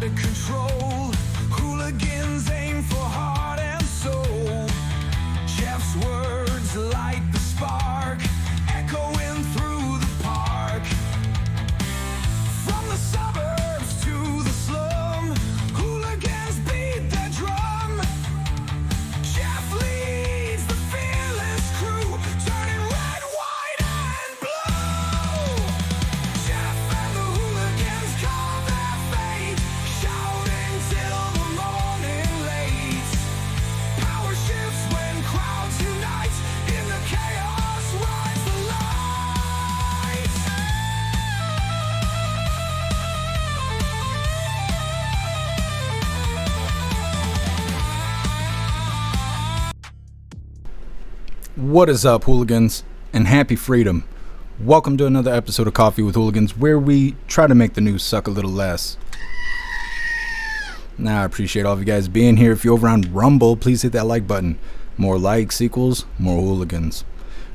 out of control. Hooligans aim for heart and soul. Jeff's words light the spark, echoing through the park. From the suburbs to the slum, hooligans beat their drum. Jeff leads the fearless crew, turning red, white, and blue. Jeff and the hooligans call their fate, shouting till the morning late. Power shifts when crowds unite, in the chaos rise the light. What is up, hooligans, and happy freedom. Welcome to another episode of Coffee with Hooligans, where we try to make the news suck a little less. Now, I appreciate all of you guys being here. If you're over on Rumble, please hit that like button. More likes equals more hooligans.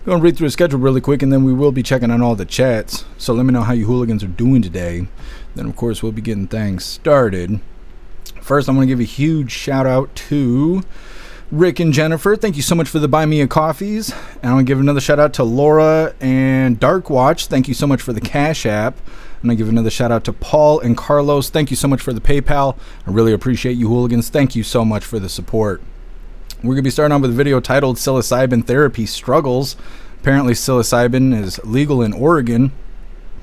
We're going to read through the schedule really quick, and then we will be checking on all the chats. So let me know how you hooligans are doing today. Then, of course, we'll be getting things started. First, I'm going to give a huge shout out to Rick and Jennifer. Thank you so much for the Buy Me a Coffees. And I'm going to give another shout out to Laura and Dark Watch. Thank you so much for the Cash App. I'm going to give another shout out to Paul and Carlos. Thank you so much for the PayPal. I really appreciate you, hooligans. Thank you so much for the support. We're going to be starting off with a video titled Psilocybin Therapy Struggles. Apparently psilocybin is legal in Oregon,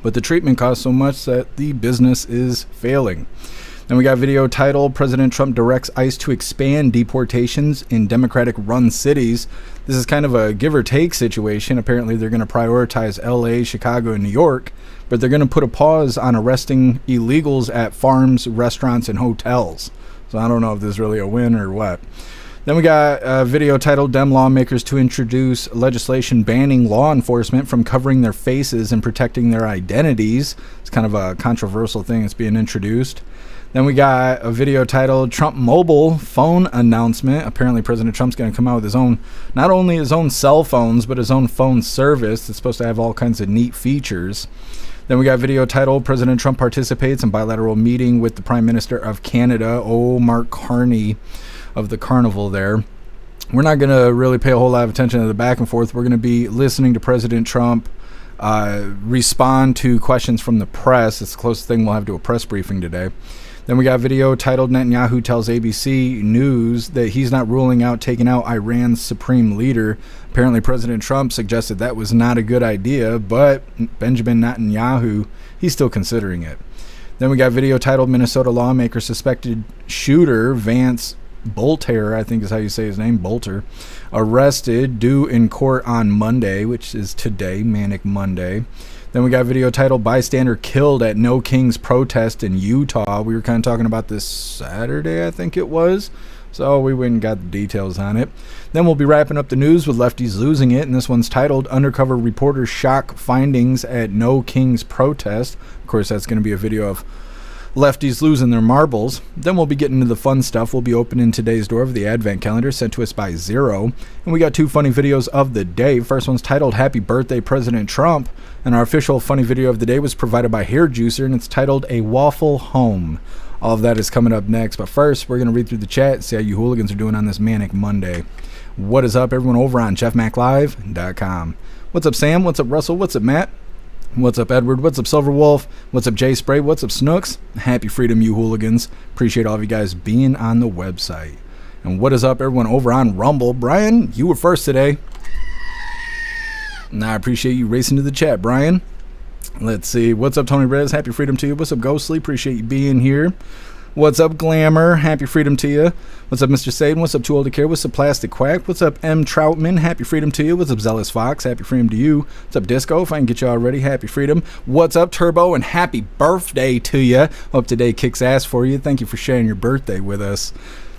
but the treatment costs so much that the business is failing. Then we got a video titled President Trump Directs ICE to Expand Deportations in Democratic-Run Cities. This is kind of a give-or-take situation. Apparently they're going to prioritize LA, Chicago, and New York, but they're going to put a pause on arresting illegals at farms, restaurants, and hotels. So I don't know if this is really a win or what. Then we got a video titled Dem Lawmakers to Introduce Legislation Banning Law Enforcement from Covering Their Faces and Protecting Their Identities. It's kind of a controversial thing that's being introduced. Then we got a video titled Trump Mobil Phone Announcement. Apparently President Trump's going to come out with his own, not only his own cell phones, but his own phone service. It's supposed to have all kinds of neat features. Then we got a video titled President Trump Participates in Bilateral Meeting with the Prime Minister of Canada. Oh, Mark Carney of the Carnival there. We're not going to really pay a whole lot of attention to the back and forth. We're going to be listening to President Trump respond to questions from the press. It's the closest thing we'll have to a press briefing today. Then we got a video titled Netanyahu tells ABC News that he's not ruling out taking out Iran's supreme leader. Apparently President Trump suggested that was not a good idea, but Benjamin Netanyahu, he's still considering it. Then we got a video titled Minnesota lawmaker suspected shooter Vance Bolter, I think is how you say his name, Bolter, arrested, due in court on Monday, which is today, Manic Monday. Then we got a video titled Bystander Killed at No Kings Protest in Utah. We were kind of talking about this Saturday, I think it was. So we went and got the details on it. Then we'll be wrapping up the news with Lefties losing it. And this one's titled Undercover Reporters Shock Findings at No Kings Protest. Of course, that's going to be a video of Lefties losing their marbles. Then we'll be getting into the fun stuff. We'll be opening today's door of the Advent calendar sent to us by Zero. And we got two funny videos of the day. First one's titled Happy Birthday President Trump. And our official funny video of the day was provided by Hair Juicer, and it's titled A Waffle Home. All of that is coming up next. But first, we're going to read through the chat, see how you hooligans are doing on this Manic Monday. What is up, everyone, over on jeffmaclive.com. What's up, Sam? What's up, Russell? What's up, Matt? What's up, Edward? What's up, Silverwolf? What's up, Jay Spray? What's up, Snooks? Happy freedom, you hooligans. Appreciate all of you guys being on the website. And what is up, everyone over on Rumble? Brian, you were first today. And I appreciate you racing to the chat, Brian. Let's see. What's up, Tony Rez? Happy freedom to you. What's up, Ghostly? Appreciate you being here. What's up, Glamour? Happy freedom to you. What's up, Mr. Saden? What's up, Too Old to Care? What's up, Plastic Quack? What's up, M. Troutman? Happy freedom to you. What's up, Zealous Fox? Happy freedom to you. What's up, Disco? If I can get you already, happy freedom. What's up, Turbo? And happy birthday to you. Hope today kicks ass for you. Thank you for sharing your birthday with us.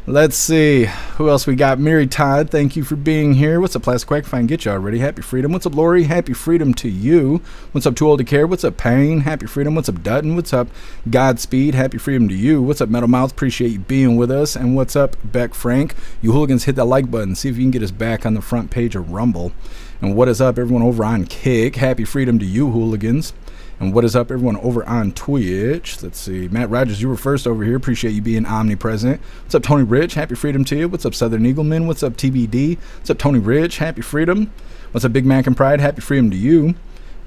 Let's see. Who else we got? Mary Todd, thank you for being here. What's up, Plastic Quack? If I can get you already, happy freedom. What's up, Lori? Happy freedom to you. What's up, Too Old to Care? What's up, Payne? Happy freedom. What's up, Dutton? What's up, Godspeed? Happy freedom to you. What's up, Metal Mouth? Appreciate you being with us. And what's up, Beck Frank? You hooligans, hit that like button. See if you can get us back on the front page of Rumble. And what is up, everyone over on Kick? Happy freedom to you, hooligans. And what is up, everyone over on Twitch? Let's see. Matt Rogers, you were first over here. Appreciate you being omnipresent. What's up, Tony Rich? Happy freedom to you. What's up, Southern Eagleman? What's up, TBD? What's up, Tony Rich? Happy freedom. What's up, Big Mac and Pride? Happy freedom to you.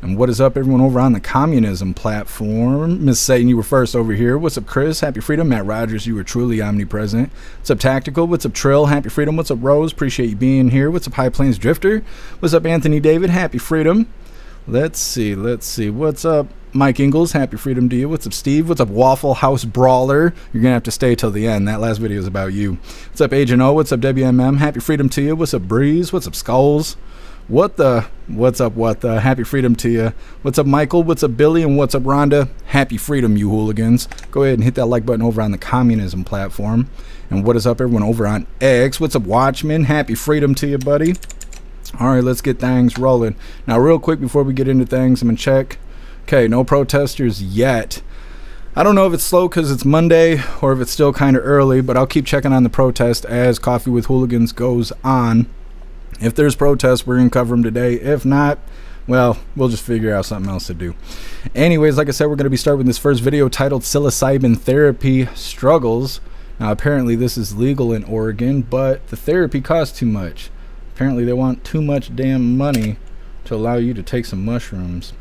And what is up, everyone over on the communism platform? Miss Satan, you were first over here. What's up, Chris? Happy freedom. Matt Rogers, you were truly omnipresent. What's up, Tactical? What's up, Trill? Happy freedom. What's up, Rose? Appreciate you being here. What's up, High Plains Drifter? What's up, Anthony David? Happy freedom. Let's see. What's up, Mike Ingalls? Happy freedom to you. What's up, Steve? What's up, Waffle House Brawler? You're going to have to stay till the end. That last video is about you. What's up, Agent O? What's up, WMM? Happy freedom to you. What's up, Breeze? What's up, Skulls? What's up? Happy freedom to you. What's up, Michael? What's up, Billy? And what's up, Rhonda? Happy freedom, you hooligans. Go ahead and hit that like button over on the communism platform. And what is up, everyone over on X? What's up, Watchman? Happy freedom to you, buddy. All right, let's get things rolling. Now, real quick before we get into things, I'm going to check. Okay, no protesters yet. I don't know if it's slow because it's Monday or if it's still kind of early, but I'll keep checking on the protest as Coffee with Hooligans goes on. If there's protests, we're going to cover them today. If not, well, we'll just figure out something else to do. Anyways, like I said, we're going to be starting with this first video titled Psilocybin Therapy Struggles. Now, apparently this is legal in Oregon, but the therapy costs too much. Apparently they want too much damn money to allow you to take some mushrooms.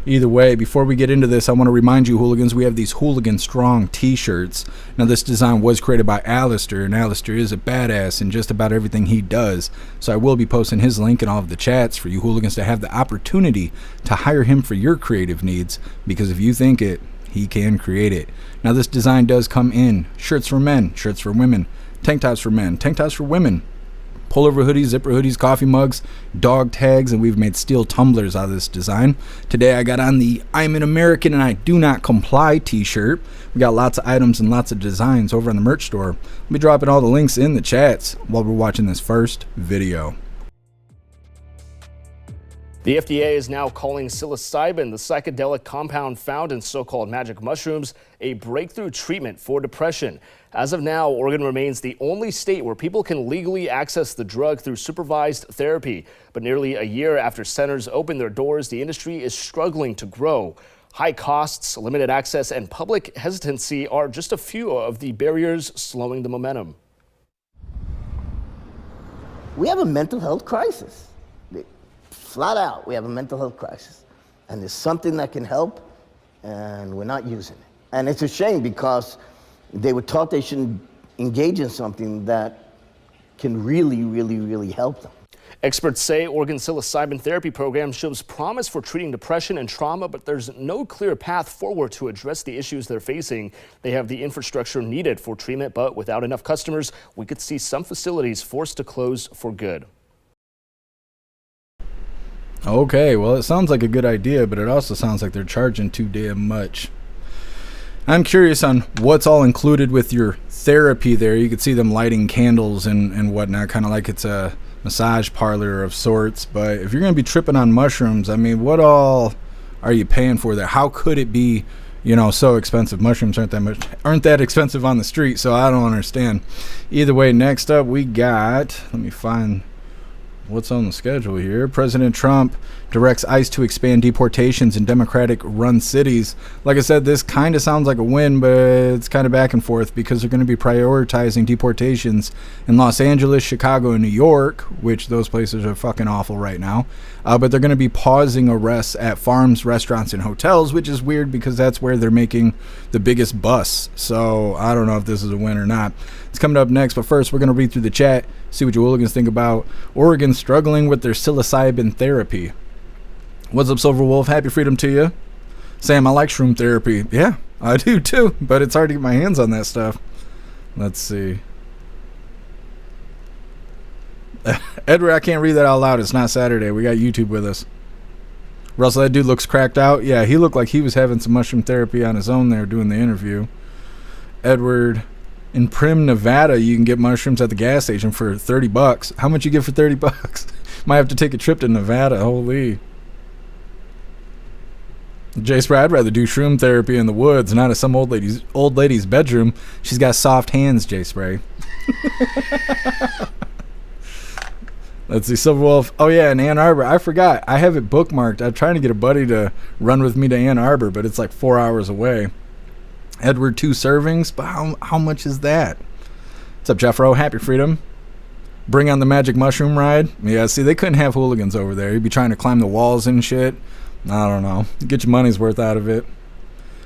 Either way, before we get into this, I want to remind you, hooligans, we have these Hooligan Strong t-shirts. Now, this design was created by Alistair, and Alistair is a badass in just about everything he does. So I will be posting his link in all of the chats for you hooligans to have the opportunity to hire him for your creative needs, because if you think it, he can create it. Now, this design does come in shirts for men, shirts for women, tank tops for men, tank tops for women, pullover hoodies, zipper hoodies, coffee mugs, dog tags, and we've made steel tumblers out of this design. Today I got on the I'm an American and I do not comply t-shirt. We got lots of items and lots of designs over on the merch store. I'll be dropping all the links in the chats while we're watching this first video. The FDA is now calling psilocybin, the psychedelic compound found in so-called magic mushrooms, a breakthrough treatment for depression. As of now, Oregon remains the only state where people can legally access the drug through supervised therapy. But nearly a year after centers opened their doors, the industry is struggling to grow. High costs, limited access, and public hesitancy are just a few of the barriers slowing the momentum. We have a mental health crisis. Flat out, we have a mental health crisis. And there's something that can help, and we're not using it. And it's a shame because they were taught they shouldn't engage in something that can really help them. Experts say Oregon's psilocybin therapy program shows promise for treating depression and trauma, but there's no clear path forward to address the issues they're facing. They have the infrastructure needed for treatment, but without enough customers, we could see some facilities forced to close for good. Okay, well, it sounds like a good idea, but it also sounds like they're charging too damn much. I'm curious on what's all included with your therapy there. You could see them lighting candles and whatnot, kind of like it's a massage parlor of sorts. But if you're going to be tripping on mushrooms, I mean, what all are you paying for there? How could it be, you know, so expensive? Mushrooms aren't that expensive on the street, so I don't understand. Either way, next up we got, let me find what's on the schedule here. President Trump directs ICE to expand deportations in Democratic-run cities. Like I said, this kind of sounds like a win, but it's kind of back and forth because they're going to be prioritizing deportations in Los Angeles, Chicago, and New York, which those places are fucking awful right now. But they're going to be pausing arrests at farms, restaurants, and hotels, which is weird because that's where they're making the biggest busts. So I don't know if this is a win or not. It's coming up next, but first we're going to read through the chat, see what you hooligans think about Oregon struggling with their psilocybin therapy. What's up, Silver Wolf? Happy freedom to you. Sam, I like shroom therapy. Yeah, I do too, but it's hard to get my hands on that stuff. Let's see. Edward, I can't read that out loud. It's not Saturday. We got YouTube with us. Russell, that dude looks cracked out. Yeah, he looked like he was having some mushroom therapy on his own there doing the interview. Edward, in Prim, Nevada, you can get mushrooms at the gas station for $30. How much you get for $30? Might have to take a trip to Nevada. Holy. Jay Spray, I'd rather do shroom therapy in the woods, not at some old lady's bedroom. She's got soft hands, Jay Spray. Let's see, Silver Wolf. Oh, yeah, in Ann Arbor. I forgot. I have it bookmarked. I'm trying to get a buddy to run with me to Ann Arbor, but it's like 4 hours away. Edward, 2 servings, but how much is that? What's up, Jeffro? Happy Freedom. Bring on the magic mushroom ride. Yeah, see, they couldn't have hooligans over there. You'd be trying to climb the walls and shit. I don't know. Get your money's worth out of it.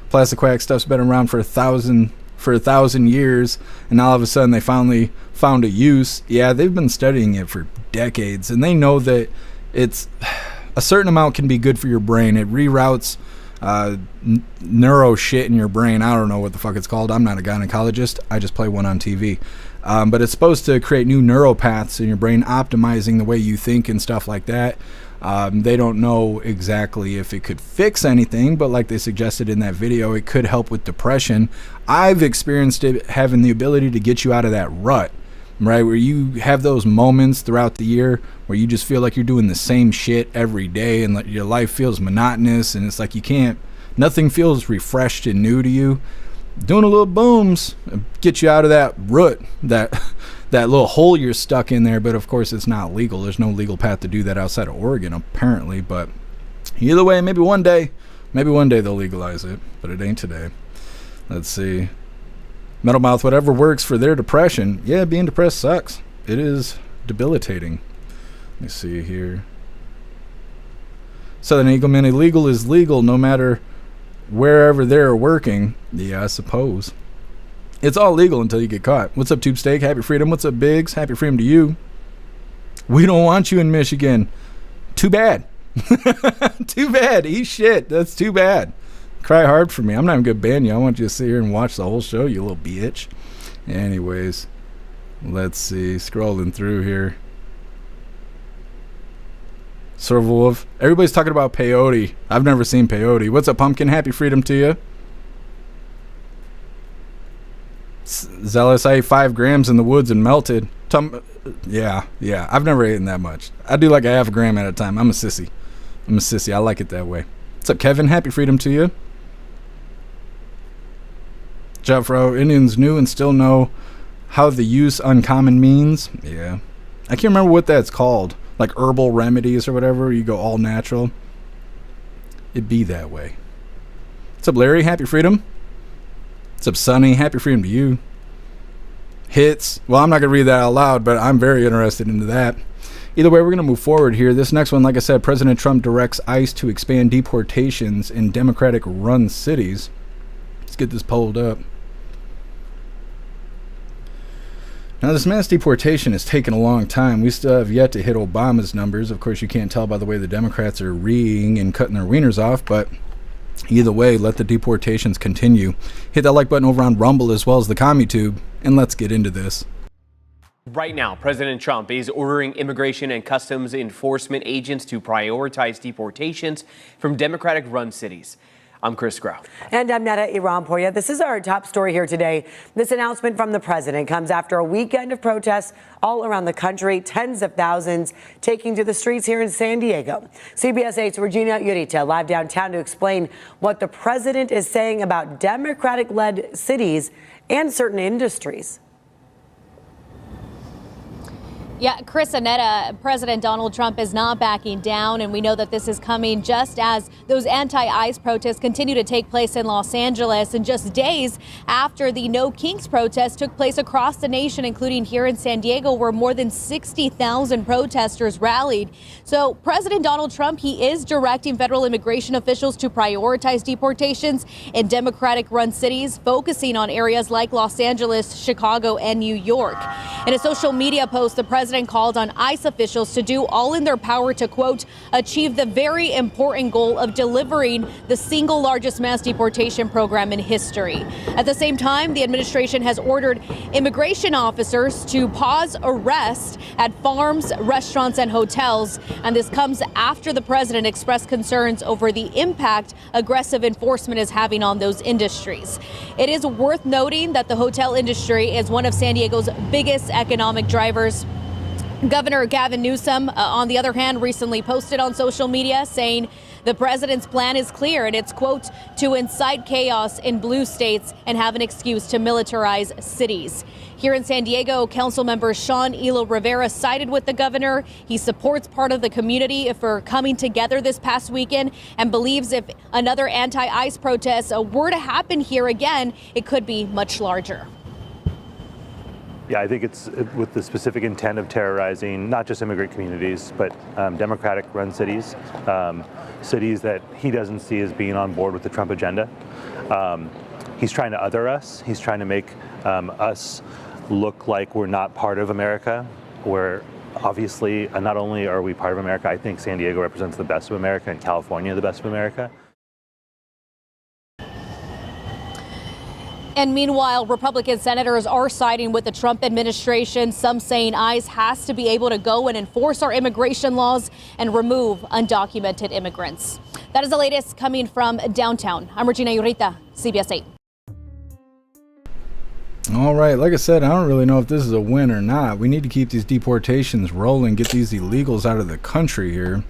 Plastic quack stuff's been around for 1,000 years, and now all of a sudden they finally found a use. Yeah, they've been studying it for decades, and they know that it's a certain amount can be good for your brain. It reroutes neuro shit in your brain. I don't know what the fuck it's called. I'm not a gynecologist. I just play one on TV. But it's supposed to create new neural paths in your brain, optimizing the way you think and stuff like that. They don't know exactly if it could fix anything, but like they suggested in that video, it could help with depression. I've experienced it having the ability to get you out of that rut, right? Where you have those moments throughout the year where you just feel like you're doing the same shit every day and your life feels monotonous and it's like nothing feels refreshed and new to you. Doing a little booms get you out of that rut, that little hole you're stuck in there. But of course it's not legal. There's no legal path to do that outside of Oregon apparently, but either way, maybe one day they'll legalize it, but it ain't today. Let's see. Metal Mouth, whatever works for their depression. Yeah, being depressed sucks. It is debilitating. Let me see here. Southern Eagleman, illegal is legal no matter wherever they're working. Yeah, I suppose. It's all legal until you get caught. What's up, Tube Steak? Happy Freedom. What's up, Biggs? Happy Freedom to you. We don't want you in Michigan. Too bad. Too bad. Eat shit. That's too bad. Cry hard for me. I'm not even going to ban you. I want you to sit here and watch the whole show, you little bitch. Anyways, let's see. Scrolling through here. Silver Wolf. Everybody's talking about peyote. I've never seen peyote. What's up, Pumpkin? Happy Freedom to you. Zealous, I ate 5 grams in the woods and melted. Yeah. I've never eaten that much. I do like a half a gram at a time. I'm a sissy. I like it that way. What's up, Kevin? Happy Freedom to you. Jeffro, Indians knew and still know how the use uncommon means. Yeah. I can't remember what that's called. Like herbal remedies or whatever. You go all natural. It'd be that way. What's up, Larry? Happy Freedom. What's up, Sonny? Happy Freedom to you. Hits. Well, I'm not going to read that out loud, but I'm very interested into that. Either way, we're going to move forward here. This next one, like I said, President Trump directs ICE to expand deportations in Democratic-run cities. Let's get this pulled up. Now, this mass deportation has taken a long time. We still have yet to hit Obama's numbers. Of course, you can't tell by the way the Democrats are reeing and cutting their wieners off, but either way, let the deportations continue. Hit that like button over on Rumble as well as the CommuTube, and let's get into this. Right now, President Trump is ordering immigration and customs enforcement agents to prioritize deportations from Democratic-run cities. I'm Chris Grau. And I'm Netta Irampoya. This is our top story here today. This announcement from the president comes after a weekend of protests all around the country, tens of thousands taking to the streets here in San Diego. CBS 8's Regina Urita live downtown to explain what the president is saying about Democratic-led cities and certain industries. Yeah, Chris and Netta, President Donald Trump is not backing down, and we know that this is coming just as those anti-ICE protests continue to take place in Los Angeles, and just days after the No Kinks protest took place across the nation, including here in San Diego, where more than 60,000 protesters rallied. So President Donald Trump, he is directing federal immigration officials to prioritize deportations in Democratic-run cities, focusing on areas like Los Angeles, Chicago, and New York. In a social media post, the president called on ICE officials to do all in their power to, quote, achieve the very important goal of delivering the single largest mass deportation program in history. At the same time, the administration has ordered immigration officers to pause arrests at farms, restaurants, and hotels. And this comes after the president expressed concerns over the impact aggressive enforcement is having on those industries. It is worth noting that the hotel industry is one of San Diego's biggest economic drivers. Governor Gavin Newsom, on the other hand, recently posted on social media saying The president's plan is clear, and it's, quote, to incite chaos in blue states and have an excuse to militarize cities. Here in San Diego, council member Sean Elo Rivera sided with the governor. He supports part of the community for coming together this past weekend and believes if another anti-ICE protest were to happen here again, it could be much larger. Yeah, I think it's with the specific intent of terrorizing not just immigrant communities, but Democratic-run cities, cities that he doesn't see as being on board with the Trump agenda. He's trying to other us. He's trying to make us look like we're not part of America. Where obviously, not only are we part of America, I think San Diego represents the best of America and California the best of America. And meanwhile, Republican senators are siding with the Trump administration, some saying ICE has to be able to go and enforce our immigration laws and remove undocumented immigrants. That is the latest coming from downtown. I'm Regina Urita, CBS 8. All right, like I said, I don't really know if this is a win or not. We need to keep these deportations rolling, get these illegals out of the country here.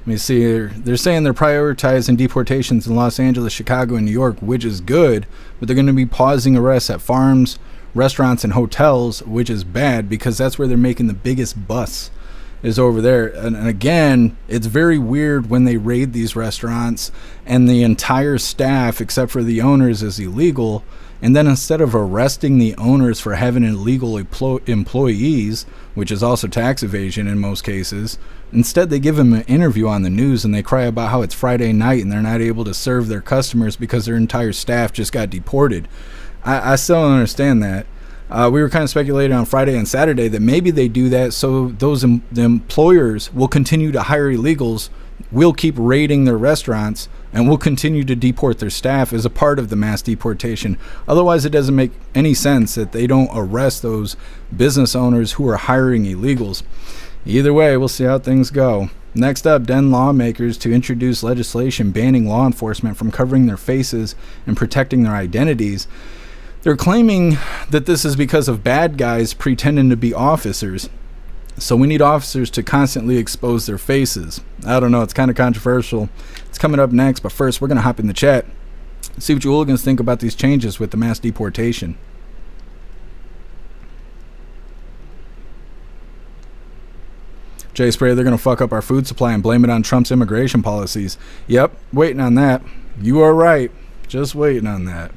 Let me see here. They're saying they're prioritizing deportations in Los Angeles, Chicago, and New York, which is good, but they're going to be pausing arrests at farms, restaurants, and hotels, which is bad because that's where they're making the biggest bust is over there. And again, it's very weird when they raid these restaurants and the entire staff, except for the owners, is illegal. And then instead of arresting the owners for having illegal employees, which is also tax evasion in most cases, instead they give them an interview on the news and they cry about how it's Friday night and they're not able to serve their customers because their entire staff just got deported. I still don't understand that. We were kind of speculating on Friday and Saturday that maybe they do that so those the employers will continue to hire illegals, will keep raiding their restaurants, and will continue to deport their staff as a part of the mass deportation. Otherwise, it doesn't make any sense that they don't arrest those business owners who are hiring illegals. Either way, we'll see how things go. Next up, Den lawmakers to introduce legislation banning law enforcement from covering their faces and protecting their identities. They're claiming that this is because of bad guys pretending to be officers. So we need officers to constantly expose their faces. I don't know, it's kind of controversial. It's coming up next, but first we're going to hop in the chat. See what you hooligans think about these changes with the mass deportation. Jay Spray, they're going to fuck up our food supply and blame it on Trump's immigration policies. Yep, waiting on that. You are right. Just waiting on that.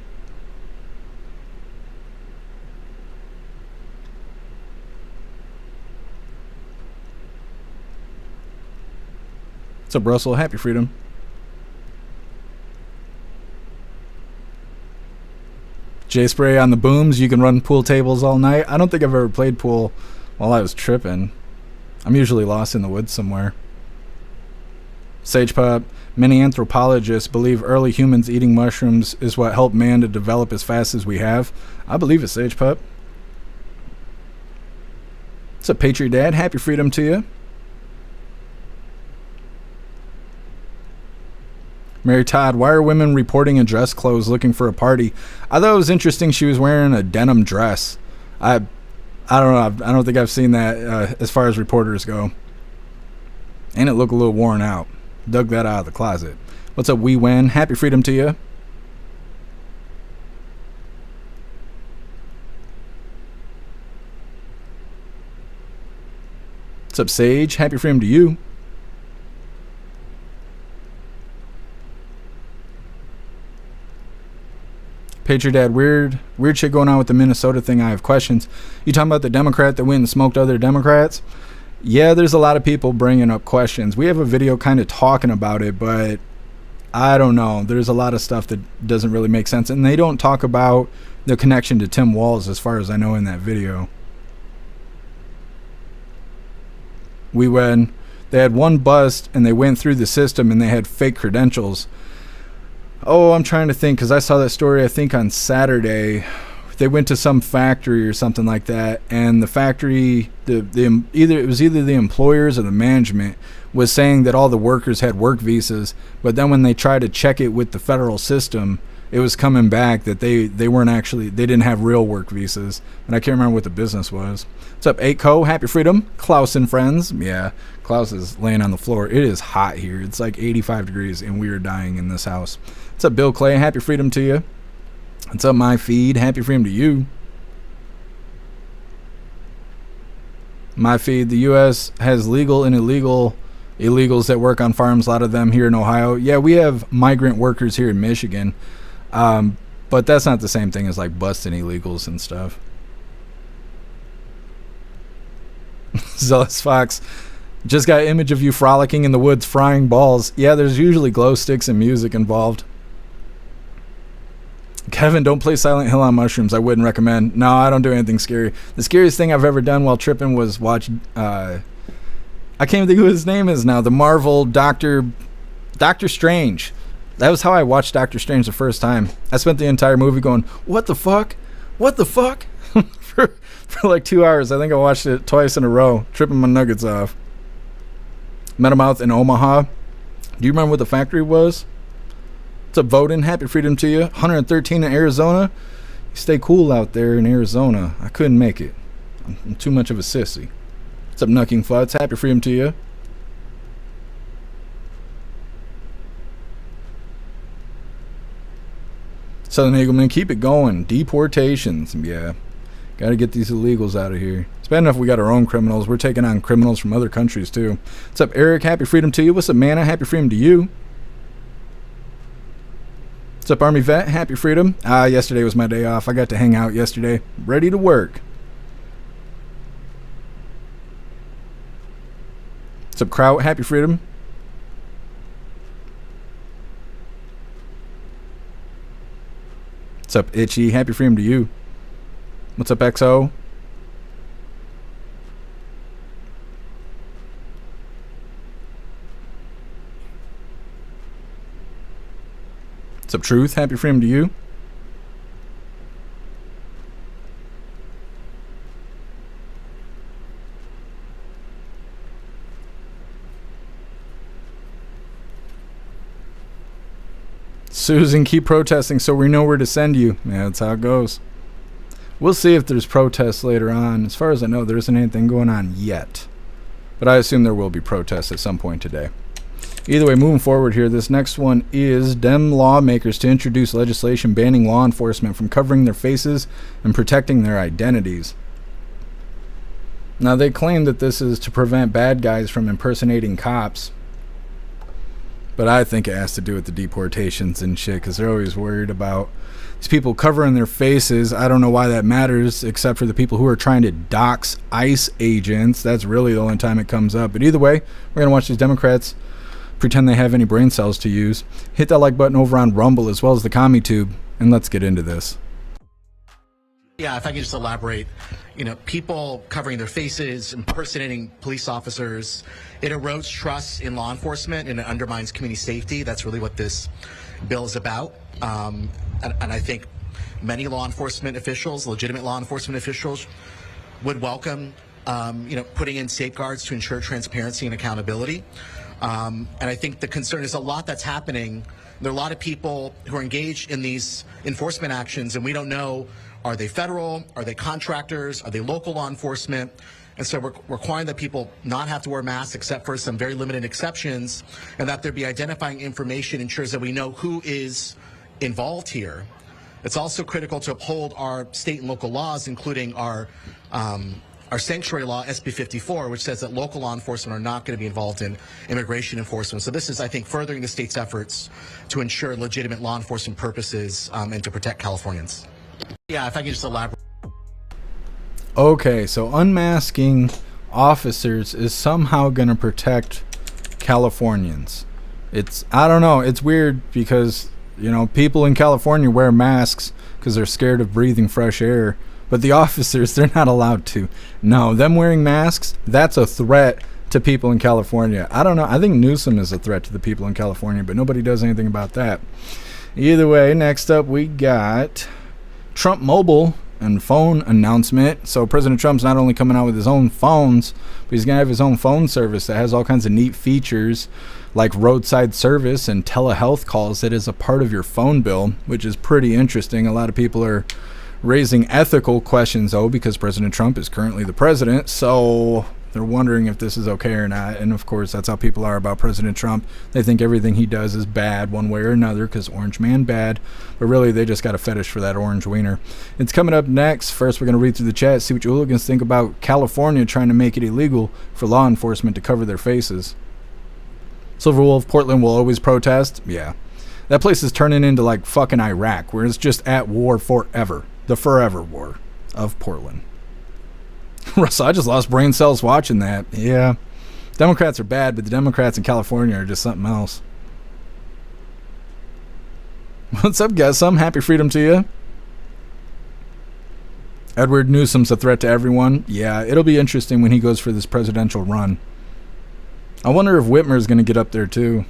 What's up, Russell? Happy freedom. J Spray on the booms. You can run pool tables all night. I don't think I've ever played pool while I was tripping. I'm usually lost in the woods somewhere. Sage Pup. Many anthropologists believe early humans eating mushrooms is what helped man to develop as fast as we have. I believe it, Sage Pup. What's up, Patriot Dad? Happy freedom to you. Mary Todd, why are women reporting in dress clothes looking for a party? I thought it was interesting she was wearing a denim dress. I don't know. I don't think I've seen that as far as reporters go. And it looked a little worn out. Dug that out of the closet. What's up, We Win? Happy freedom to you. What's up, Sage? Happy freedom to you. Patriot Dad, weird shit going on with the Minnesota thing. I have questions. You talking about the Democrat that went and smoked other Democrats? Yeah, there's a lot of people bringing up questions. We have a video kind of talking about it, but I don't know. There's a lot of stuff that doesn't really make sense. And they don't talk about the connection to Tim Walz as far as I know in that video. They had one bust and they went through the system and they had fake credentials. Oh, I'm trying to think because I saw that story I think on Saturday. They went to some factory or something like that, and the factory, either the employers or the management was saying that all the workers had work visas, but then when they tried to check it with the federal system, it was coming back that they didn't have real work visas, and I can't remember what the business was. What's up, Aiko? Happy Freedom, Klaus and friends. Yeah, Klaus is laying on the floor. It is hot here. It's like 85 degrees, and we are dying in this house. What's up, Bill Clay? Happy Freedom to you. What's up, my feed? Happy Freedom to you. My feed. The U.S. has legal and illegal illegals that work on farms. A lot of them here in Ohio. Yeah, we have migrant workers here in Michigan, but that's not the same thing as like busting illegals and stuff. Zealous Fox, just got an image of you frolicking in the woods frying balls. Yeah, there's usually glow sticks and music involved. Kevin, don't play Silent Hill on mushrooms. I wouldn't recommend. No, I don't do anything scary. The scariest thing I've ever done while tripping was watch I can't even think who his name is now. The Marvel Doctor Strange. That was how I watched Doctor Strange the first time. I spent the entire movie going, what the fuck? What the fuck? for like 2 hours. I think I watched it twice in a row, tripping my nuggets off. Metamouth in Omaha. Do you remember what the factory was? What's up, Voden? Happy Freedom to you. 113 in Arizona. You stay cool out there in Arizona. I couldn't make it. I'm too much of a sissy. What's up, Knucking Floods? Happy Freedom to you. Southern Eagleman, keep it going. Deportations. Yeah. Got to get these illegals out of here. It's bad enough we got our own criminals. We're taking on criminals from other countries, too. What's up, Eric? Happy Freedom to you. What's up, Mana? Happy Freedom to you. What's up, Army Vet? Happy Freedom. Yesterday was my day off. I got to hang out yesterday. Ready to work. What's up, Kraut? Happy Freedom. What's up, Itchy? Happy Freedom to you. What's up, XO? What's up, Truth? Happy Freedom to you. Susan, keep protesting so we know where to send you. Yeah, that's how it goes. We'll see if there's protests later on. As far as I know, there isn't anything going on yet. But I assume there will be protests at some point today. Either way, moving forward here, this next one is Dem lawmakers to introduce legislation banning law enforcement from covering their faces and protecting their identities. Now, they claim that this is to prevent bad guys from impersonating cops. But I think it has to do with the deportations and shit, because they're always worried about these people covering their faces. I don't know why that matters, except for the people who are trying to dox ICE agents. That's really the only time it comes up. But either way, we're going to watch these Democrats pretend they have any brain cells to use. Hit that like button over on Rumble as well as the CommuTube, and let's get into this. Yeah, if I can just elaborate, people covering their faces, impersonating police officers, it erodes trust in law enforcement and it undermines community safety. That's really what this bill is about. And I think many law enforcement officials, legitimate law enforcement officials, would welcome, putting in safeguards to ensure transparency and accountability. And I think the concern is a lot that's happening. There are a lot of people who are engaged in these enforcement actions, and we don't know, are they federal? Are they contractors? Are they local law enforcement? And so we're requiring that people not have to wear masks except for some very limited exceptions, and that there be identifying information ensures that we know who is involved here. It's also critical to uphold our state and local laws, including our sanctuary law, SB 54, which says that local law enforcement are not going to be involved in immigration enforcement. So this is, I think, furthering the state's efforts to ensure legitimate law enforcement purposes and to protect Californians. Yeah, if I can just elaborate. Okay, so unmasking officers is somehow going to protect Californians. I don't know, it's weird because, people in California wear masks because they're scared of breathing fresh air. But the officers, they're not allowed to. No, them wearing masks, that's a threat to people in California. I don't know. I think Newsom is a threat to the people in California, but nobody does anything about that. Either way, next up we got Trump Mobil and phone announcement. So President Trump's not only coming out with his own phones, but he's going to have his own phone service that has all kinds of neat features like roadside service and telehealth calls that is a part of your phone bill, which is pretty interesting. A lot of people are raising ethical questions, though, because President Trump is currently the president. So they're wondering if this is okay or not. And of course, that's how people are about President Trump. They think everything he does is bad one way or another because orange man bad. But really, they just got a fetish for that orange wiener. It's coming up next. First, we're going to read through the chat, see what you hooligans think about California trying to make it illegal for law enforcement to cover their faces. Silver Wolf, Portland will always protest. Yeah. That place is turning into like fucking Iraq, where it's just at war forever. The forever war of Portland. Russell, I just lost brain cells watching that. Yeah. Democrats are bad, but the Democrats in California are just something else. What's up, guys? Some happy freedom to you. Edward Newsom's a threat to everyone. Yeah, it'll be interesting when he goes for this presidential run. I wonder if Whitmer's going to get up there, too.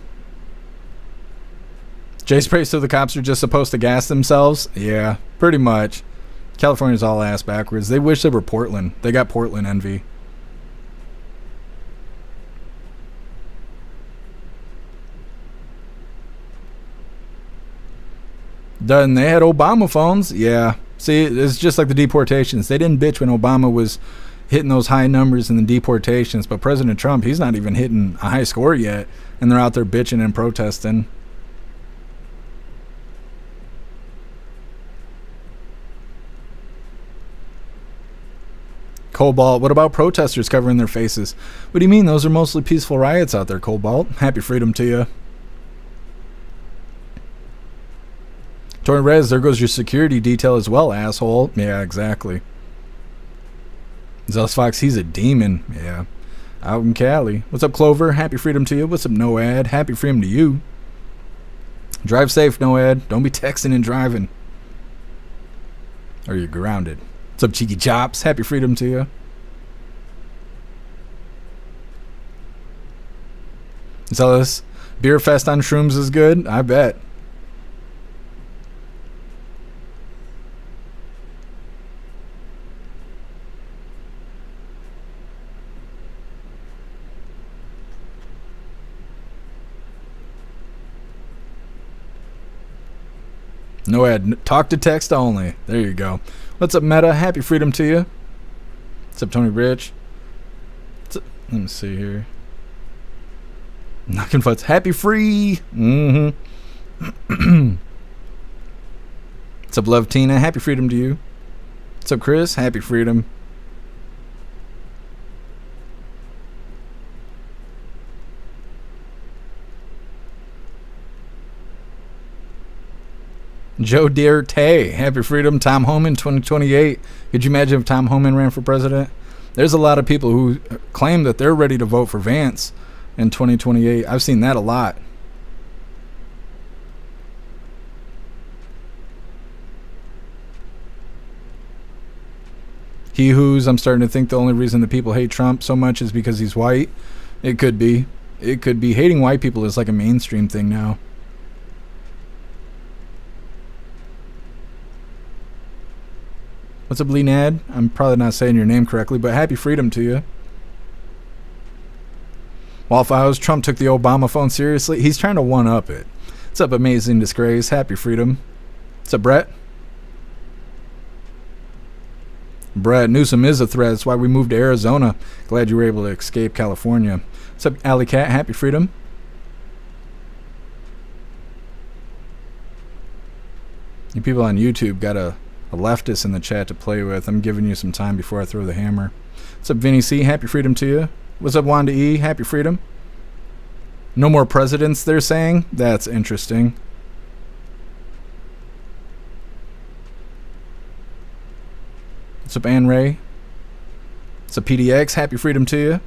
Jay Spray, so the cops are just supposed to gas themselves? Yeah, pretty much. California's all ass backwards. They wish they were Portland. They got Portland envy. Done. They had Obama phones. Yeah. See, it's just like the deportations. They didn't bitch when Obama was hitting those high numbers in the deportations. But President Trump, he's not even hitting a high score yet. And they're out there bitching and protesting. Cobalt, what about protesters covering their faces? What do you mean? Those are mostly peaceful riots out there, Cobalt. Happy freedom to you. Torrent Rez, there goes your security detail as well, asshole. Yeah, exactly. Zealous Fox, he's a demon. Yeah. Out in Cali. What's up, Clover? Happy freedom to you. What's up, Noad? Happy freedom to you. Drive safe, Noad. Don't be texting and driving. Or you're grounded. What's up, Cheeky Chops? Happy freedom to you. Zealous, Beer Fest on shrooms is good? I bet. No ad. Talk to text only. There you go. What's up, Meta? Happy freedom to you. What's up, Tony Rich? Let me see here. Knocking Futs. Happy free. Mm-hmm. What's up, Love Tina? Happy freedom to you. What's up, Chris? Happy freedom. Joe Dierte, happy freedom. Tom Homan, 2028. Could you imagine if Tom Homan ran for president? There's a lot of people who claim that they're ready to vote for Vance in 2028. I've seen that a lot. He who's, I'm starting to think the only reason that people hate Trump so much is because he's white. It could be. It could be. Hating white people is like a mainstream thing now. What's up, Lee Nad? I'm probably not saying your name correctly, but happy freedom to you. Wildfires, Trump took the Obama phone seriously. He's trying to one-up it. What's up, Amazing Disgrace? Happy freedom. What's up, Brett? Brett, Newsom is a threat. That's why we moved to Arizona. Glad you were able to escape California. What's up, Alley Cat? Happy freedom. You people on YouTube got a leftist in the chat to play with. I'm giving you some time before I throw the hammer. What's up, Vinny C? Happy freedom to you. What's up, Wanda E? Happy freedom. No more presidents, they're saying. That's interesting. What's up, Ann Ray? What's up, PDX? Happy freedom to you.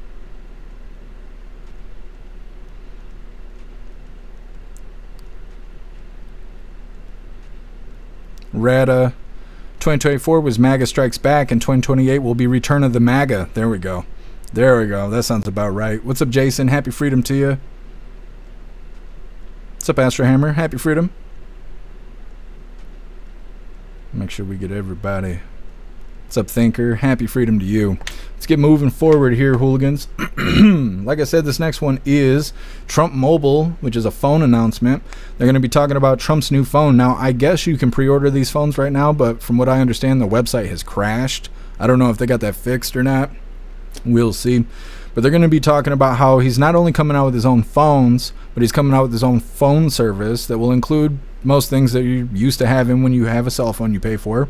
Rada. 2024 was MAGA Strikes Back, and 2028 will be Return of the MAGA. There we go. There we go. That sounds about right. What's up, Jason? Happy freedom to you. What's up, Astro Hammer? Happy freedom. Make sure we get everybody What's up, Thinker? Happy freedom to you. Let's get moving forward here, hooligans. Like I said, this next one is Trump Mobile, which is a phone announcement. They're going to be talking about Trump's new phone. Now, I guess you can pre-order these phones right now, but from what I understand, the website has crashed. I don't know if they got that fixed or not. We'll see. But they're going to be talking about how he's not only coming out with his own phones, but he's coming out with his own phone service that will include most things that you're used to having when you have a cell phone you pay for.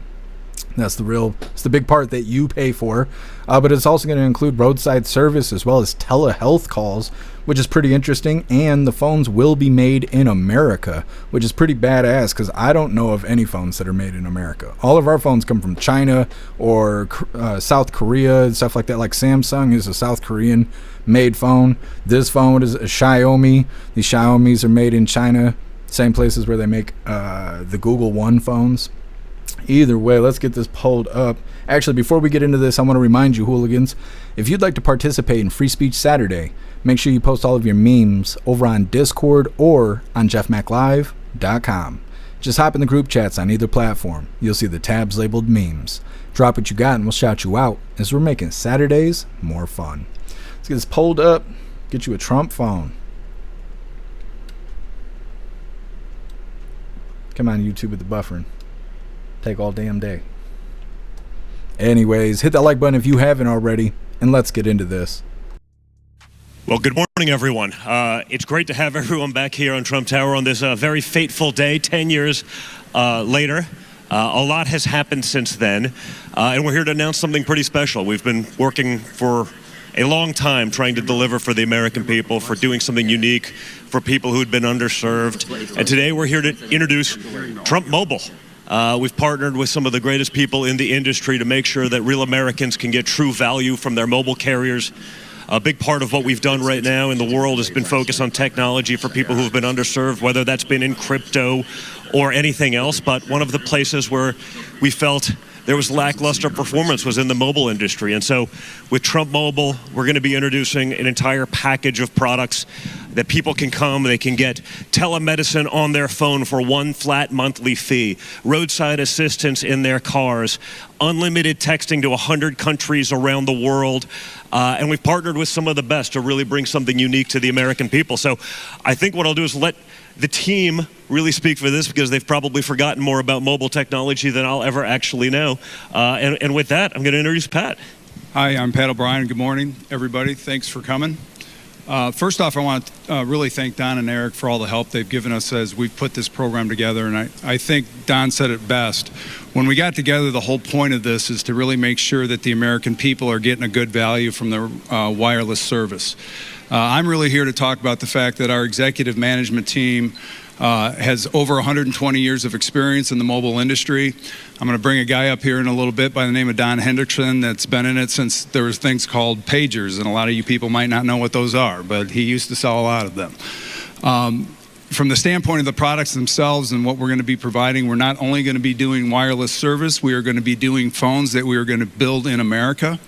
It's the big part that you pay for. But it's also going to include roadside service as well as telehealth calls, which is pretty interesting. And the phones will be made in America, which is pretty badass because I don't know of any phones that are made in America. All of our phones come from China or South Korea and stuff like that. Like Samsung is a South Korean made phone. This phone is a Xiaomi. These Xiaomis are made in China, same places where they make the Google One phones. Either way, let's get this pulled up. Actually, before we get into this, I want to remind you, hooligans, if you'd like to participate in Free Speech Saturday, make sure you post all of your memes over on Discord or on jeffmaclive.com. Just hop in the group chats on either platform. You'll see the tabs labeled memes. Drop what you got and we'll shout you out as we're making Saturdays more fun. Let's get this pulled up. Get you a Trump phone. Come on, YouTube with the buffering. Take all damn day. Anyways, hit that like button if you haven't already, and let's get into this. Well, good morning, everyone. It's great to have everyone back here on Trump Tower on this very fateful day, 10 years later. A lot has happened since then, and we're here to announce something pretty special. We've been working for a long time trying to deliver for the American people, for doing something unique for people who'd been underserved. And today we're here to introduce Trump Mobile. We've partnered with some of the greatest people in the industry to make sure that real Americans can get true value from their mobile carriers. A big part of what we've done right now in the world has been focused on technology for people who've been underserved, whether that's been in crypto or anything else. But one of the places where we felt there was lackluster performance was in the mobile industry. And so with Trump Mobile, we're going to be introducing an entire package of products that people can come, they can get telemedicine on their phone for one flat monthly fee, roadside assistance in their cars, unlimited texting to 100 countries around the world. And we've partnered with some of the best to really bring something unique to the American people. So I think what I'll do is let the team really speak for this because they've probably forgotten more about mobile technology than I'll ever actually know. And with that, I'm going to introduce Pat. Hi, I'm Pat O'Brien. Good morning, everybody. Thanks for coming. First off, I want to really thank Don and Eric for all the help they've given us as we've put this program together. And I think Don said it best. When we got together, the whole point of this is to really make sure that the American people are getting a good value from their wireless service. I'm really here to talk about the fact that our executive management team has over 120 years of experience in the mobile industry. I'm going to bring a guy up here in a little bit by the name of Don Hendrickson that's been in it since there was things called pagers, and a lot of you people might not know what those are, but he used to sell a lot of them. From the standpoint of the products themselves and what we're going to be providing, we're not only going to be doing wireless service, we are going to be doing phones that we are going to build in America.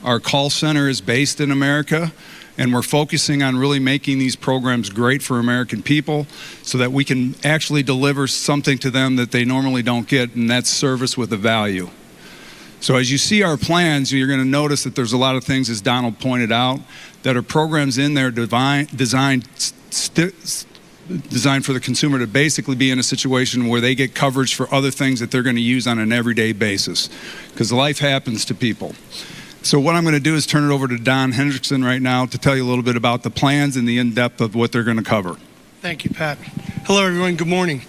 Our call center is based in America. And we're focusing on really making these programs great for American people so that we can actually deliver something to them that they normally don't get, and that's service with a value. So as you see our plans, you're going to notice that there's a lot of things, as Donald pointed out, that are programs in there designed for the consumer to basically be in a situation where they get coverage for other things that they're going to use on an everyday basis, because life happens to people. So what I'm going to do is turn it over to Don Hendrickson right now to tell you a little bit about the plans and the in-depth of what they're going to cover. Thank you, Pat. Hello, everyone. Good morning.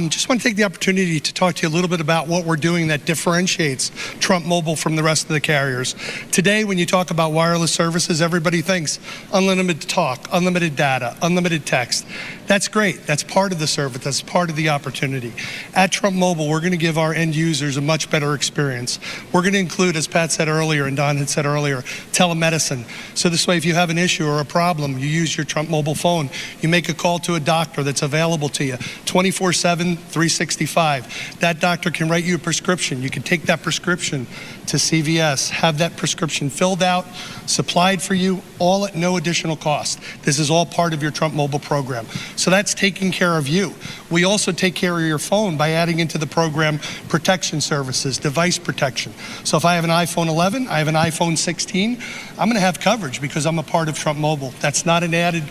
Just want to take the opportunity to talk to you a little bit about what we're doing that differentiates Trump Mobile from the rest of the carriers. Today, when you talk about wireless services, everybody thinks unlimited talk, unlimited data, unlimited text. That's great. That's part of the service. That's part of the opportunity. At Trump Mobile, we're going to give our end users a much better experience. We're going to include, as Pat said earlier and Don had said earlier, telemedicine. So this way, if you have an issue or a problem, you use your Trump Mobile phone. You make a call to a doctor that's available to you 24/7, 365. That doctor can write you a prescription. You can take that prescription to CVS, have that prescription filled out, supplied for you, all at no additional cost. This is all part of your Trump Mobile program. So that's taking care of you. We also take care of your phone by adding into the program protection services, device protection. So if I have an iPhone 11, I have an iPhone 16, I'm going to have coverage because I'm a part of Trump Mobile. That's not an added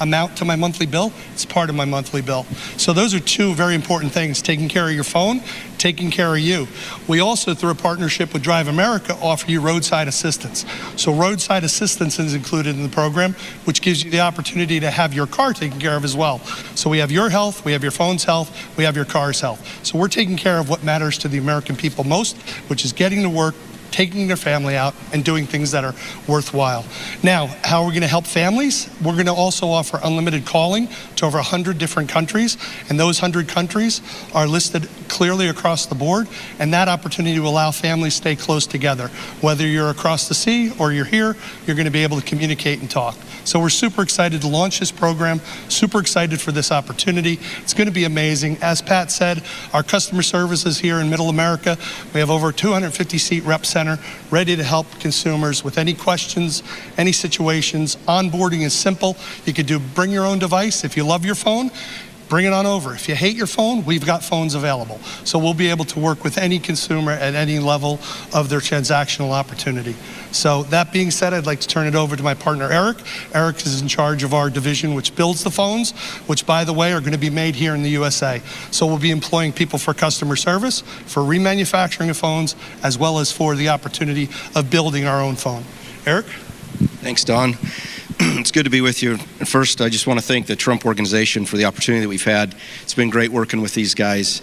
amount to my monthly bill. It's part of my monthly bill. So those are two very important things, taking care of your phone, taking care of you. We also, through a partnership with Drive America, offer you roadside assistance. So roadside assistance is included in the program, which gives you the opportunity to have your car taken care of as well. So we have your health, we have your phone's health, we have your car's health. So we're taking care of what matters to the American people most, which is getting to work, taking their family out, and doing things that are worthwhile. Now, how are we going to help families? We're going to also offer unlimited calling to over 100 different countries, and those 100 countries are listed clearly across the board, and that opportunity will allow families to stay close together. Whether you're across the sea or you're here, you're going to be able to communicate and talk. So we're super excited to launch this program, super excited for this opportunity. It's going to be amazing. As Pat said, our customer services here in Middle America, we have over a 250-seat rep center ready to help consumers with any questions, any situations. Onboarding is simple. You could do bring your own device. If you love your phone, bring it on over. If you hate your phone, we've got phones available. So we'll be able to work with any consumer at any level of their transactional opportunity. So that being said, I'd like to turn it over to my partner, Eric. Eric is in charge of our division, which builds the phones, which, by the way, are going to be made here in the USA. So we'll be employing people for customer service, for remanufacturing of phones, as well as for the opportunity of building our own phone. Eric? Thanks, Don. It's good to be with you. First, I just want to thank the Trump Organization for the opportunity that we've had. It's been great working with these guys.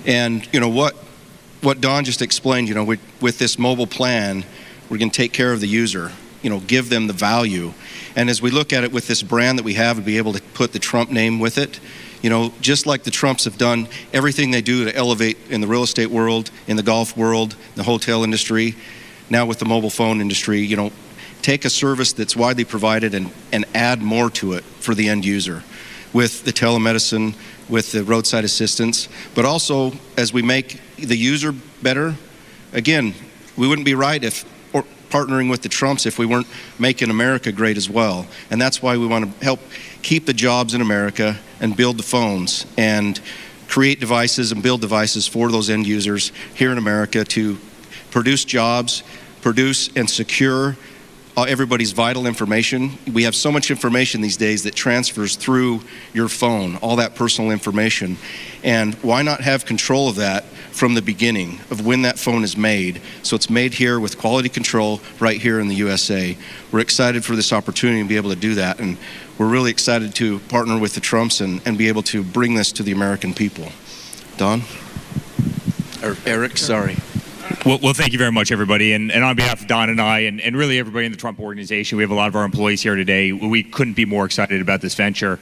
And, you know, what Don just explained, you know, with this mobile plan, we're going to take care of the user, you know, give them the value. And as we look at it with this brand that we have, and be able to put the Trump name with it, you know, just like the Trumps have done everything they do to elevate in the real estate world, in the golf world, the hotel industry, now with the mobile phone industry, you know, take a service that's widely provided and add more to it for the end user with the telemedicine, with the roadside assistance, but also as we make the user better. Again, we wouldn't be right if partnering with the Trumps if we weren't making America great as well. And that's why we want to help keep the jobs in America and build the phones and create devices and build devices for those end users here in America to produce jobs, produce and secure everybody's vital information. We have so much information these days that transfers through your phone, all that personal information. And why not have control of that from the beginning of when that phone is made? So it's made here with quality control right here in the USA. We're excited for this opportunity to be able to do that. And we're really excited to partner with the Trumps and be able to bring this to the American people. Don? Or Eric, sorry. Well, thank you very much, everybody. And on behalf of Don and I, and really everybody in the Trump Organization, we have a lot of our employees here today. We couldn't be more excited about this venture.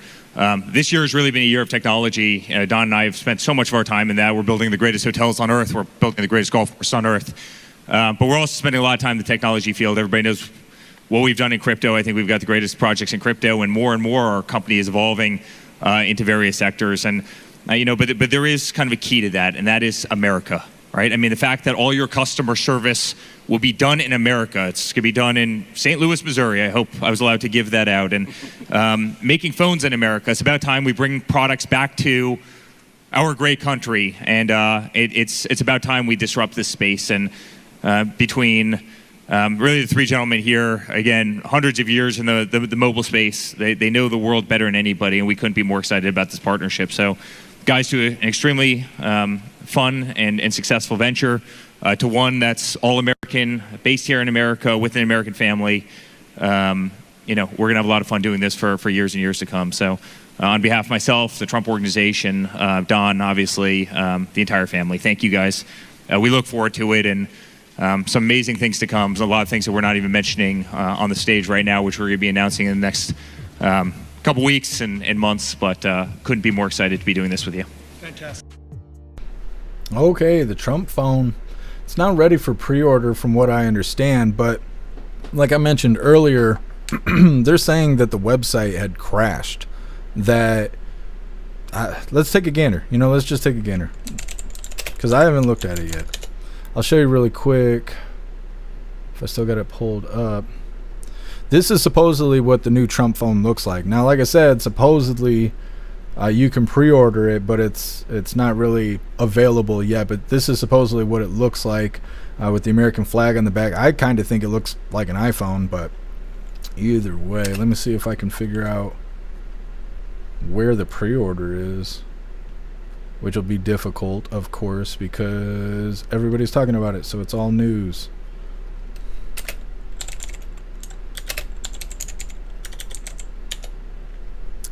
This year has really been a year of technology. Don and I have spent so much of our time in that. We're building the greatest hotels on earth. We're building the greatest golf course on earth. But we're also spending a lot of time in the technology field. Everybody knows what we've done in crypto. I think we've got the greatest projects in crypto, and more our company is evolving into various sectors. And you know, but there is kind of a key to that, and that is America. Right? I mean, the fact that all your customer service will be done in America. It's going to be done in St. Louis, Missouri. I hope I was allowed to give that out. And making phones in America, it's about time we bring products back to our great country. And it's about time we disrupt this space. And between really the three gentlemen here, again, hundreds of years in the mobile space, they know the world better than anybody, and we couldn't be more excited about this partnership. So guys, to an extremely fun and successful venture, to one that's all American, based here in America with an American family. You know, we're gonna have a lot of fun doing this for years and years to come. So on behalf of myself, the Trump Organization, Don, obviously, the entire family, thank you guys. We look forward to it, and some amazing things to come. There's a lot of things that we're not even mentioning on the stage right now, which we're gonna be announcing in the next couple weeks and months, but couldn't be more excited to be doing this with you. Fantastic. Okay, the Trump phone. It's not ready for pre-order from what I understand, but like I mentioned earlier, they're saying that the website had crashed. That let's take a gander. You know, let's just take a gander, because I haven't looked at it yet. I'll show you really quick if I still got it pulled up. This is supposedly what the new Trump phone looks like. Now, like I said, supposedly You can pre-order it, but it's not really available yet. But this is supposedly what it looks like with the American flag on the back. I kind of think it looks like an iPhone, but either way, let me see if I can figure out where the pre-order is, which will be difficult, of course, because everybody's talking about it, so it's all news.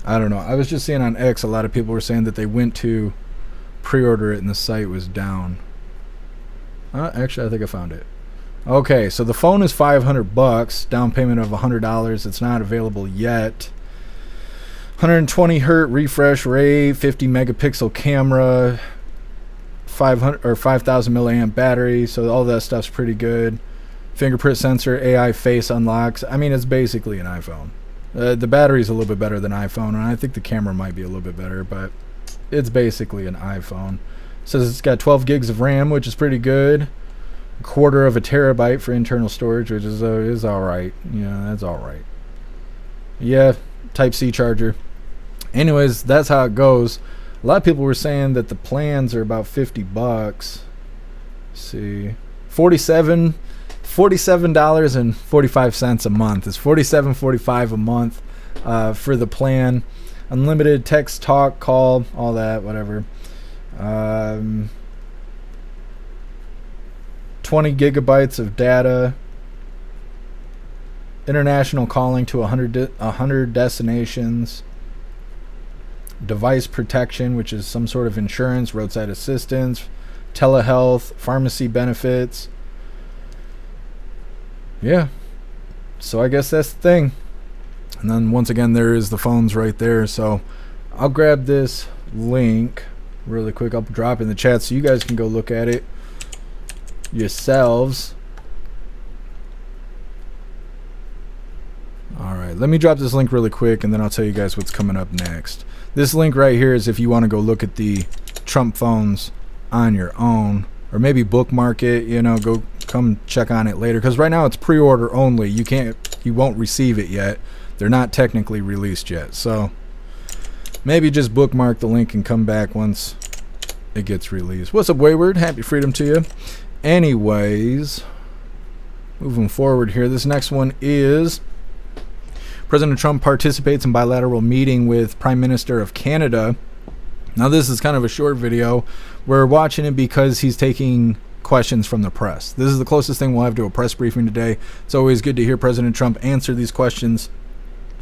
I don't know. I was just seeing on X, a lot of people were saying that they went to pre-order it and the site was down. Actually, I think I found it. Okay, so the phone is $500, down payment of $100. It's not available yet. 120 hertz refresh rate, 50 megapixel camera, 500 or 5,000 milliamp battery. So all that stuff's pretty good. Fingerprint sensor, AI face unlocks. I mean, it's basically an iPhone. The battery's a little bit better than iPhone, and I think the camera might be a little bit better, but it's basically an iPhone. Says it's got 12 gigs of RAM, which is pretty good. A quarter of a terabyte for internal storage, which is all right. Yeah, that's all right. Yeah, Type-C charger. Anyways, that's how it goes. A lot of people were saying that the plans are about $50. Let's see, $47.45 a month. It's $47.45 a month for the plan. Unlimited text, talk, call, all that, whatever. 20 gigabytes of data. International calling to 100 destinations. Device protection, which is some sort of insurance, roadside assistance, telehealth, pharmacy benefits. Yeah, so I guess that's the thing. And then once again, there is the phones right there. So I'll grab this link really quick. I'll drop in the chat so you guys can go look at it yourselves. Alright, let me drop this link really quick and then I'll tell you guys what's coming up next. This link right here is if you want to go look at the Trump phones on your own, or maybe bookmark it, you know, go come check on it later, because right now it's pre-order only. You won't receive it yet. They're not technically released yet, so maybe just bookmark the link and come back once it gets released. What's up, Wayward? Happy freedom to you. Anyways, moving forward here, this next one is President Trump participates in bilateral meeting with Prime Minister of Canada. Now this is kind of a short video. We're watching it because he's taking questions from the press. This is the closest thing we'll have to a press briefing today. It's always good to hear President Trump answer these questions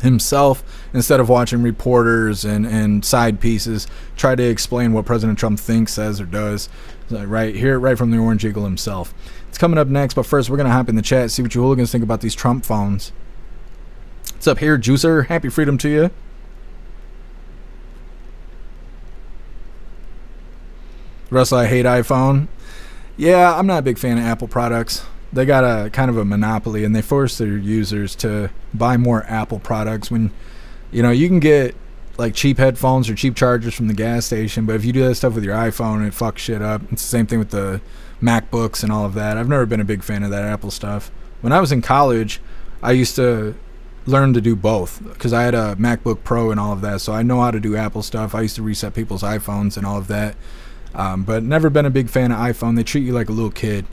himself instead of watching reporters and side pieces try to explain what President Trump thinks, says, or does. Right here, right from the Orange Eagle himself. It's coming up next, but first we're going to hop in the chat, see what you hooligans think about these Trump phones. What's up here, Juicer? Happy freedom to you. Russell, I hate iPhone. Yeah, I'm not a big fan of Apple products. They got a kind of a monopoly, and they force their users to buy more Apple products when, you know, you can get like cheap headphones or cheap chargers from the gas station, but if you do that stuff with your iPhone, it fucks shit up. It's the same thing with the MacBooks and all of that. I've never been a big fan of that Apple stuff. When I was in college, I used to learn to do both because I had a MacBook Pro and all of that, so I know how to do Apple stuff. I used to reset people's iPhones and all of that. But never been a big fan of iPhone. They treat you like a little kid.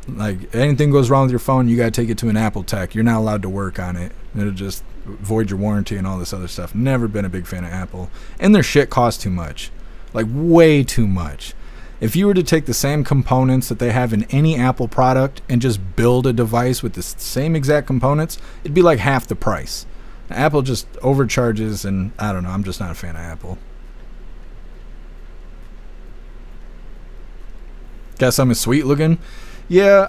Like, anything goes wrong with your phone, you gotta take it to an Apple tech. You're not allowed to work on it. It'll just void your warranty and all this other stuff. Never been a big fan of Apple. And their shit costs too much. Like, way too much. If you were to take the same components that they have in any Apple product and just build a device with the same exact components, it'd be like half the price. Apple just overcharges, and I don't know, I'm just not a fan of Apple. Got something sweet looking? Yeah,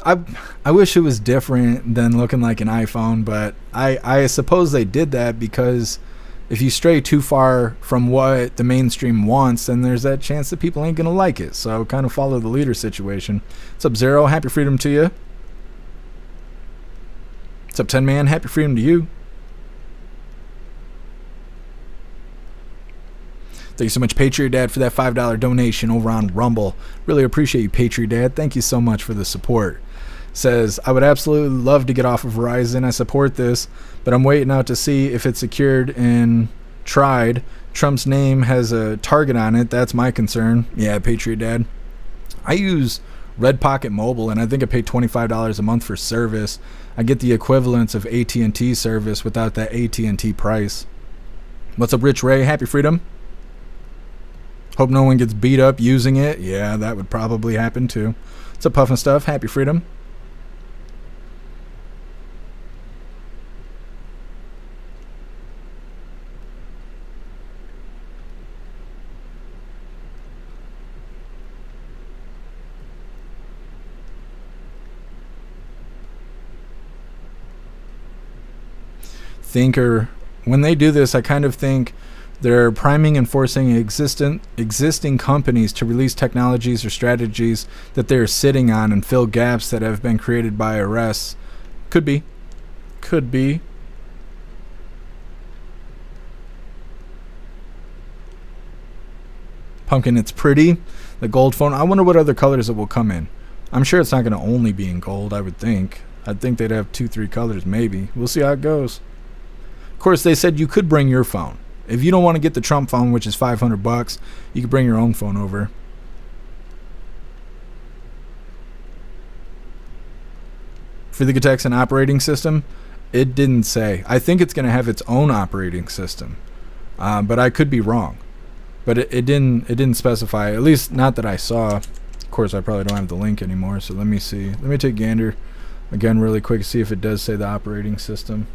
I wish it was different than looking like an iPhone, but I suppose they did that because if you stray too far from what the mainstream wants, then there's that chance that people ain't gonna like it. So kind of follow the leader situation. What's up, Zero? Happy freedom to you. What's up, 10 Man? Happy freedom to you. Thank you so much, Patriot Dad, for that $5 donation over on Rumble. Really appreciate you, Patriot Dad. Thank you so much for the support. Says, I would absolutely love to get off of Verizon. I support this, but I'm waiting out to see if it's secured and tried. Trump's name has a target on it. That's my concern. Yeah, Patriot Dad. I use Red Pocket Mobile, and I think I pay $25 a month for service. I get the equivalence of AT&T service without that AT&T price. What's up, Rich Ray? Happy Freedom. Hope no one gets beat up using it. Yeah, that would probably happen too. What's up, Puffin' Stuff? Happy Freedom. Thinker, when they do this, I kind of think they're priming and forcing existing companies to release technologies or strategies that they're sitting on and fill gaps that have been created by arrests. Could be. Could be. Pumpkin, it's pretty. The gold phone. I wonder what other colors it will come in. I'm sure it's not going to only be in gold, I would think. I'd think they'd have 2-3 colors, maybe. We'll see how it goes. Of course, they said you could bring your phone. If you don't want to get the Trump phone, which is $500, you could bring your own phone over. For the Texan operating system, it didn't say. I think it's going to have its own operating system, but I could be wrong. But it didn't specify. At least not that I saw. Of course, I probably don't have the link anymore. So let me see. Let me take a gander again really quick to see if it does say the operating system.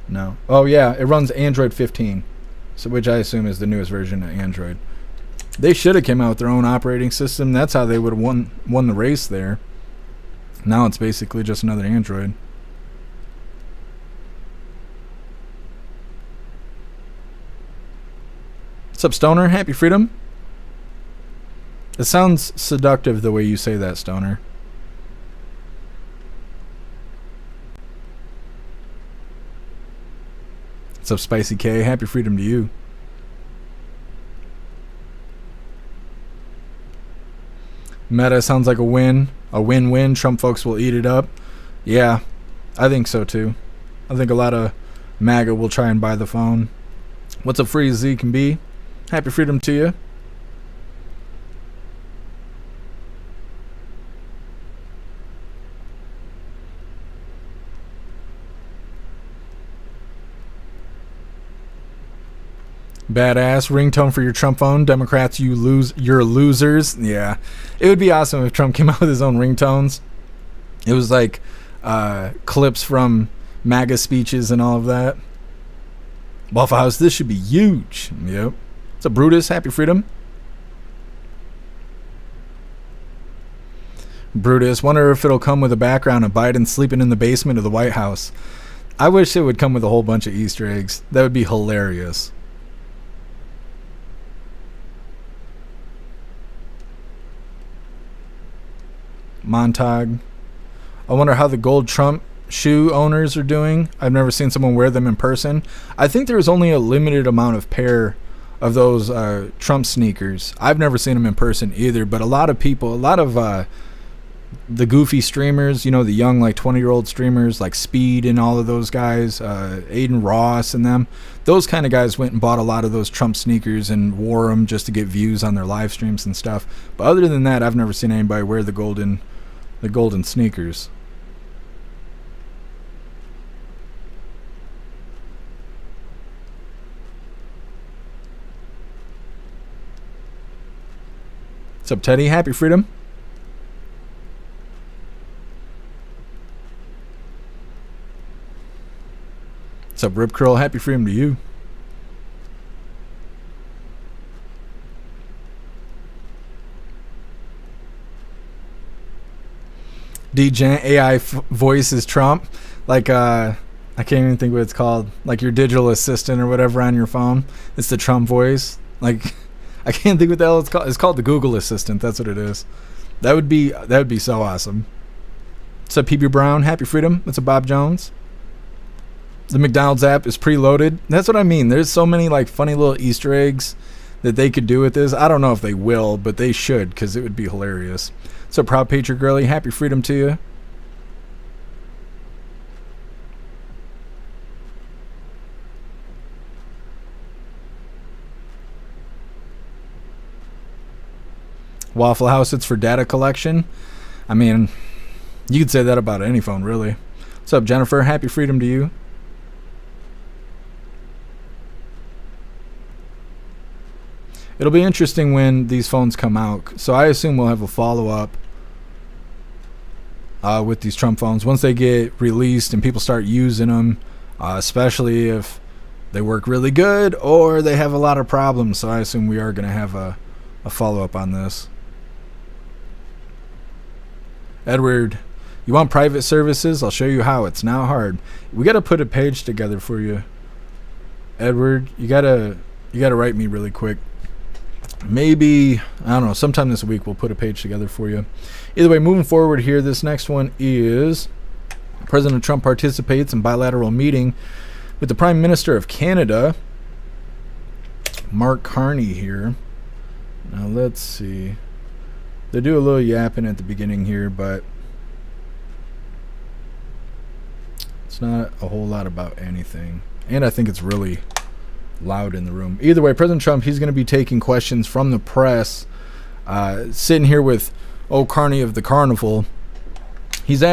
No. Oh yeah, it runs Android 15, so which I assume is the newest version of Android. They should have came out with their own operating system. That's how they would have won the race there. Now it's basically just another Android. What's up, Stoner? Happy Freedom. It sounds seductive the way you say that, Stoner. What's up, Spicy K? Happy Freedom to you. Meta sounds like a win. A win-win. Trump folks will eat it up. Yeah, I think so too. I think a lot of MAGA will try and buy the phone. What's up, Free as Z can be? Happy Freedom to you. Badass ringtone for your Trump phone. Democrats, you're losers. Yeah, it would be awesome if Trump came out with his own ringtones. It was like clips from MAGA speeches and all of that. Waffle House, this should be huge. Yep. It's a Brutus. Happy Freedom. Brutus, wonder if it'll come with a background of Biden sleeping in the basement of the White House. I wish it would come with a whole bunch of Easter eggs. That would be hilarious. Montag. I wonder how the gold Trump shoe owners are doing. I've never seen someone wear them in person. I think there's only a limited amount of pair of those Trump sneakers. I've never seen them in person either, but a lot of people, a lot of the goofy streamers, you know, the young like 20-year-old streamers like Speed and all of those guys, Aiden Ross and them, those kind of guys went and bought a lot of those Trump sneakers and wore them just to get views on their live streams and stuff. But other than that, I've never seen anybody wear the golden sneakers. What's up, Teddy? Happy Freedom. What's up, Rip Curl? Happy Freedom to you. DJ AI voice is Trump. Like, I can't even think what it's called. Like your digital assistant or whatever on your phone. It's the Trump voice. Like, I can't think what the hell it's called. It's called the Google Assistant. That's what it is. That would be so awesome. What's up, PB Brown? Happy Freedom. What's up, Bob Jones? The McDonald's app is preloaded. That's what I mean. There's so many like funny little Easter eggs that they could do with this. I don't know if they will, but they should, because it would be hilarious. So, Proud Patriot Girlie, happy freedom to you. Waffle House, it's for data collection. I mean, you could say that about any phone, really. What's up, Jennifer? Happy freedom to you. It'll be interesting when these phones come out. So I assume we'll have a follow-up with these Trump phones once they get released and people start using them, especially if they work really good or they have a lot of problems. So I assume we are going to have a follow-up on this. Edward, you want private services? I'll show you how. It's not hard. We got to put a page together for you. Edward, you gotta write me really quick. Maybe, I don't know, sometime this week we'll put a page together for you. Either way, moving forward here, this next one is President Trump participates in bilateral meeting with the Prime Minister of Canada, Mark Carney here. Now let's see. They do a little yapping at the beginning here, but it's not a whole lot about anything. And I think it's really loud in the room. Either way, President Trump, he's going to be taking questions from the press. Sitting here with Carney of the Carnival. He's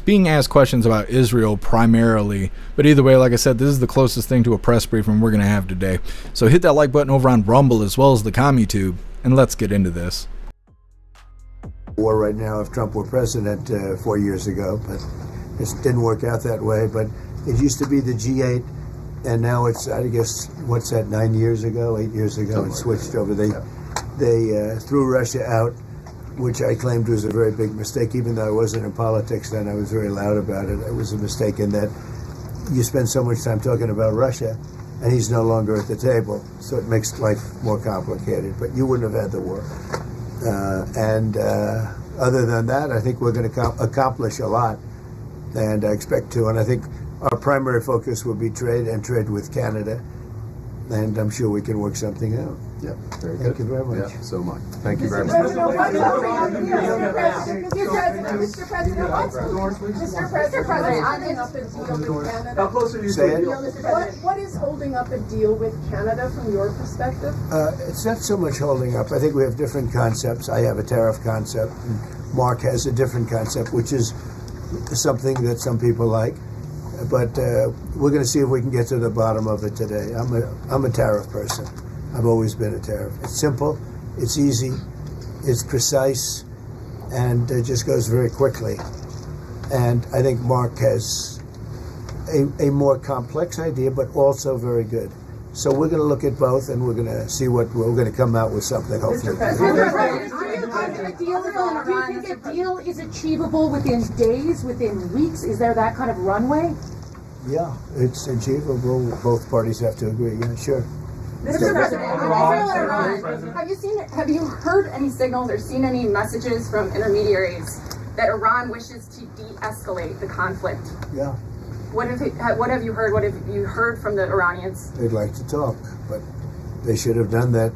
being asked questions about Israel primarily. But either way, like I said, this is the closest thing to a press briefing we're going to have today. So hit that like button over on Rumble as well as the CommuTube, and let's get into this. War right now if Trump were president 4 years ago, but it didn't work out that way. But it used to be the G8, and now it's, I guess, what's that, 8 years ago, it switched over. They threw Russia out, which I claimed was a very big mistake. Even though I wasn't in politics then, I was very loud about it. It was a mistake in that you spend so much time talking about Russia, and he's no longer at the table, so it makes life more complicated. But you wouldn't have had the war. Other than that, I think we're going to accomplish a lot, and I expect to. And I think our primary focus will be trade and trade with Canada, and I'm sure we can work something out. Yeah, very good. Thank you very much. Yeah, so much. Thank you very much. Mr. President, How close are you to a deal? what is holding up a deal with Canada from your perspective? It's not so much holding up. I think we have different concepts. I have a tariff concept, and Mark has a different concept, which is something that some people like. But we're going to see if we can get to the bottom of it today. I'm a tariff person. I've always been a tariff. It's simple, it's easy, it's precise, and it just goes very quickly. And I think Mark has a more complex idea, but also very good. So we're going to look at both, and we're going to see what we're going to come out with something, hopefully. Do you think a deal is achievable within days, within weeks? Is there that kind of runway? Yeah, it's achievable. Both parties have to agree. Yeah, sure. Mr. President, have you heard any signals or seen any messages from intermediaries that Iran wishes to de-escalate the conflict? Yeah. What have you heard? What have you heard from the Iranians? They'd like to talk, but they should have done that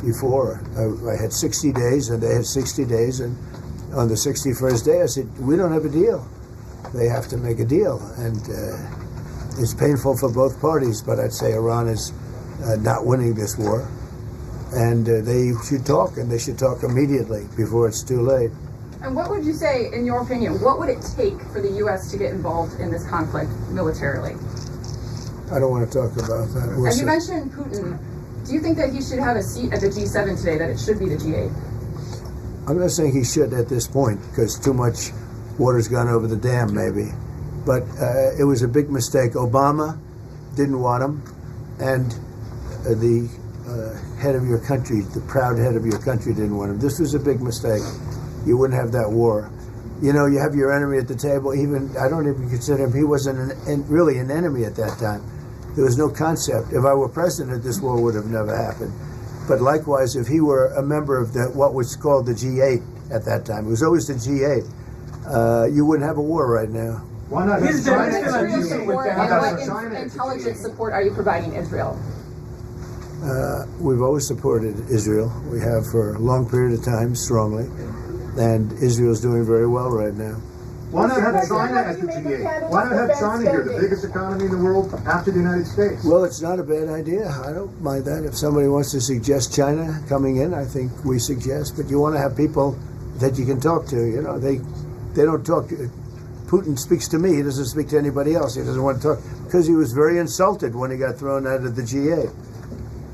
before. I had 60 days, and they had 60 days, and on the 61st day, I said, we don't have a deal. They have to make a deal, and it's painful for both parties, but I'd say Iran is not winning this war, and they should talk, and they should talk immediately before it's too late. And what would you say, in your opinion, what would it take for the U.S. to get involved in this conflict militarily? I don't want to talk about that. And you mentioned Putin. Do you think that he should have a seat at the G7 today, that it should be the G8? I'm not saying he should at this point, because too much water's gone over the dam, maybe. But it was a big mistake. Obama didn't want him, and the head of your country, the proud head of your country, didn't want him. This was a big mistake. You wouldn't have that war. You know, you have your enemy at the table. Even I don't even consider him. He wasn't really an enemy at that time. There was no concept. If I were president, this war would have never happened. But likewise, if he were a member of what was called the G8 at that time, it was always the G8, you wouldn't have a war right now. Why not? What intelligence support are you providing Israel? We've always supported Israel. We have for a long period of time, strongly. And Israel's doing very well right now. Why not have China as the G8? Why not have China here, the biggest economy in the world after the United States? Well, it's not a bad idea. I don't mind that. If somebody wants to suggest China coming in, I think we suggest. But you want to have people that you can talk to. You know, they don't talk. Putin speaks to me. He doesn't speak to anybody else. He doesn't want to talk because he was very insulted when he got thrown out of the G8.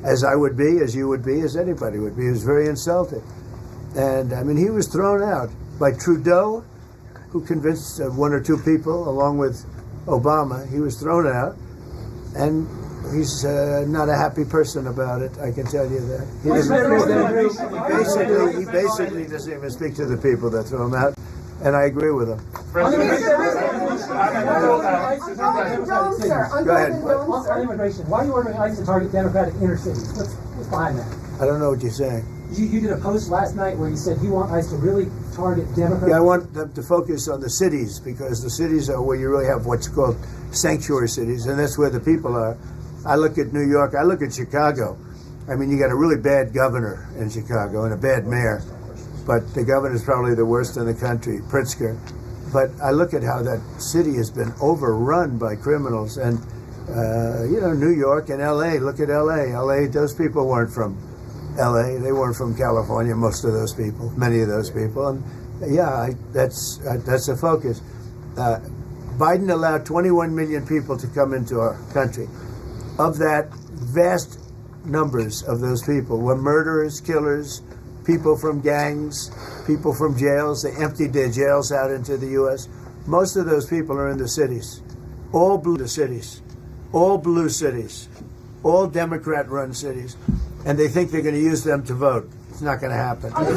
As I would be, as you would be, as anybody would be. He was very insulted. And, I mean, he was thrown out by Trudeau, who convinced one or two people, along with Obama. He was thrown out, and he's not a happy person about it, I can tell you that. He basically doesn't even speak to the people that throw him out, and I agree with him. Go ahead. On immigration, why are you ordering ICE to target Democratic inner cities? What's behind that? I don't know what you're saying. You did a post last night where you said you want ICE to really target Democrats. Yeah, I want them to focus on the cities because the cities are where you really have what's called sanctuary cities, and that's where the people are. I look at New York, I look at Chicago. I mean, you got a really bad governor in Chicago and a bad mayor, but the governor's probably the worst in the country, Pritzker. But I look at how that city has been overrun by criminals, and you know, New York and L.A., look at L.A. L.A., those people weren't from L.A., they weren't from California, most of those people, many of those people. And yeah, that's a focus. Biden allowed 21 million people to come into our country. Of that, vast numbers of those people were murderers, killers, people from gangs, people from jails. They emptied their jails out into the U.S. Most of those people are in the cities, all blue cities, all blue cities, all Democrat-run cities. And they think they're going to use them to vote. It's not going to happen. Thank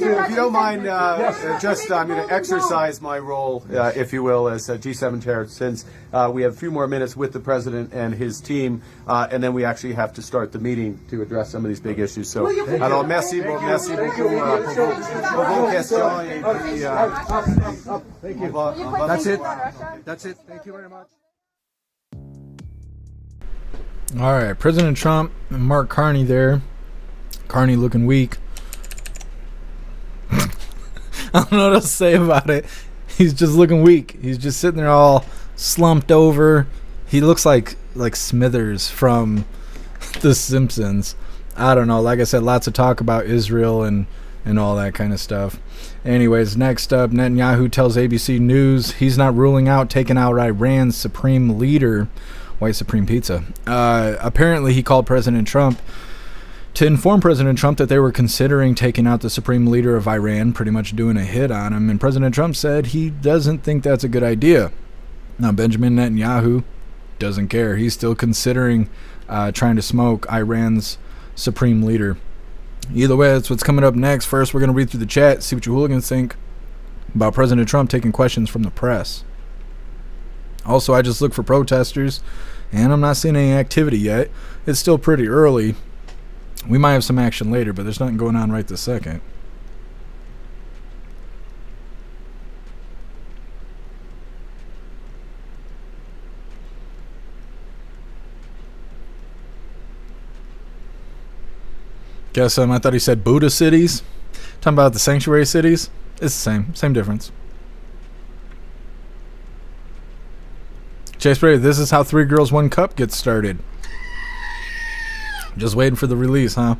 you. If you don't mind, just I'm going to exercise my role, if you will, as G7 chair, since we have a few more minutes with the president and his team, and then we actually have to start the meeting to address some of these big issues. So, alors merci beaucoup vos questions. Thank you. That's it. That's it. Thank you very much. All right, President Trump and Mark Carney there. Carney looking weak. I don't know what to say about it. He's just looking weak. He's just sitting there all slumped over. He looks like Smithers from The Simpsons. I don't know. Like I said, lots of talk about Israel and all that kind of stuff. Anyways, next up, Netanyahu tells ABC News he's not ruling out taking out Iran's supreme leader. White Supreme Pizza. Apparently, he called President Trump to inform President Trump that they were considering taking out the supreme leader of Iran, pretty much doing a hit on him. And President Trump said he doesn't think that's a good idea. Now, Benjamin Netanyahu doesn't care. He's still considering trying to smoke Iran's supreme leader. Either way, that's what's coming up next. First, we're going to read through the chat, see what you hooligans think about President Trump taking questions from the press. Also, I just look for protesters, and I'm not seeing any activity yet. It's still pretty early. We might have some action later, but there's nothing going on right this second. Guess I thought he said Buddha cities. Talking about the sanctuary cities. It's the same difference. Chase Brady, this is how 3 Girls 1 Cup gets started. Just waiting for the release, huh?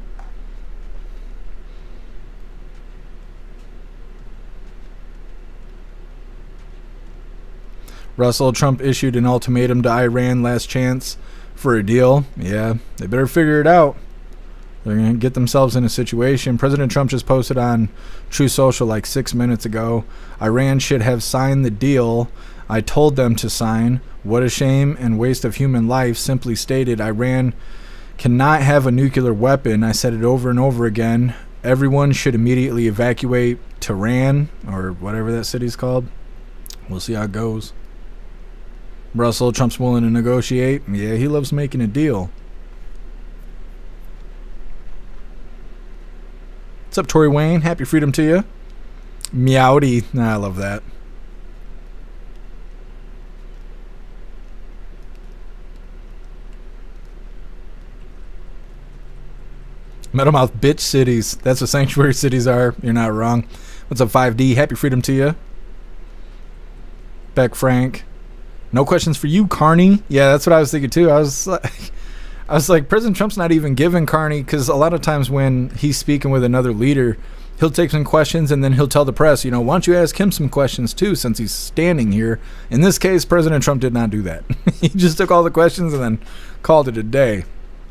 Russell, Trump issued an ultimatum to Iran, last chance for a deal. Yeah, they better figure it out. They're going to get themselves in a situation. President Trump just posted on True Social like 6 minutes ago, Iran should have signed the deal I told them to sign. What a shame and waste of human life. Simply stated, Iran cannot have a nuclear weapon. I said it over and over again. Everyone should immediately evacuate Tehran, or whatever that city's called. We'll see how it goes. Russell, Trump's willing to negotiate. Yeah, he loves making a deal. What's up, Tory Wayne? Happy freedom to you. Meowdy. Nah, I love that. Metalmouth bitch cities. That's what sanctuary cities are. You're not wrong. What's up, 5D? Happy freedom to you. Beck Frank. No questions for you, Carney. Yeah, that's what I was thinking too. I was like, President Trump's not even giving Carney, because a lot of times when he's speaking with another leader, he'll take some questions and then he'll tell the press, why don't you ask him some questions too, since he's standing here. In this case, President Trump did not do that. He just took all the questions and then called it a day.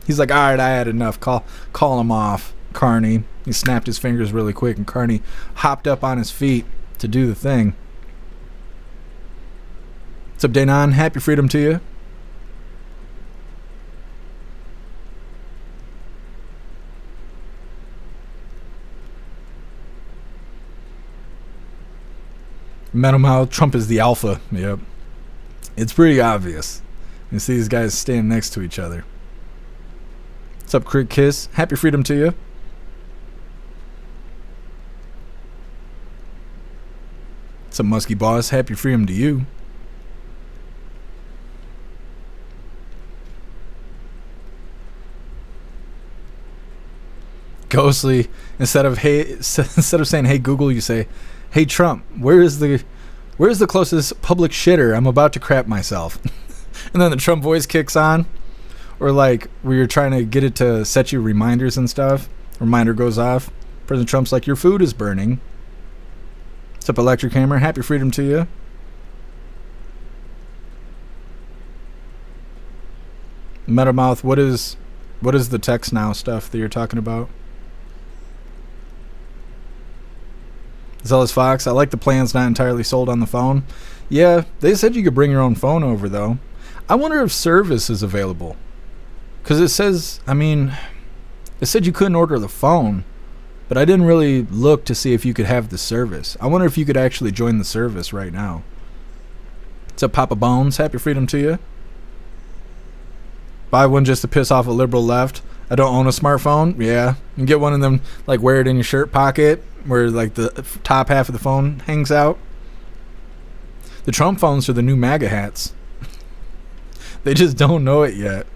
He's like, all right, I had enough. Call him off, Carney. He snapped his fingers really quick, and Carney hopped up on his feet to do the thing. What's up, Danon? Happy freedom to you. Metalmouth, Trump is the alpha. Yep. It's pretty obvious. You see these guys standing next to each other. What's up, Crit Kiss? Happy freedom to you. What's up, Muskie Boss? Happy freedom to you. Ghostly, instead of saying hey Google, you say, hey Trump, where's the closest public shitter? I'm about to crap myself. And then the Trump voice kicks on. Or like where you're trying to get it to set you reminders and stuff. Reminder goes off. President Trump's like, your food is burning. What's up, Electric Hammer? Happy freedom to you. Metamouth, what is the text now stuff that you're talking about? Zealous Fox, I like the plan's not entirely sold on the phone. Yeah, they said you could bring your own phone over though. I wonder if service is available. Because it said you couldn't order the phone, but I didn't really look to see if you could have the service. I wonder if you could actually join the service right now. What's up, Papa Bones? Happy freedom to you. Buy one just to piss off a liberal left. I don't own a smartphone. Yeah, you can get one of them, like wear it in your shirt pocket, where like the top half of the phone hangs out. The Trump phones are the new MAGA hats. They just don't know it yet.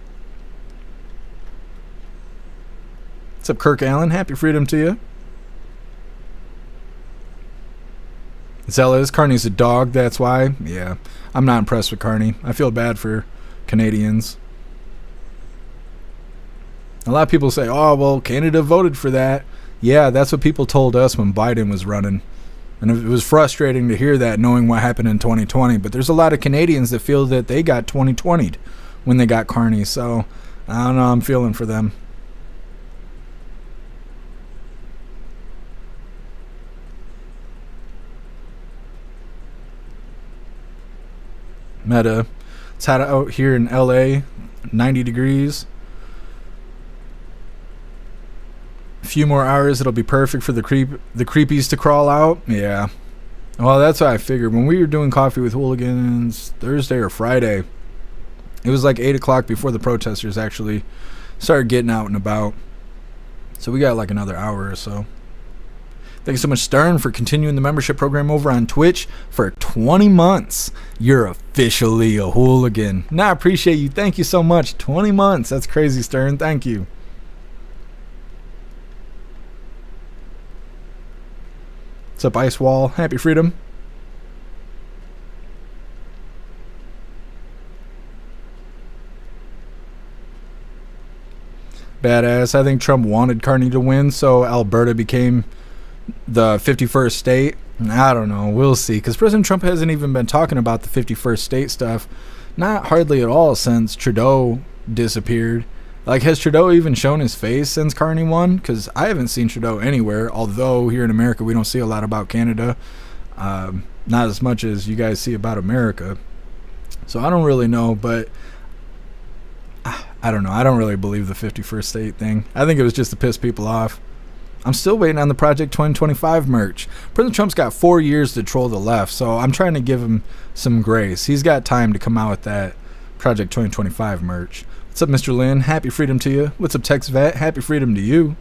What's up, Kirk Allen? Happy freedom to you. Zelle is Carney's a dog, that's why. Yeah, I'm not impressed with Carney. I feel bad for Canadians. A lot of people say, oh, well, Canada voted for that. Yeah, that's what people told us when Biden was running. And it was frustrating to hear that, knowing what happened in 2020. But there's a lot of Canadians that feel that they got 2020'd when they got Carney. So, I don't know, I'm feeling for them. Meta. It's hot out here in LA, 90 degrees. A few more hours, it'll be perfect for the creepies to crawl out. Yeah. Well, that's what I figured. When we were doing Coffee with Hooligans Thursday or Friday, it was like 8 o'clock before the protesters actually started getting out and about. So we got like another hour or so. Thank you so much, Stern, for continuing the membership program over on Twitch for 20 months. You're officially a hooligan. Nah, I appreciate you. Thank you so much. 20 months. That's crazy, Stern. Thank you. What's up, Ice Wall? Happy freedom. Badass. I think Trump wanted Carney to win, so Alberta became the 51st state. I don't know. We'll see. Because President Trump hasn't even been talking about the 51st state stuff. Not hardly at all since Trudeau disappeared. Like, has Trudeau even shown his face since Carney won? Because I haven't seen Trudeau anywhere. Although here in America, we don't see a lot about Canada. Not as much as you guys see about America. So I don't really know. But I don't know. I don't really believe the 51st state thing. I think it was just to piss people off. I'm still waiting on the Project 2025 merch. President Trump's got 4 years to troll the left, so I'm trying to give him some grace. He's got time to come out with that Project 2025 merch. What's up, Mr. Lynn? Happy freedom to you. What's up, Tex Vet? Happy freedom to you.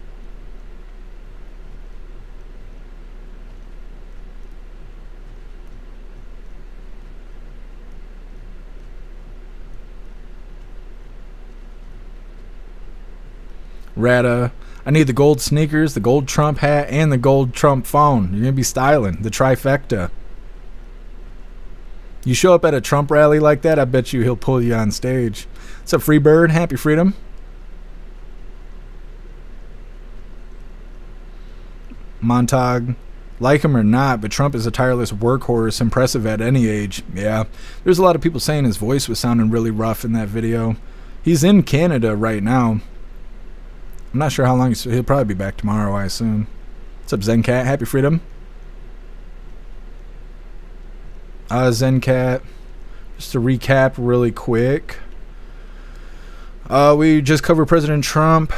Rata. I need the gold sneakers, the gold Trump hat, and the gold Trump phone. You're going to be styling. The trifecta. You show up at a Trump rally like that, I bet you he'll pull you on stage. What's up, Freebird? Happy freedom. Montag. Like him or not, but Trump is a tireless workhorse, impressive at any age. Yeah, there's a lot of people saying his voice was sounding really rough in that video. He's in Canada right now. I'm not sure how long he'll probably be back tomorrow, I assume. What's up, Zencat? Happy freedom. Zencat. Just to recap really quick. We just covered President Trump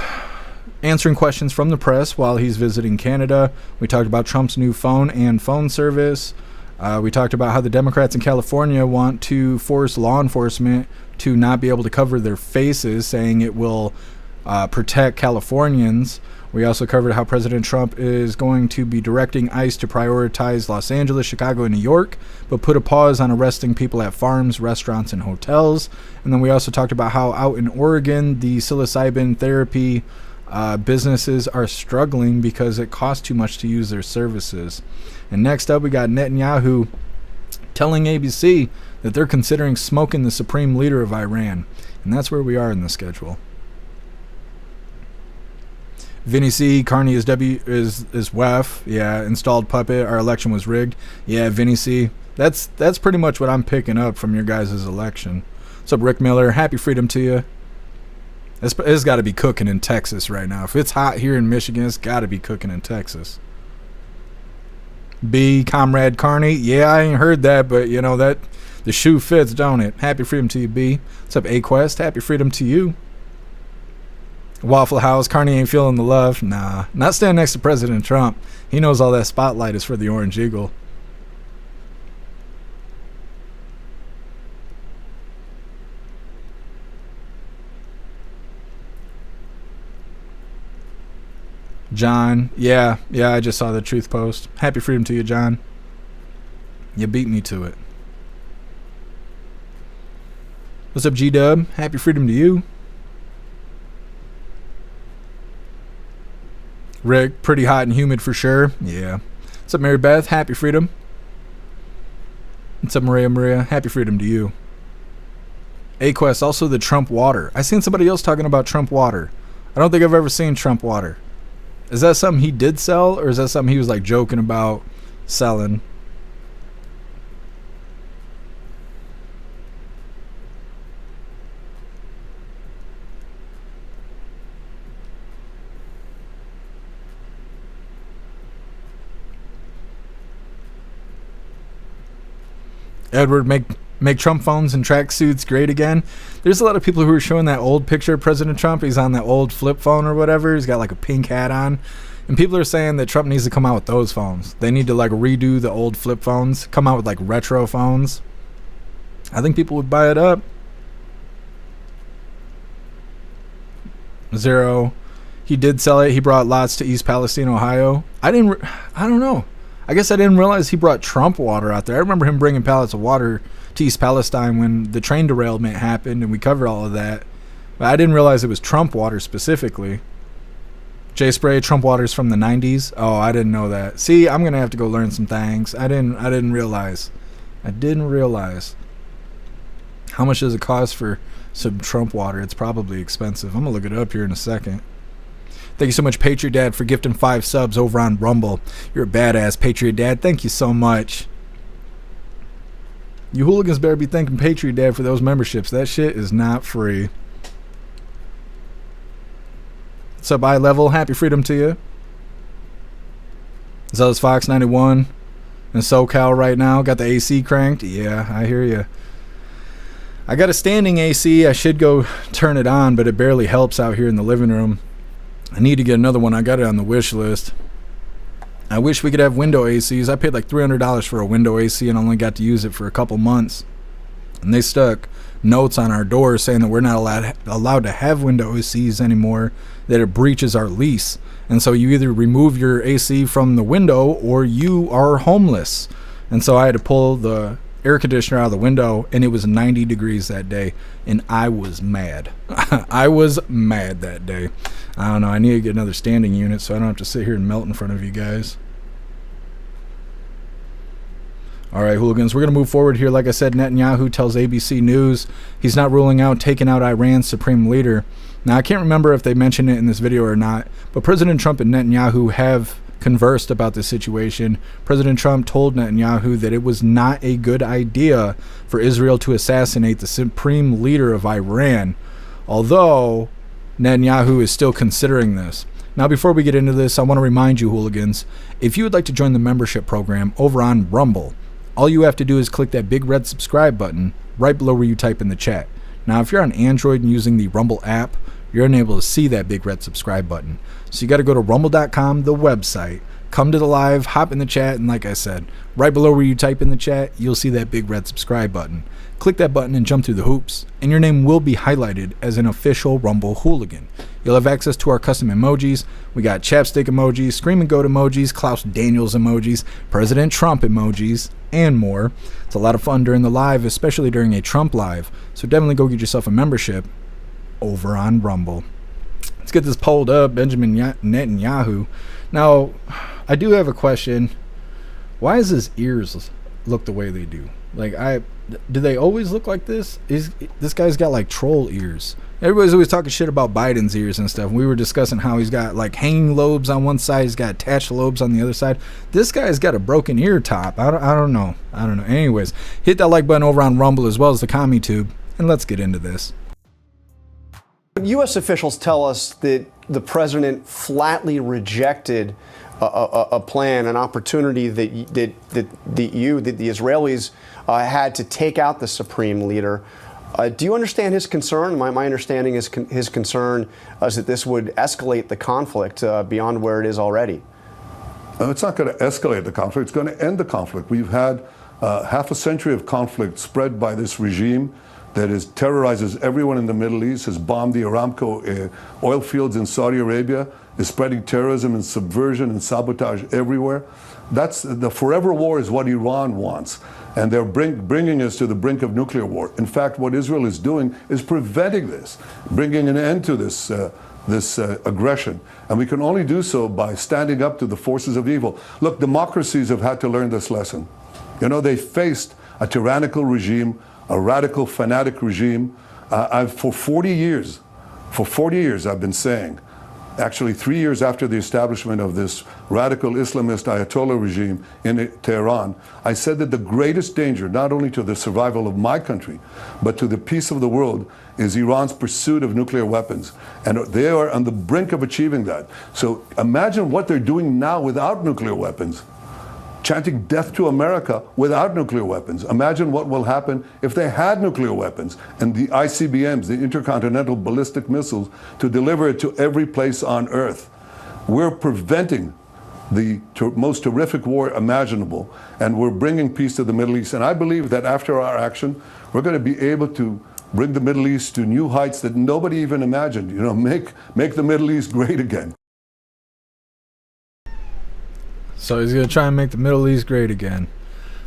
answering questions from the press while he's visiting Canada. We talked about Trump's new phone and phone service. We talked about how the Democrats in California want to force law enforcement to not be able to cover their faces, saying it will protect Californians. We also covered how President Trump is going to be directing ICE to prioritize Los Angeles, Chicago, and New York, but put a pause on arresting people at farms, restaurants, and hotels. And then we also talked about how out in Oregon, the psilocybin therapy businesses are struggling because it costs too much to use their services. And next up, we got Netanyahu telling ABC that they're considering smoking the supreme leader of Iran. And that's where we are in the schedule. Vinny C, Carney is WEF. Yeah, installed puppet. Our election was rigged. Yeah, Vinny C. That's pretty much what I'm picking up from your guys' election. What's up, Rick Miller? Happy freedom to you. It's got to be cooking in Texas right now. If it's hot here in Michigan, it's got to be cooking in Texas. B, Comrade Carney. Yeah, I ain't heard that, but you know that the shoe fits, don't it? Happy freedom to you, B. What's up, A-Quest? Happy freedom to you. Waffle House. Carney ain't feeling the love. Nah, not standing next to President Trump. He knows all that spotlight is for the Orange Eagle. John, yeah, I just saw the truth post. Happy freedom to you, John. You beat me to it. What's up, G-Dub? Happy freedom to you. Rick, pretty hot and humid for sure. Yeah. What's up, Mary Beth? Happy freedom. What's up, Maria? Happy freedom to you. A-Quest, also the Trump water. I seen somebody else talking about Trump water. I don't think I've ever seen Trump water. Is that something he did sell, or is that something he was like joking about selling? Edward, make Trump phones and tracksuits great again. There's a lot of people who are showing that old picture of President Trump. He's on that old flip phone or whatever. He's got like a pink hat on. And people are saying that Trump needs to come out with those phones. They need to like redo the old flip phones, come out with like retro phones. I think people would buy it up. Zero. He did sell it. He brought lots to East Palestine, Ohio. I don't know. I guess I didn't realize he brought Trump water out there. I remember him bringing pallets of water to East Palestine when the train derailment happened, and we covered all of that. But I didn't realize it was Trump water specifically. J Spray, Trump water's from the 90s. Oh, I didn't know that. See, I'm gonna have to go learn some things. I didn't realize. How much does it cost for some Trump water? It's probably expensive. I'm gonna look it up here in a second. Thank you so much, Patriot Dad, for gifting 5 subs over on Rumble. You're a badass, Patriot Dad. Thank you so much. You hooligans better be thanking Patriot Dad for those memberships. That shit is not free. What's up, iLevel? Happy freedom to you. Zealous Fox 91 in SoCal right now. Got the AC cranked. Yeah, I hear you. I got a standing AC. I should go turn it on, but it barely helps out here in the living room. I need to get another one. I got it on the wish list. I wish we could have window ACs. I paid like $300 for a window AC and only got to use it for a couple months. And they stuck notes on our doors saying that we're not allowed to have window ACs anymore, that it breaches our lease. And so you either remove your AC from the window or you are homeless. And so I had to pull the air conditioner out of the window, and it was 90 degrees that day, and I was mad. I was mad that day. I don't know. I need to get another standing unit so I don't have to sit here and melt in front of you guys. All right, hooligans, we're going to move forward here. Like I said, Netanyahu tells ABC News he's not ruling out taking out Iran's supreme leader. Now, I can't remember if they mentioned it in this video or not, but President Trump and Netanyahu have conversed about this situation. President Trump told Netanyahu that it was not a good idea for Israel to assassinate the supreme leader of Iran, although Netanyahu is still considering this. Now, before we get into this, I want to remind you, hooligans, if you would like to join the membership program over on Rumble, all you have to do is click that big red subscribe button right below where you type in the chat. Now, if you're on Android and using the Rumble app, you're unable to see that big red subscribe button. So you got to go to rumble.com, the website, come to the live, hop in the chat, and like I said, right below where you type in the chat, you'll see that big red subscribe button. Click that button and jump through the hoops, and your name will be highlighted as an official Rumble hooligan. You'll have access to our custom emojis. We got chapstick emojis, scream and goat emojis, Klaus Daniels emojis, President Trump emojis, and more. It's a lot of fun during the live, especially during a Trump live, so definitely go get yourself a membership over on Rumble. Let's get this polled up. Benjamin Netanyahu. Now, I do have a question. Why does his ears look the way they do? Like, do they always look like this? This guy's got like troll ears. Everybody's always talking shit about Biden's ears and stuff. We were discussing how he's got like hanging lobes on one side, he's got attached lobes on the other side. This guy's got a broken ear top. I don't know. Anyways, hit that like button over on Rumble as well as the commie tube, and let's get into this. U.S. officials tell us that the president flatly rejected a plan, an opportunity that the Israelis had to take out the supreme leader. Do you understand his concern? My understanding is his concern is that this would escalate the conflict beyond where it is already. It's not going to escalate the conflict. It's going to end the conflict. We've had half a century of conflict spread by this regime that terrorizes everyone in the Middle East, has bombed the Aramco oil fields in Saudi Arabia, is spreading terrorism and subversion and sabotage everywhere. That's the forever war is what Iran wants. And they're bringing us to the brink of nuclear war. In fact, what Israel is doing is preventing this, bringing an end to this aggression. And we can only do so by standing up to the forces of evil. Look, democracies have had to learn this lesson. You know, they faced a tyrannical regime, a radical, fanatic regime. For 40 years, I've been saying, actually 3 years after the establishment of this radical Islamist Ayatollah regime in Tehran, I said that the greatest danger, not only to the survival of my country, but to the peace of the world, is Iran's pursuit of nuclear weapons. And they are on the brink of achieving that. So imagine what they're doing now without nuclear weapons. Chanting death to America without nuclear weapons. Imagine what will happen if they had nuclear weapons and the ICBMs, the intercontinental ballistic missiles, to deliver it to every place on Earth. We're preventing the most terrific war imaginable, and we're bringing peace to the Middle East. And I believe that after our action, we're going to be able to bring the Middle East to new heights that nobody even imagined. You know, make the Middle East great again. So he's going to try and make the Middle East great again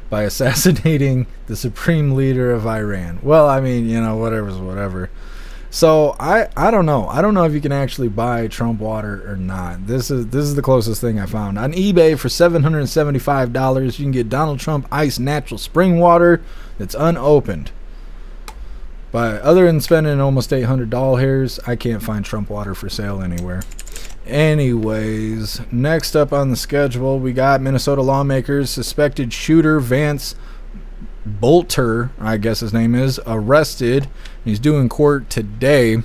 by assassinating the supreme leader of Iran. Well, I mean, you know, whatever's whatever. So I don't know. I don't know if you can actually buy Trump water or not. This is the closest thing I found. On eBay for $775, you can get Donald Trump Ice Natural Spring Water that's unopened. But other than spending almost $800 hairs, I can't find Trump water for sale anywhere. Anyways, next up on the schedule, we got Minnesota lawmakers. Suspected shooter Vance Bolter, I guess his name is, arrested. He's due in court today.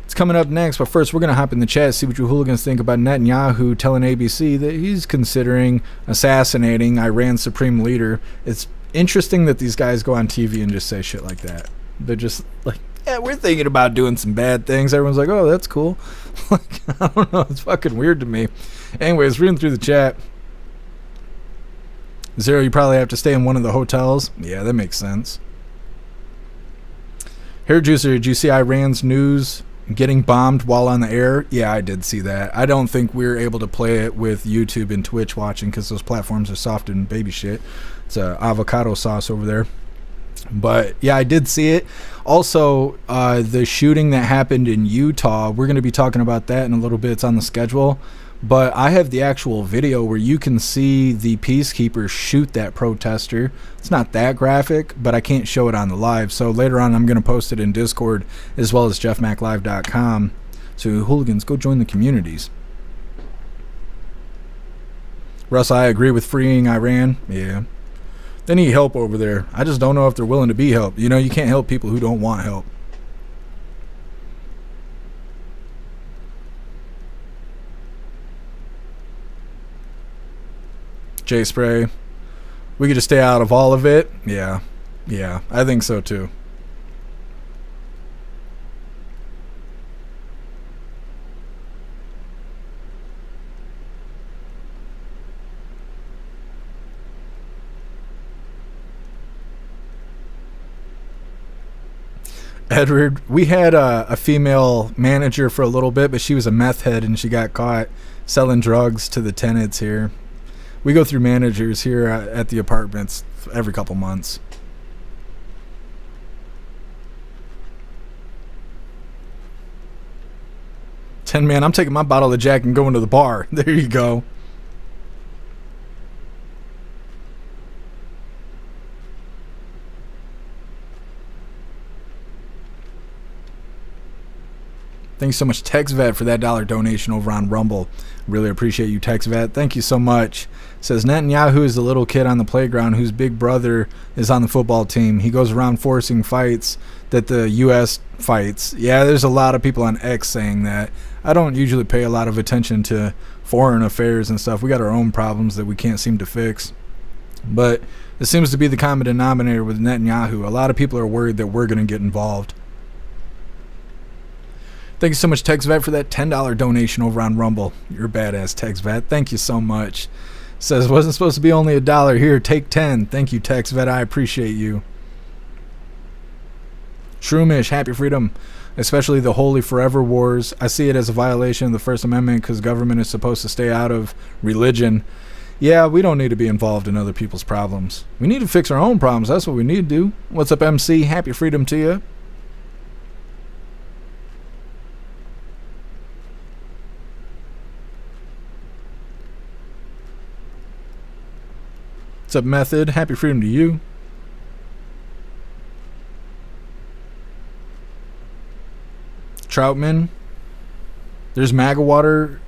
It's coming up next, but first we're going to hop in the chat, see what you hooligans think about Netanyahu telling ABC that he's considering assassinating Iran's supreme leader. It's interesting that these guys go on TV and just say shit like that. They're just like, yeah, we're thinking about doing some bad things. Everyone's like, oh, that's cool. Like, I don't know. It's fucking weird to me. Anyways, reading through the chat. Zero, you probably have to stay in one of the hotels. Yeah, that makes sense. Hair Juicer, did you see Iran's news getting bombed while on the air. Yeah, I did see that. I don't think we're able to play it with YouTube and Twitch watching because those platforms are soft and baby shit. It's avocado sauce over there. But yeah, I did see it. Also, the shooting that happened in Utah, we're going to be talking about that in a little bit. It's on the schedule. But I have the actual video where you can see the peacekeepers shoot that protester. It's not that graphic, but I can't show it on the live. So later on, I'm going to post it in Discord as well as jeffmaclive.com. So hooligans, go join the communities. Russ, I agree with freeing Iran. Yeah. They need help over there. I just don't know if they're willing to be helped. You know, you can't help people who don't want help. J Spray, we could just stay out of all of it. Yeah, I think so too. Edward, we had a female manager for a little bit, but she was a meth head and she got caught selling drugs to the tenants here. We go through managers here at the apartments every couple months. Man, I'm taking my bottle of Jack and going to the bar. There you go. Thanks so much, TexVet, for that $1 donation over on Rumble. Really appreciate you, TexVet. Thank you so much. Says Netanyahu is the little kid on the playground whose big brother is on the football team. He goes around forcing fights that the U.S. fights. Yeah, there's a lot of people on X saying that. I don't usually pay a lot of attention to foreign affairs and stuff. We got our own problems that we can't seem to fix. But it seems to be the common denominator with Netanyahu. A lot of people are worried that we're going to get involved. Thank you so much, TexVet, for that $10 donation over on Rumble. You're a badass, TexVet. Thank you so much. Says, wasn't supposed to be only $1. Here, take 10. Thank you, TexVet. I appreciate you. Shroomish, happy freedom. Especially the Holy Forever Wars. I see it as a violation of the First Amendment because government is supposed to stay out of religion. Yeah, we don't need to be involved in other people's problems. We need to fix our own problems. That's what we need to do. What's up, MC? Happy freedom to you. What's up, Method? Happy freedom to you. Troutman. There's MAGA water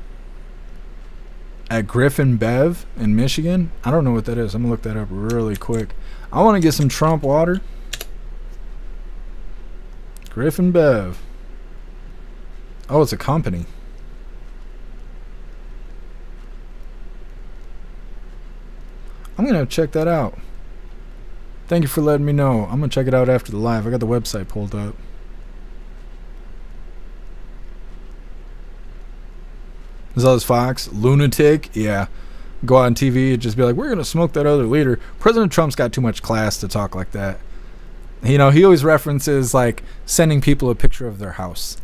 at Griffin Bev in Michigan. I don't know what that is. I'm going to look that up really quick. I want to get some Trump water. Griffin Bev. Oh, it's a company. I'm going to check that out. Thank you for letting me know. I'm going to check it out after the live. I got the website pulled up. Zealous Fox, lunatic. Yeah. Go out on TV and just be like, we're going to smoke that other leader. President Trump's got too much class to talk like that. You know, he always references like sending people a picture of their house.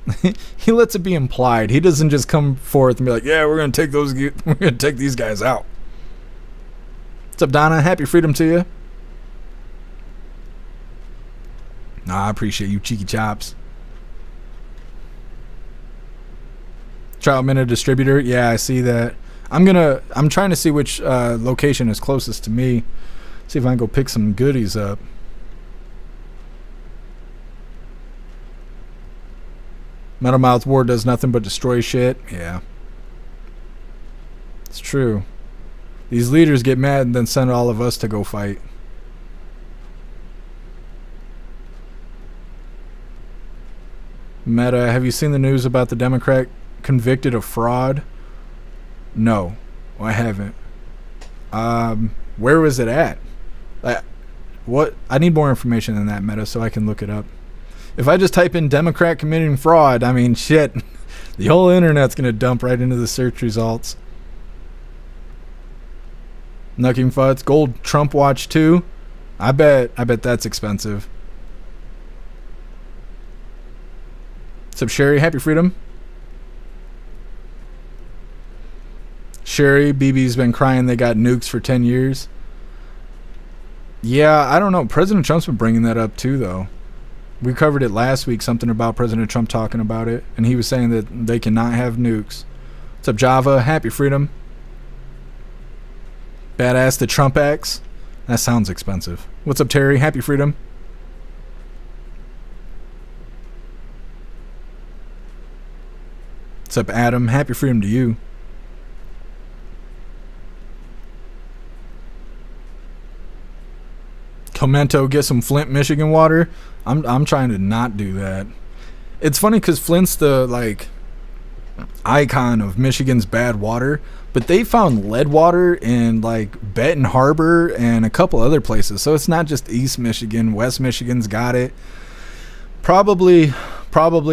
He lets it be implied. He doesn't just come forth and be like, yeah, we're going to take these guys out. What's up, Donna? Happy freedom to you. Nah, I appreciate you, cheeky chops. Troutman, a distributor. Yeah, I see that. I'm trying to see which location is closest to me. See if I can go pick some goodies up. Metal Mouth War does nothing but destroy shit. Yeah. It's true. These leaders get mad and then send all of us to go fight. Meta, have you seen the news about the Democrat convicted of fraud? No, I haven't. Where was it at? What? I need more information than that, Meta, so I can look it up. If I just type in Democrat committing fraud, I mean, shit, the whole internet's gonna dump right into the search results. Nucking Futs, gold Trump watch 2. I bet that's expensive. What's up, Sherry? Happy freedom. Sherry, BB's been crying they got nukes for 10 years. Yeah, I don't know. President Trump's been bringing that up too, though. We covered it last week, something about President Trump talking about it, and he was saying that they cannot have nukes. What's up, Java? Happy freedom. Badass the Trump X. That sounds expensive. What's up, Terry? Happy freedom. What's up, Adam? Happy freedom to you. Comento, get some Flint, Michigan water. I'm trying to not do that. It's funny because Flint's the like icon of Michigan's bad water, but they found lead water in like Benton Harbor and a couple other places. So it's not just East Michigan. West Michigan's got it. Probably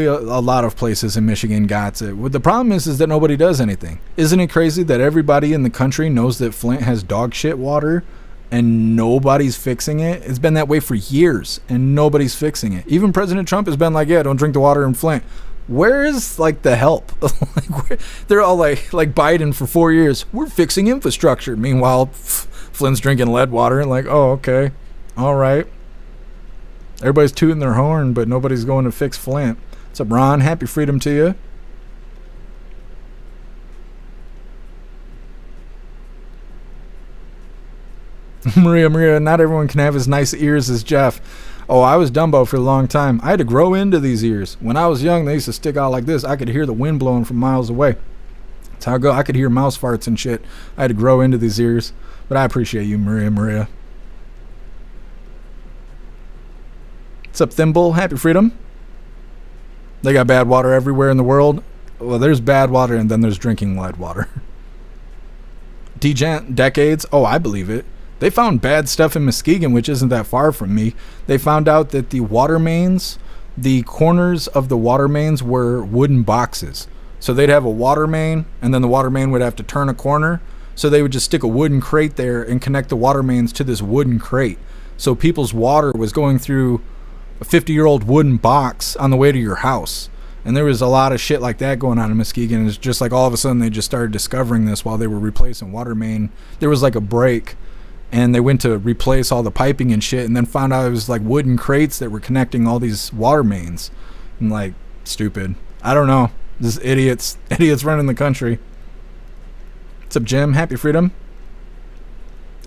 a lot of places in Michigan got it. What the problem is that nobody does anything. Isn't it crazy that everybody in the country knows that Flint has dog shit water and nobody's fixing it? It's been that way for years and nobody's fixing it. Even President Trump has been like, yeah, don't drink the water in Flint. Where is like the help? Like, they're all like Biden for 4 years. We're fixing infrastructure. Meanwhile, Flint's drinking lead water and like, oh, okay. All right. Everybody's tooting their horn, but nobody's going to fix Flint. What's up, Ron? Happy freedom to you. Maria, not everyone can have as nice ears as Jeff. Oh, I was Dumbo for a long time. I had to grow into these ears. When I was young, they used to stick out like this. I could hear the wind blowing from miles away. That's how I go. I could hear mouse farts and shit. I had to grow into these ears. But I appreciate you, Maria. What's up, Thimble? Happy freedom. They got bad water everywhere in the world. Well, there's bad water and then there's drinking lead water. Decades. Oh, I believe it. They found bad stuff in Muskegon, which isn't that far from me. They found out that the water mains, the corners of the water mains were wooden boxes. So they'd have a water main, and then the water main would have to turn a corner. So they would just stick a wooden crate there and connect the water mains to this wooden crate. So people's water was going through a 50-year-old wooden box on the way to your house. And there was a lot of shit like that going on in Muskegon. It's just like all of a sudden they just started discovering this while they were replacing water main. There was like a break. And they went to replace all the piping and shit and then found out it was like wooden crates that were connecting all these water mains. And like, stupid. I don't know. This idiots running the country. What's up, Jim? Happy freedom.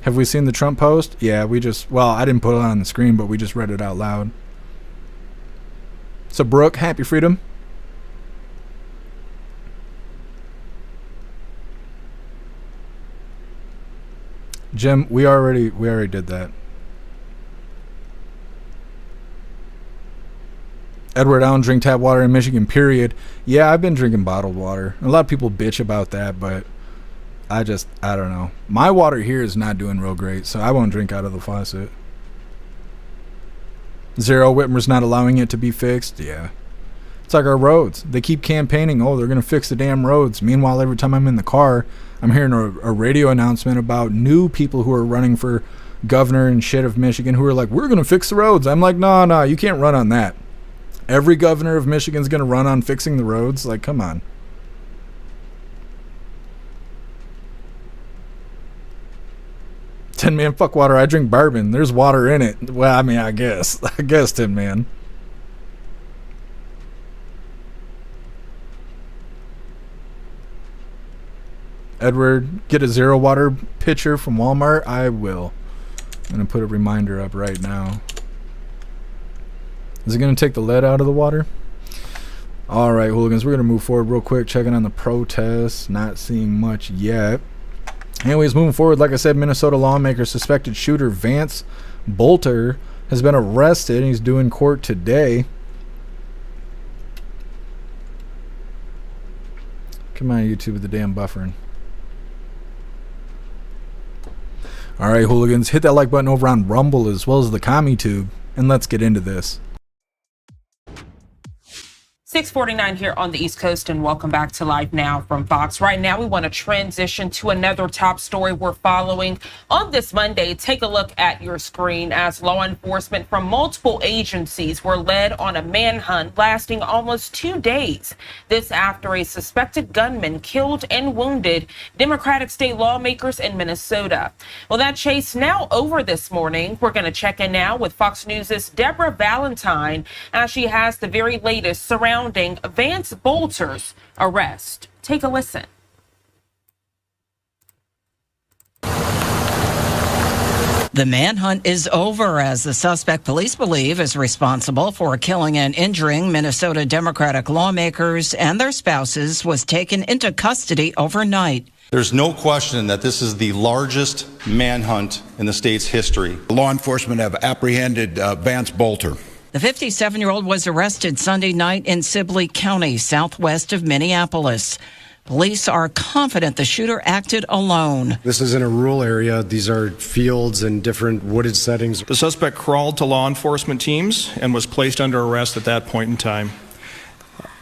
Have we seen the Trump post? Yeah, I didn't put it on the screen, but we just read it out loud. So Brooke, happy freedom. Jim, we already did that. Edward, I don't drink tap water in Michigan, period. Yeah, I've been drinking bottled water. A lot of people bitch about that, but I don't know. My water here is not doing real great, so I won't drink out of the faucet. Zero, Whitmer's not allowing it to be fixed. Yeah. It's like our roads. They keep campaigning, oh, they're going to fix the damn roads. Meanwhile, every time I'm in the car, I'm hearing a radio announcement about new people who are running for governor and shit of Michigan who are like, we're going to fix the roads. I'm like, no, you can't run on that. Every governor of Michigan's going to run on fixing the roads. Like, come on. Tin Man, fuck water. I drink bourbon. There's water in it. Well, I mean, I guess, Tin Man. Edward, get a zero water pitcher from Walmart. I will. I'm going to put a reminder up right now. Is it going to take the lead out of the water? All right, hooligans, we're going to move forward real quick, checking on the protests. Not seeing much yet. Anyways, moving forward, like I said, Minnesota lawmaker, suspected shooter Vance Bolter has been arrested, and he's due in court today. Come on, YouTube, with the damn buffering. All right, hooligans, hit that like button over on Rumble as well as the CommuTube, and let's get into this. 6:49 here on the East Coast, and welcome back to Live Now from Fox. Right now, we want to transition to another top story we're following on this Monday. Take a look at your screen as law enforcement from multiple agencies were led on a manhunt lasting almost 2 days. This after a suspected gunman killed and wounded Democratic state lawmakers in Minnesota. Well, that chase now over this morning. We're going to check in now with Fox News' Deborah Valentine as she has the very latest surrounding Vance Bolter's arrest. Take a listen. The manhunt is over as the suspect police believe is responsible for killing and injuring Minnesota Democratic lawmakers and their spouses was taken into custody overnight. There's no question that this is the largest manhunt in the state's history. Law enforcement have apprehended Vance Bolter. The 57-year-old was arrested Sunday night in Sibley County, southwest of Minneapolis. Police are confident the shooter acted alone. This is in a rural area. These are fields and different wooded settings. The suspect crawled to law enforcement teams and was placed under arrest at that point in time.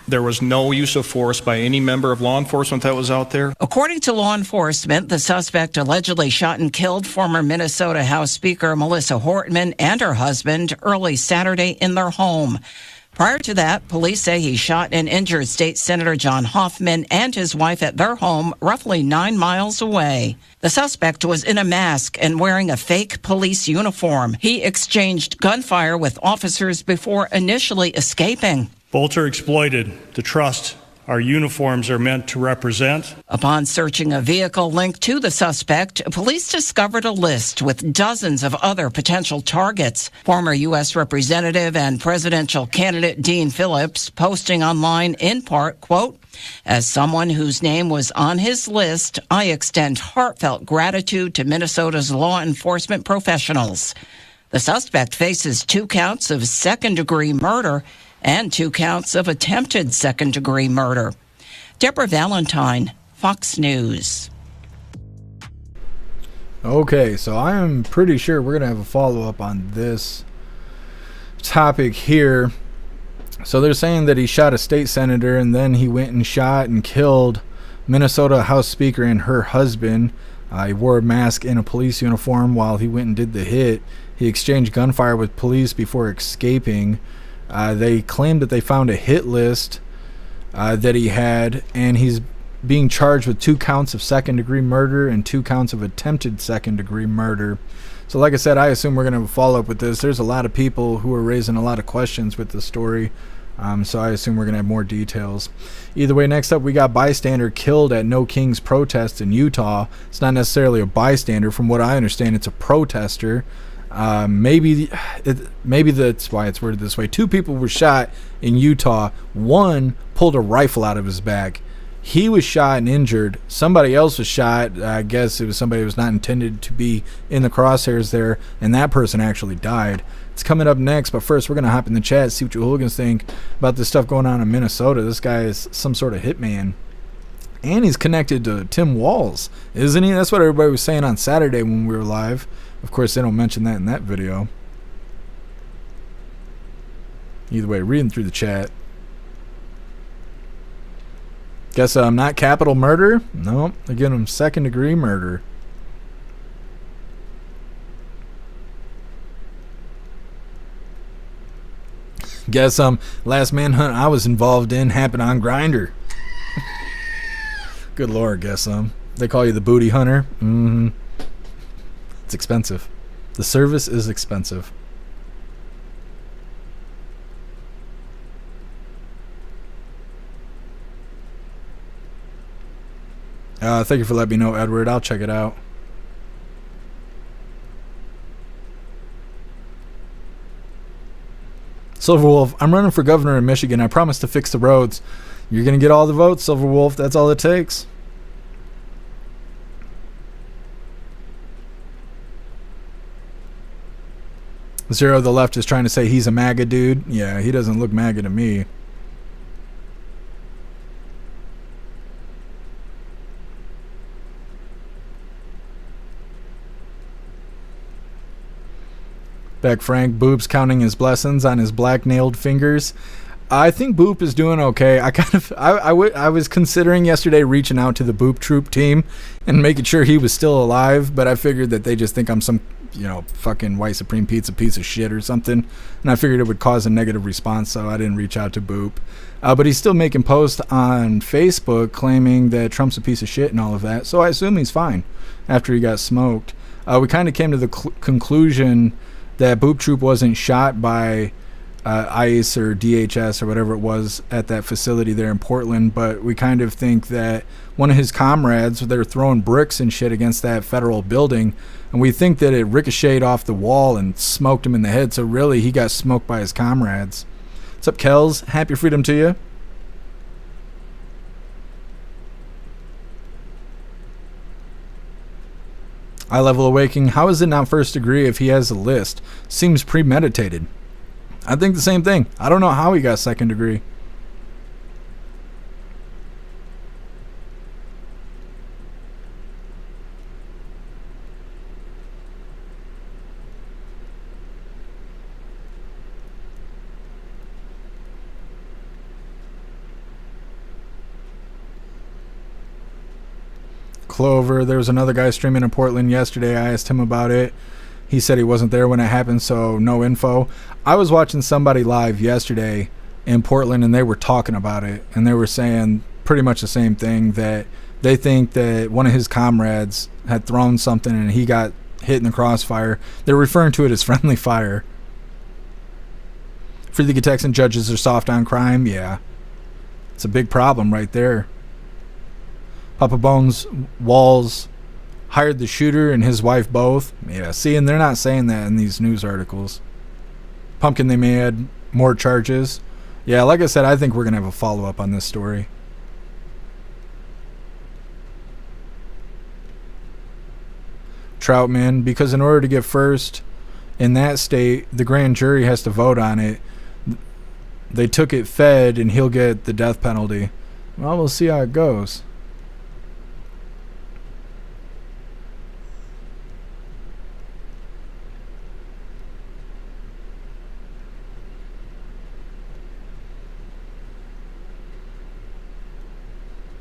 There was no use of force by any member of law enforcement that was out there. According to law enforcement, the suspect allegedly shot and killed former Minnesota House Speaker Melissa Hortman and her husband early Saturday in their home. Prior to that, police say he shot and injured State Senator John Hoffman and his wife at their home roughly 9 miles away. The suspect was in a mask and wearing a fake police uniform. He exchanged gunfire with officers before initially escaping. Bolter exploited the trust our uniforms are meant to represent. Upon searching a vehicle linked to the suspect, police discovered a list with dozens of other potential targets. Former U.S. Representative and presidential candidate Dean Phillips posting online in part, quote, "As someone whose name was on his list, I extend heartfelt gratitude to Minnesota's law enforcement professionals." The suspect faces 2 counts of second-degree murder and 2 counts of attempted second-degree murder. Deborah Valentine, Fox News. Okay, so I am pretty sure we're going to have a follow-up on this topic here. So they're saying that he shot a state senator and then he went and shot and killed Minnesota House Speaker and her husband. He wore a mask and a police uniform while he went and did the hit. He exchanged gunfire with police before escaping. They claimed that they found a hit list that he had, and he's being charged with 2 counts of second-degree murder and 2 counts of attempted second-degree murder. So like I said, I assume we're going to have a follow-up with this. There's a lot of people who are raising a lot of questions with the story, so I assume we're going to have more details. Either way, next up, we got bystander killed at No Kings protest in Utah. It's not necessarily a bystander. From what I understand, it's a protester. Maybe that's why it's worded this way. 2 people were shot in Utah. One pulled a rifle out of his bag. He was shot and injured. Somebody else was shot. I guess it was somebody who was not intended to be in the crosshairs there, and that person actually died. It's coming up next, but first we're going to hop in the chat, see what you hooligans think about this stuff going on in Minnesota. This guy is some sort of hitman. And he's connected to Tim Walz, isn't he? That's what everybody was saying on Saturday when we were live. Of course, they don't mention that in that video. Either way, reading through the chat. Guess not capital murder? No, they're giving him second-degree murder. Guess last manhunt I was involved in happened on Grindr. Good lord, guess they call you the booty hunter. It's expensive. The service is expensive. Thank you for letting me know, Edward. I'll check it out. Silverwolf, I'm running for governor in Michigan. I promise to fix the roads. You're going to get all the votes, Silverwolf. That's all it takes. Zero, the left is trying to say he's a MAGA dude. Yeah, he doesn't look MAGA to me. Beck Frank, boobs counting his blessings on his black nailed fingers. I think Boop is doing okay. I was considering yesterday reaching out to the Boop Troop team and making sure he was still alive, but I figured that they just think I'm some, fucking white supreme pizza piece of shit or something, and I figured it would cause a negative response, so I didn't reach out to Boop. But he's still making posts on Facebook claiming that Trump's a piece of shit and all of that, so I assume he's fine after he got smoked. We kind of came to the conclusion that Boop Troop wasn't shot by ICE or DHS or whatever it was at that facility there in Portland, but we kind of think that one of his comrades, they're throwing bricks and shit against that federal building, and we think that it ricocheted off the wall and smoked him in the head, so really he got smoked by his comrades. What's up, Kells? Happy freedom to you. Eye Level Awakening, how is it not first degree if he has a list? Seems premeditated. I think the same thing. I don't know how he got second degree. Clover, there was another guy streaming in Portland yesterday. I asked him about it. He said he wasn't there when it happened, so no info. I was watching somebody live yesterday in Portland, and they were talking about it, and they were saying pretty much the same thing, that they think that one of his comrades had thrown something and he got hit in the crossfire. They're referring to it as friendly fire. Free the Texan judges are soft on crime. Yeah, it's a big problem right there. Papa Bones Walls hired the shooter and his wife both. Yeah, see, and they're not saying that in these news articles. Pumpkin, they may add more charges. Yeah, like I said, I think we're going to have a follow-up on this story. Troutman, because in order to get first in that state, the grand jury has to vote on it. They took it fed, and he'll get the death penalty. Well, we'll see how it goes.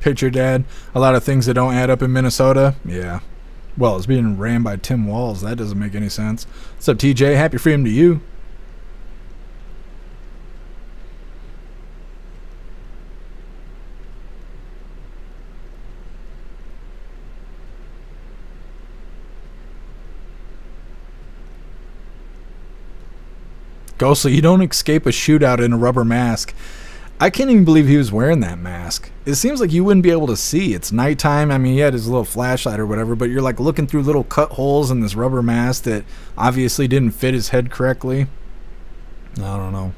Picture Dad, a lot of things that don't add up in Minnesota. Yeah. Well, it's being ran by Tim Walz. That doesn't make any sense. What's up, TJ? Happy freedom to you. Ghostly, you don't escape a shootout in a rubber mask. I can't even believe he was wearing that mask. It seems like you wouldn't be able to see. It's nighttime. I mean, he had his little flashlight or whatever, but you're like looking through little cut holes in this rubber mask that obviously didn't fit his head correctly. I don't know.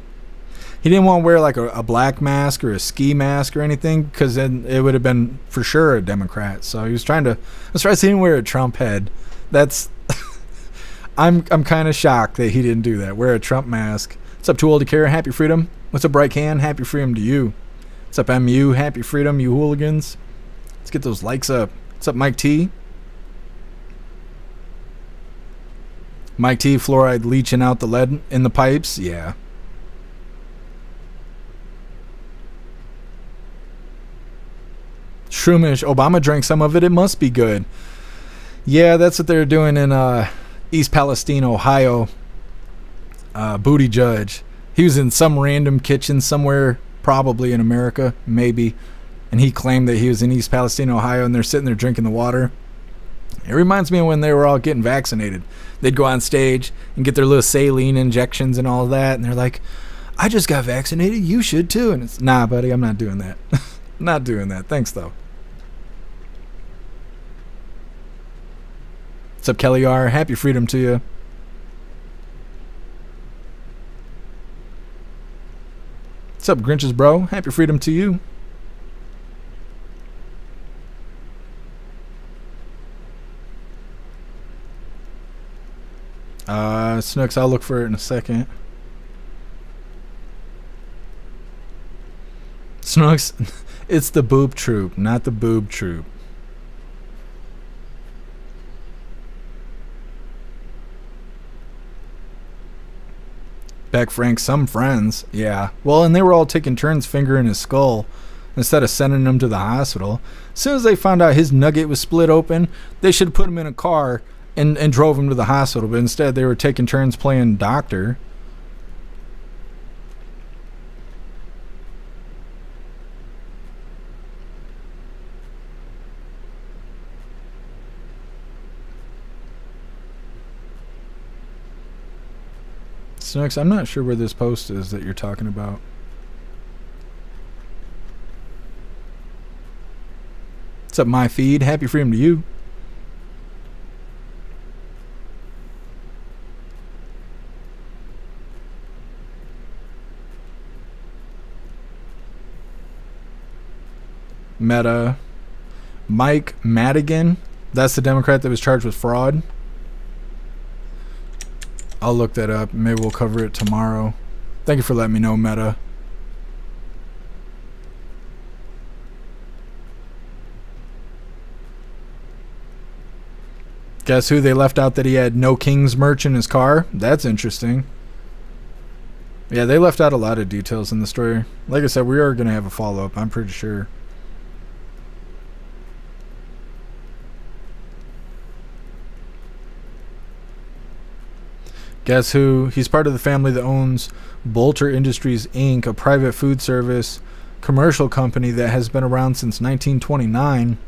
He didn't want to wear like a black mask or a ski mask or anything, because then it would have been for sure a Democrat. So he was trying to. Let's try to see him wear a Trump head. That's. I'm kind of shocked that he didn't do that. Wear a Trump mask. What's up, Too Old to Care? Happy freedom. What's up, Bright Can? Happy freedom to you. What's up, MU? Happy freedom, you hooligans. Let's get those likes up. What's up, Mike T? Mike T, fluoride leaching out the lead in the pipes? Yeah. Shroomish, Obama drank some of it. It must be good. Yeah, that's what they're doing in East Palestine, Ohio. Booty Judge. He was in some random kitchen somewhere, probably in America, maybe, and he claimed that he was in East Palestine, Ohio, and they're sitting there drinking the water. It reminds me of when they were all getting vaccinated. They'd go on stage and get their little saline injections and all that, and they're like, I just got vaccinated, you should too. And it's, nah, buddy, I'm not doing that. Not doing that. Thanks, though. What's up, Kelly R? Happy freedom to you. What's up, Grinches bro? Happy freedom to you. Snooks, I'll look for it in a second. Snooks, it's the boob troop, not the boob troop. Beck Frank some friends. Yeah. Well, and they were all taking turns fingering his skull instead of sending him to the hospital. As soon as they found out his nugget was split open, they should have put him in a car and drove him to the hospital. But instead, they were taking turns playing doctor. Snooks, I'm not sure where this post is that you're talking about. What's up, my feed? Happy freedom to you. Meta. Mike Madigan. That's the Democrat that was charged with fraud. I'll look that up. Maybe we'll cover it tomorrow. Thank you for letting me know, Meta. Guess who they left out that he had no King's merch in his car? That's interesting. Yeah, they left out a lot of details in the story. Like I said, we are going to have a follow-up, I'm pretty sure. Guess who? He's part of the family that owns Bolter Industries, Inc., a private food service commercial company that has been around since 1929.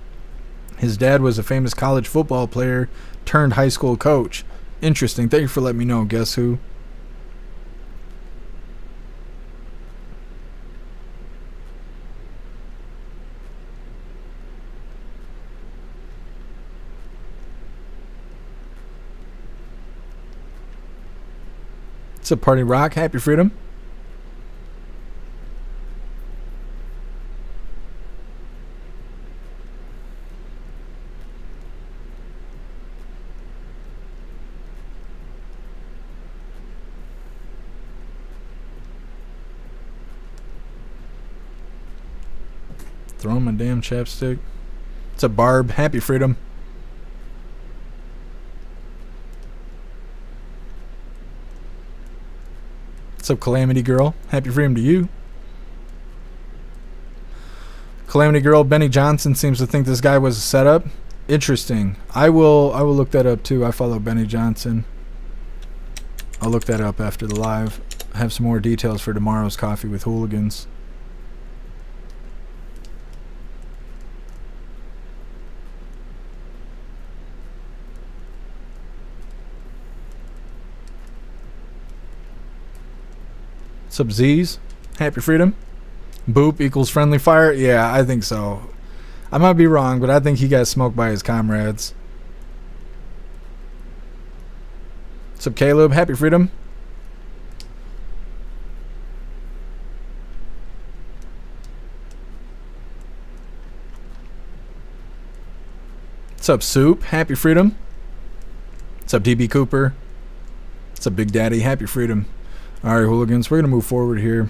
His dad was a famous college football player turned high school coach. Interesting. Thank you for letting me know. Guess who? What's up, Party Rock? Happy freedom. Throwing my damn chapstick. What's up, Barb? Happy freedom. What's up, Calamity Girl? Happy freedom to you. Calamity Girl, Benny Johnson seems to think this guy was a setup. Interesting. I will look that up too. I follow Benny Johnson. I'll look that up after the live. Have some more details for tomorrow's Coffee with Hooligans. What's up, Z's? Happy freedom. Boop equals friendly fire. Yeah, I think so. I might be wrong, but I think he got smoked by his comrades. What's up, Caleb? Happy freedom. What's up, Soup? Happy freedom. What's up, DB Cooper? What's up, Big Daddy? Happy freedom. All right, hooligans, we're going to move forward here.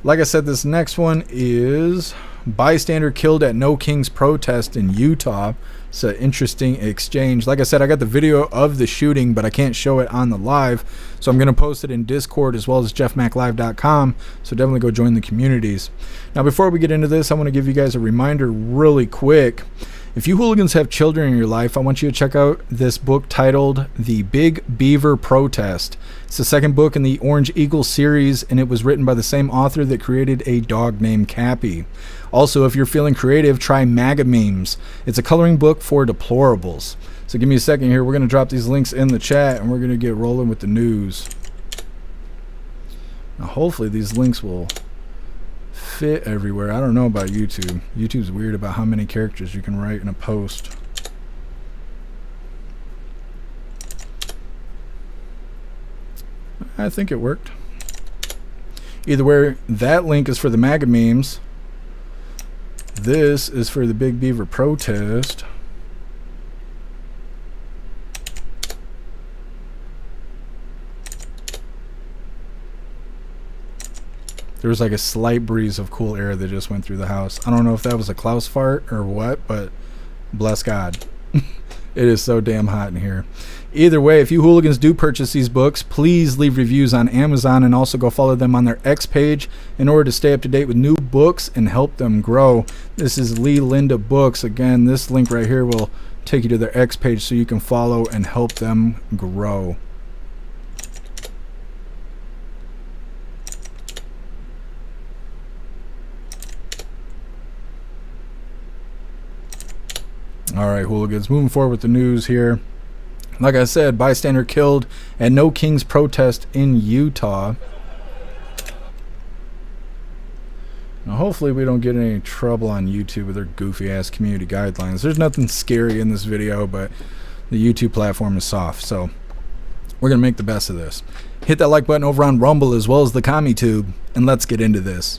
Like I said, this next one is bystander killed at No Kings protest in Utah. It's an interesting exchange. Like I said, I got the video of the shooting, but I can't show it on the live. So I'm going to post it in Discord as well as jeffmaclive.com. So definitely go join the communities. Now, before we get into this, I want to give you guys a reminder really quick. If you hooligans have children in your life, I want you to check out this book titled The Big Beaver Protest. It's the second book in the Orange Eagle series, and it was written by the same author that created A Dog Named Cappy. Also, if you're feeling creative, try MAGA Memes. It's a coloring book for deplorables. So give me a second here. We're going to drop these links in the chat, and we're going to get rolling with the news. Now, hopefully these links will fit everywhere. I don't know about YouTube. YouTube's weird about how many characters you can write in a post. I think it worked. Either way, that link is for the MAGA memes. This is for the Big Beaver protest. There was like a slight breeze of cool air that just went through the house. I don't know if that was a Klaus fart or what, but bless God. It is so damn hot in here. Either way, if you hooligans do purchase these books, please leave reviews on Amazon and also go follow them on their X page in order to stay up to date with new books and help them grow. This is Lee Linda Books. Again, this link right here will take you to their X page so you can follow and help them grow. All right, hooligans, moving forward with the news here. Like I said, bystander killed at No Kings protest in Utah. Now, hopefully we don't get any trouble on YouTube with their goofy-ass community guidelines. There's nothing scary in this video, but the YouTube platform is soft, so we're going to make the best of this. Hit that like button over on Rumble as well as the CommuTube, and let's get into this.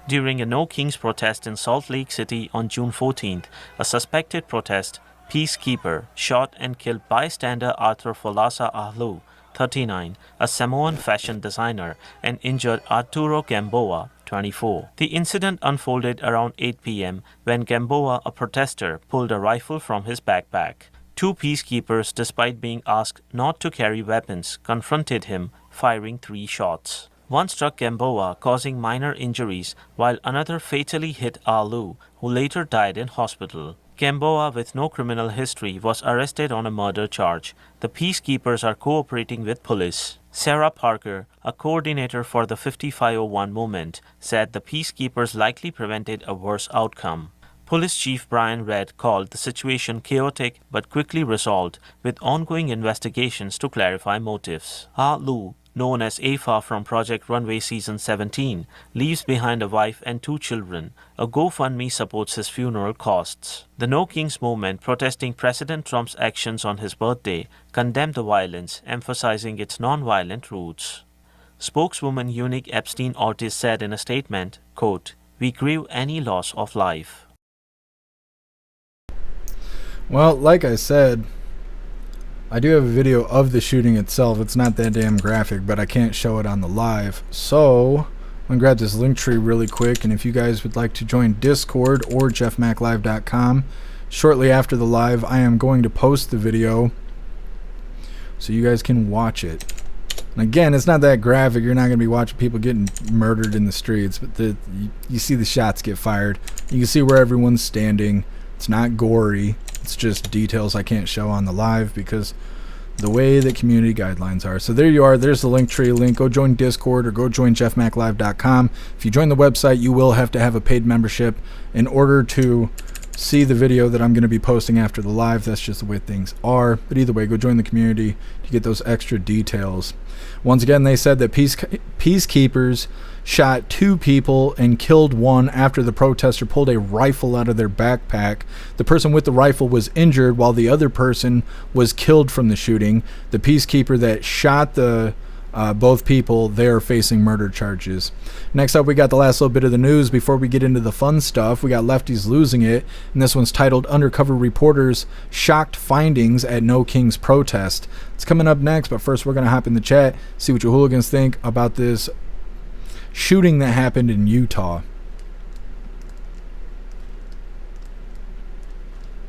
During a No Kings protest in Salt Lake City on June 14th, a suspected protest peacekeeper shot and killed bystander Arthur Folasa Ahlu, 39, a Samoan fashion designer, and injured Arturo Gamboa, 24. The incident unfolded around 8 p.m. when Gamboa, a protester, pulled a rifle from his backpack. Two peacekeepers, despite being asked not to carry weapons, confronted him, firing 3 shots. One struck Gamboa, causing minor injuries, while another fatally hit Ahlu, who later died in hospital. Gamboa, with no criminal history, was arrested on a murder charge. The peacekeepers are cooperating with police. Sarah Parker, a coordinator for the 5501 movement, said the peacekeepers likely prevented a worse outcome. Police Chief Brian Redd called the situation chaotic but quickly resolved, with ongoing investigations to clarify motives. Ahlu, known as Afa from Project Runway Season 17, leaves behind a wife and 2 children. A GoFundMe supports his funeral costs. The No Kings movement, protesting President Trump's actions on his birthday, condemned the violence, emphasizing its non-violent roots. Spokeswoman Unique Epstein-Ortiz said in a statement, quote, "We grieve any loss of life." Well, like I said, I do have a video of the shooting itself. It's not that damn graphic, but I can't show it on the live. So I'm gonna grab this link tree really quick, and if you guys would like to join Discord or jeffmaclive.com, shortly after the live, I am going to post the video so you guys can watch it. And again, it's not that graphic. You're not gonna be watching people getting murdered in the streets, but you see the shots get fired. You can see where everyone's standing. It's not gory. It's just details I can't show on the live because the way that community guidelines are. So there you are. There's the link tree link. Go join Discord or go join jeffmaclive.com. If you join the website, you will have to have a paid membership in order to see the video that I'm going to be posting after the live. That's just the way things are. But either way, go join the community to get those extra details. Once again, they said that peacekeepers shot 2 people and killed 1 after the protester pulled a rifle out of their backpack. The person with the rifle was injured while the other person was killed from the shooting. The peacekeeper that shot the both people, they're facing murder charges. Next up, we got the last little bit of the news before we get into the fun stuff. We got Lefties losing it, and this one's titled Undercover Reporters Shocked Findings at No Kings Protest. It's coming up next, but first we're going to hop in the chat, see what you hooligans think about this shooting that happened in Utah.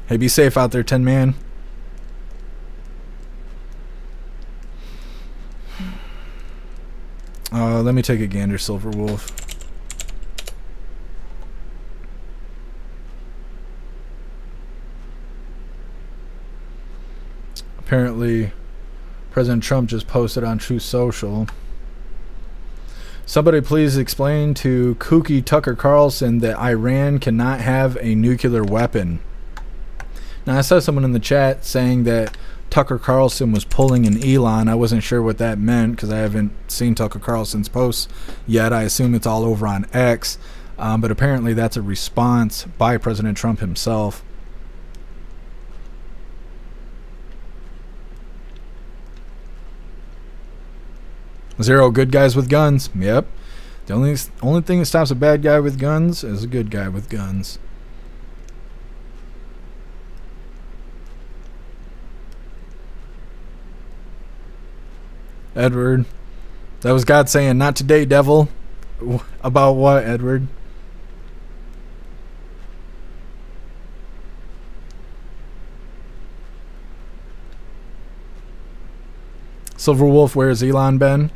Hey, be safe out there, 10-man. Let me take a gander, Silver Wolf. Apparently, President Trump just posted on Truth Social. Somebody please explain to kooky Tucker Carlson that Iran cannot have a nuclear weapon. Now, I saw someone in the chat saying that Tucker Carlson was pulling an Elon. I wasn't sure what that meant because I haven't seen Tucker Carlson's posts yet. I assume it's all over on X. But apparently that's a response by President Trump himself. Zero good guys with guns. Yep. The only thing that stops a bad guy with guns is a good guy with guns. Edward. That was God saying, not today, devil. About what, Edward? Silver Wolf, where's Elon been?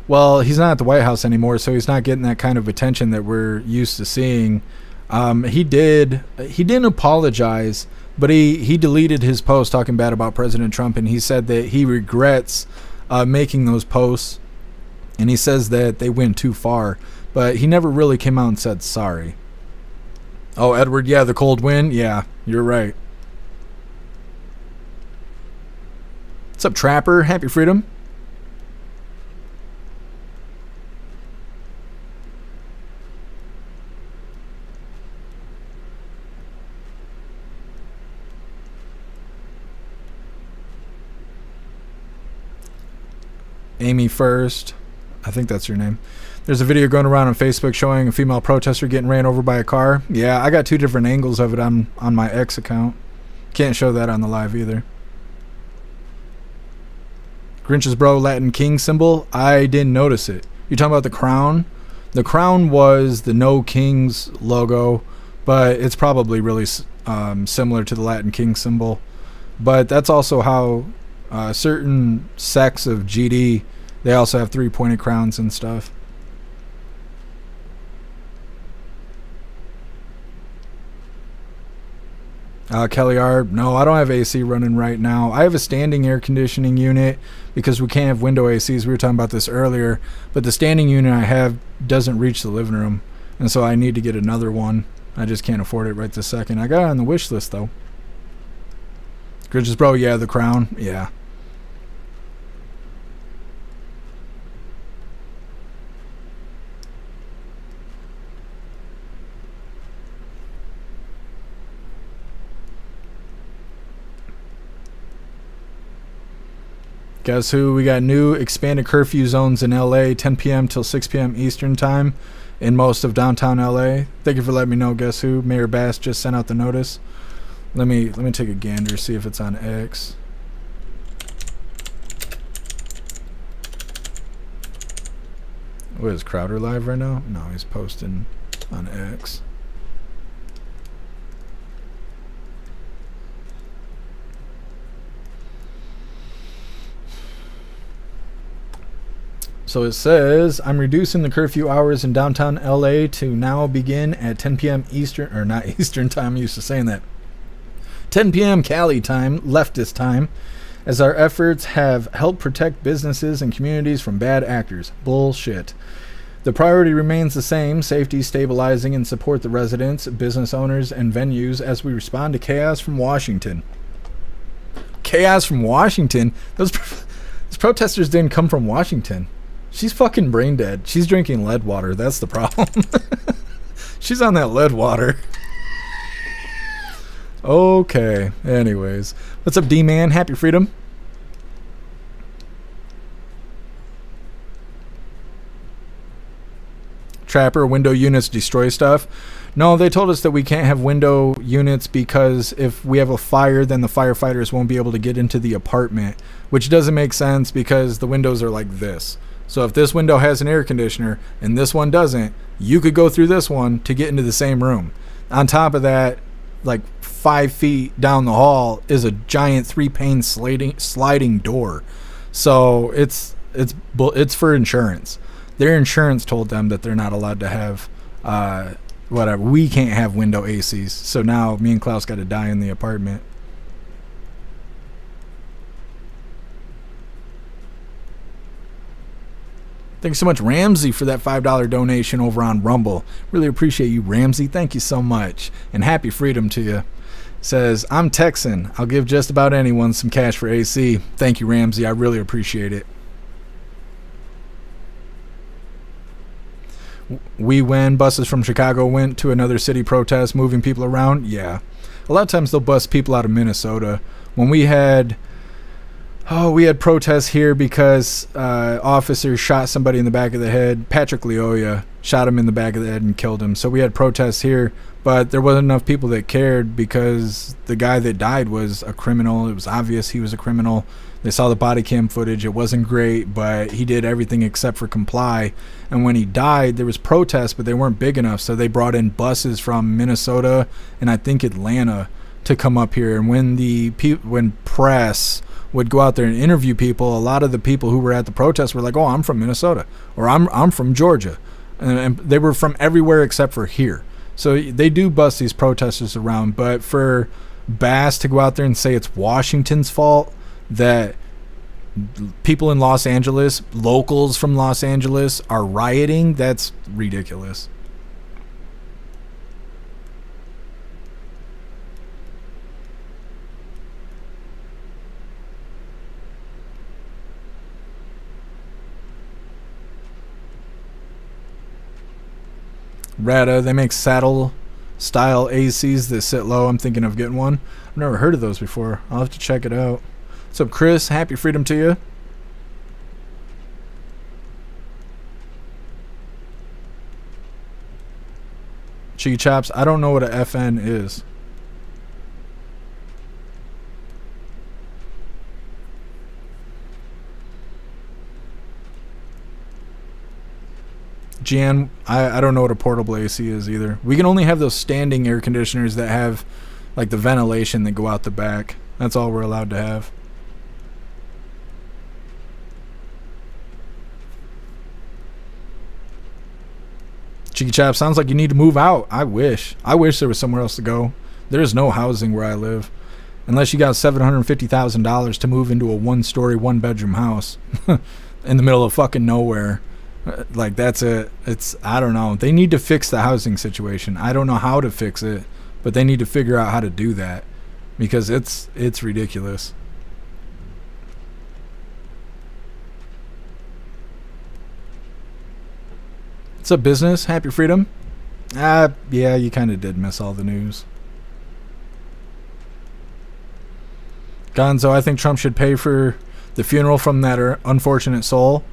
Well, he's not at the White House anymore, so he's not getting that kind of attention that we're used to seeing. He didn't apologize, but he deleted his post talking bad about President Trump, and he said that he regrets making those posts, and he says that they went too far, but he never really came out and said sorry. Oh, Edward, yeah, the cold wind? Yeah, you're right. What's up, Trapper? Happy Freedom. Amy First, I think that's your name. There's a video going around on Facebook showing a female protester getting ran over by a car. Yeah, I got 2 different angles of it on my X account. Can't show that on the live either. Grinch's bro, Latin King symbol. I didn't notice it. You talking about the crown? The crown was the No Kings logo, but it's probably really similar to the Latin King symbol. But that's also how certain sects of GD, they also have 3-pointed crowns and stuff. Kelly R, no, I don't have AC running right now. I have a standing air conditioning unit because we can't have window ACs. We were talking about this earlier, but the standing unit I have doesn't reach the living room, and so I need to get another one. I just can't afford it right this second. I got it on the wish list though. Gridges bro, yeah, the crown, yeah. Guess who? We got new expanded curfew zones in LA, 10 p.m. till 6 p.m. Eastern time in most of downtown LA. Thank you for letting me know. Guess who? Mayor Bass just sent out the notice. Let me take a gander, see if it's on X. What is Crowder live right now? No, he's posting on X. So it says, I'm reducing the curfew hours in downtown LA to now begin at 10 p.m. Eastern, or not Eastern time, I'm used to saying that. 10 p.m. Cali time, leftist time, as our efforts have helped protect businesses and communities from bad actors. Bullshit. The priority remains the same, safety, stabilizing, and support the residents, business owners, and venues as we respond to chaos from Washington. Chaos from Washington? Those protesters didn't come from Washington. She's fucking brain dead. She's drinking lead water. That's the problem. She's on that lead water. Okay. Anyways. What's up, D-Man? Happy Freedom. Trapper, window units destroy stuff. No, they told us that we can't have window units because if we have a fire, then the firefighters won't be able to get into the apartment, which doesn't make sense because the windows are like this. So if this window has an air conditioner and this one doesn't, you could go through this one to get into the same room. On top of that, like 5 feet down the hall is a giant 3-pane sliding door. So it's for insurance. Their insurance told them that they're not allowed to have whatever. We can't have window ACs. So now me and Klaus got to die in the apartment. Thanks so much, Ramsey, for that $5 donation over on Rumble. Really appreciate you, Ramsey. Thank you so much. And happy freedom to you. Says, I'm Texan. I'll give just about anyone some cash for AC. Thank you, Ramsey. I really appreciate it. When buses from Chicago went to another city protest, moving people around, yeah. A lot of times they'll bus people out of Minnesota. When we had protests here because officers shot somebody in the back of the head. Patrick Leoya shot him in the back of the head and killed him. So we had protests here, but there wasn't enough people that cared because the guy that died was a criminal. It was obvious he was a criminal. They saw the body cam footage. It wasn't great, but he did everything except for comply. And when he died, there was protests, but they weren't big enough. So they brought in buses from Minnesota and I think Atlanta to come up here. And when press would go out there and interview people, a lot of the people who were at the protests were like, "Oh, I'm from Minnesota," or "I'm from Georgia," and they were from everywhere except for here. So they do bust these protesters around. But for Bass to go out there and say it's Washington's fault that people in Los Angeles, locals from Los Angeles, are rioting, that's ridiculous. Rata, they make saddle style ACs that sit low. I'm thinking of getting one. I've never heard of those before. I'll have to check it out. What's up, Chris? Happy freedom to you. Cheeky Chops, I don't know what a FN is. Jan, I don't know what a portable AC is either. We can only have those standing air conditioners that have like the ventilation that go out the back. That's all we're allowed to have. Cheeky Chap, sounds like you need to move out. I wish there was somewhere else to go. There's no housing where I live. Unless you got $750,000 to move into a 1-story, 1-bedroom house in the middle of fucking nowhere. Like, that's it. I don't know. They need to fix the housing situation. I don't know how to fix it, but they need to figure out how to do that because it's ridiculous. What's up, business? Happy freedom? Yeah, you kind of did miss all the news. Gonzo, I think Trump should pay for the funeral from that unfortunate soul.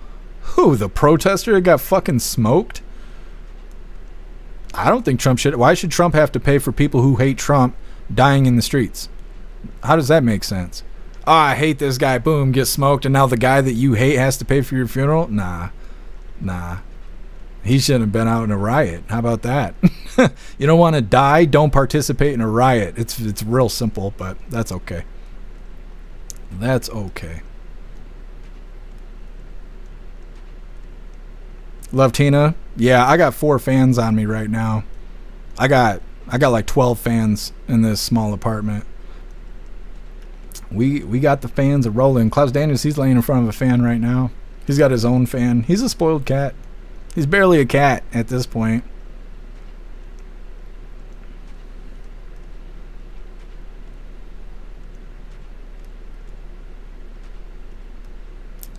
Who, the protester that got fucking smoked? I don't think Trump should. Why should Trump have to pay for people who hate Trump dying in the streets? How does that make sense? Oh, I hate this guy. Boom, get smoked. And now the guy that you hate has to pay for your funeral? Nah. He shouldn't have been out in a riot. How about that? You don't want to die? Don't participate in a riot. It's real simple, but that's okay. That's okay. Love Tina. Yeah, I got 4 fans on me right now. I got like 12 fans in this small apartment. We got the fans are rolling. Klaus Daniels, he's laying in front of a fan right now. He's got his own fan. He's a spoiled cat. He's barely a cat at this point.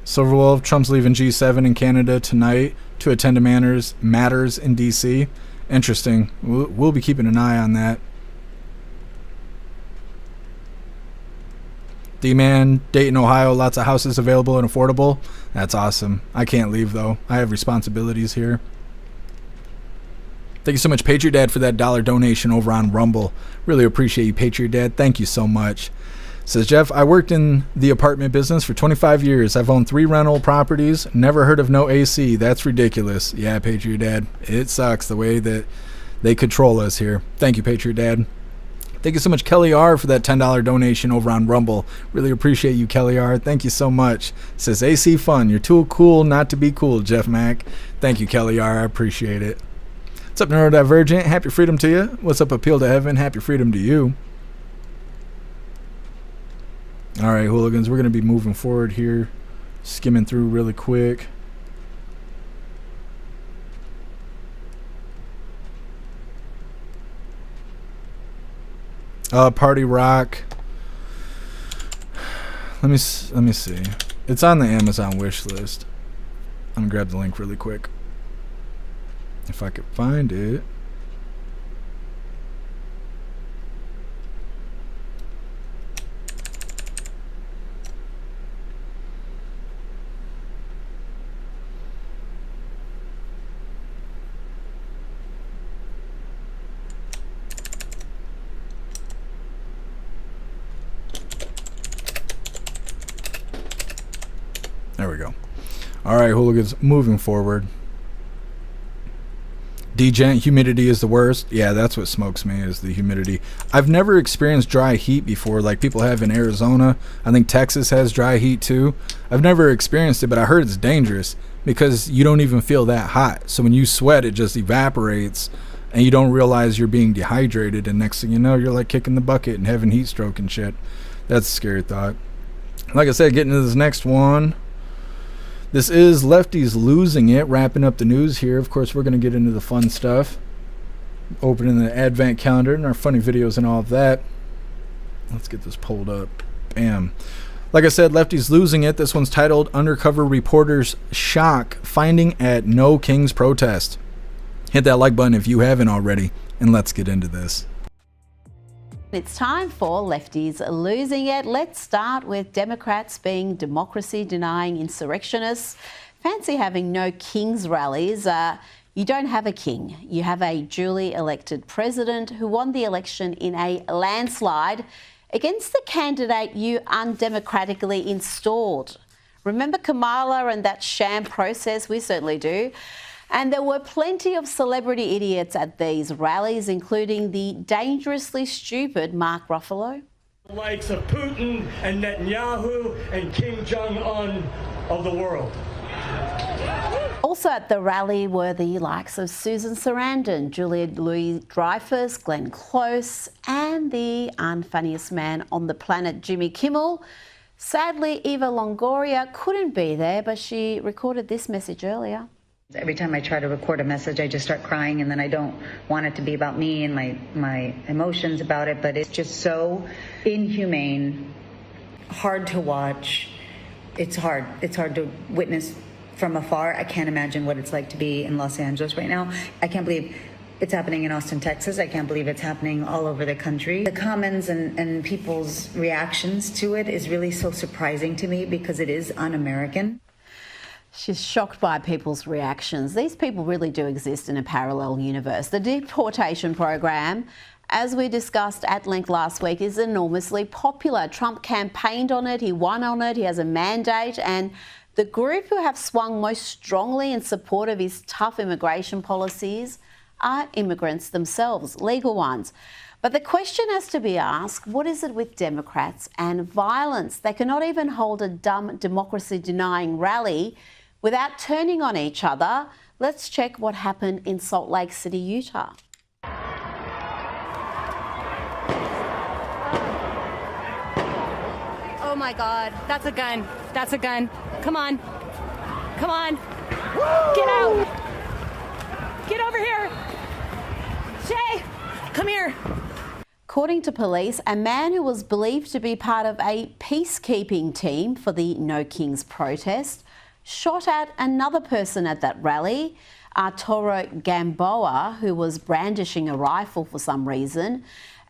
Silverwolf, Trump's leaving G7 in Canada tonight to attend to matters in D.C. Interesting. We'll be keeping an eye on that. D-Man, Dayton, Ohio, lots of houses available and affordable. That's awesome. I can't leave, though. I have responsibilities here. Thank you so much, Patriot Dad, for that $1 donation over on Rumble. Really appreciate you, Patriot Dad. Thank you so much. Says Jeff, I worked in the apartment business for 25 years. I've owned 3 rental properties. Never heard of no AC. That's ridiculous. Yeah, Patriot Dad. It sucks the way that they control us here. Thank you, Patriot Dad. Thank you so much, Kelly R, for that $10 donation over on Rumble. Really appreciate you, Kelly R. Thank you so much. Says AC fun. You're too cool not to be cool, Jeff Mack. Thank you, Kelly R. I appreciate it. What's up, Neurodivergent? Happy freedom to you. What's up, Appeal to Heaven? Happy freedom to you. All right, hooligans, we're going to be moving forward here, skimming through really quick. Party Rock. Let me see. It's on the Amazon wish list. I'm going to grab the link really quick. If I could find it. All right, hooligans, moving forward. Degent, humidity is the worst. Yeah, that's what smokes me, is the humidity. I've never experienced dry heat before like people have in Arizona. I think Texas has dry heat too. I've never experienced it, but I heard it's dangerous because you don't even feel that hot. So when you sweat, it just evaporates and you don't realize you're being dehydrated, and next thing you know, you're like kicking the bucket and having heat stroke and shit. That's a scary thought. Like I said, getting to this next one. This is Lefties losing it, wrapping up the news here. Of course, we're going to get into the fun stuff. Opening the advent calendar and our funny videos and all of that. Let's get this pulled up. Bam. Like I said, Lefties losing it. This one's titled Undercover Reporters Shock Finding at No King's Protest. Hit that like button if you haven't already, and let's get into this. It's time for Lefties losing it. Let's start with Democrats being democracy-denying insurrectionists. Fancy having no king's rallies. You don't have a king. You have a duly elected president who won the election in a landslide against the candidate you undemocratically installed. Remember Kamala and that sham process? We certainly do. And there were plenty of celebrity idiots at these rallies, including the dangerously stupid Mark Ruffalo. The likes of Putin and Netanyahu and Kim Jong-un of the world. Also at the rally were the likes of Susan Sarandon, Julia Louis-Dreyfus, Glenn Close, and the unfunniest man on the planet, Jimmy Kimmel. Sadly, Eva Longoria couldn't be there, but she recorded this message earlier. Every time I try to record a message, I just start crying, and then I don't want it to be about me and my emotions about it, but it's just so inhumane, hard to watch. It's hard to witness from afar. I can't imagine what it's like to be in Los Angeles right now. I can't believe it's happening in Austin, Texas. I can't believe it's happening all over the country. The comments and people's reactions to it is really so surprising to me because it is un-American. She's shocked by people's reactions. These people really do exist in a parallel universe. The deportation program, as we discussed at length last week, is enormously popular. Trump campaigned on it, he won on it, he has a mandate, and the group who have swung most strongly in support of his tough immigration policies are immigrants themselves, legal ones. But the question has to be asked, what is it with Democrats and violence? They cannot even hold a dumb democracy-denying rally without turning on each other. Let's check what happened in Salt Lake City, Utah. Oh my God, that's a gun. That's a gun. Come on. Come on. Get out. Get over here. Shay, come here. According to police, a man who was believed to be part of a peacekeeping team for the No Kings protest shot at another person at that rally, Arturo Gamboa, who was brandishing a rifle for some reason.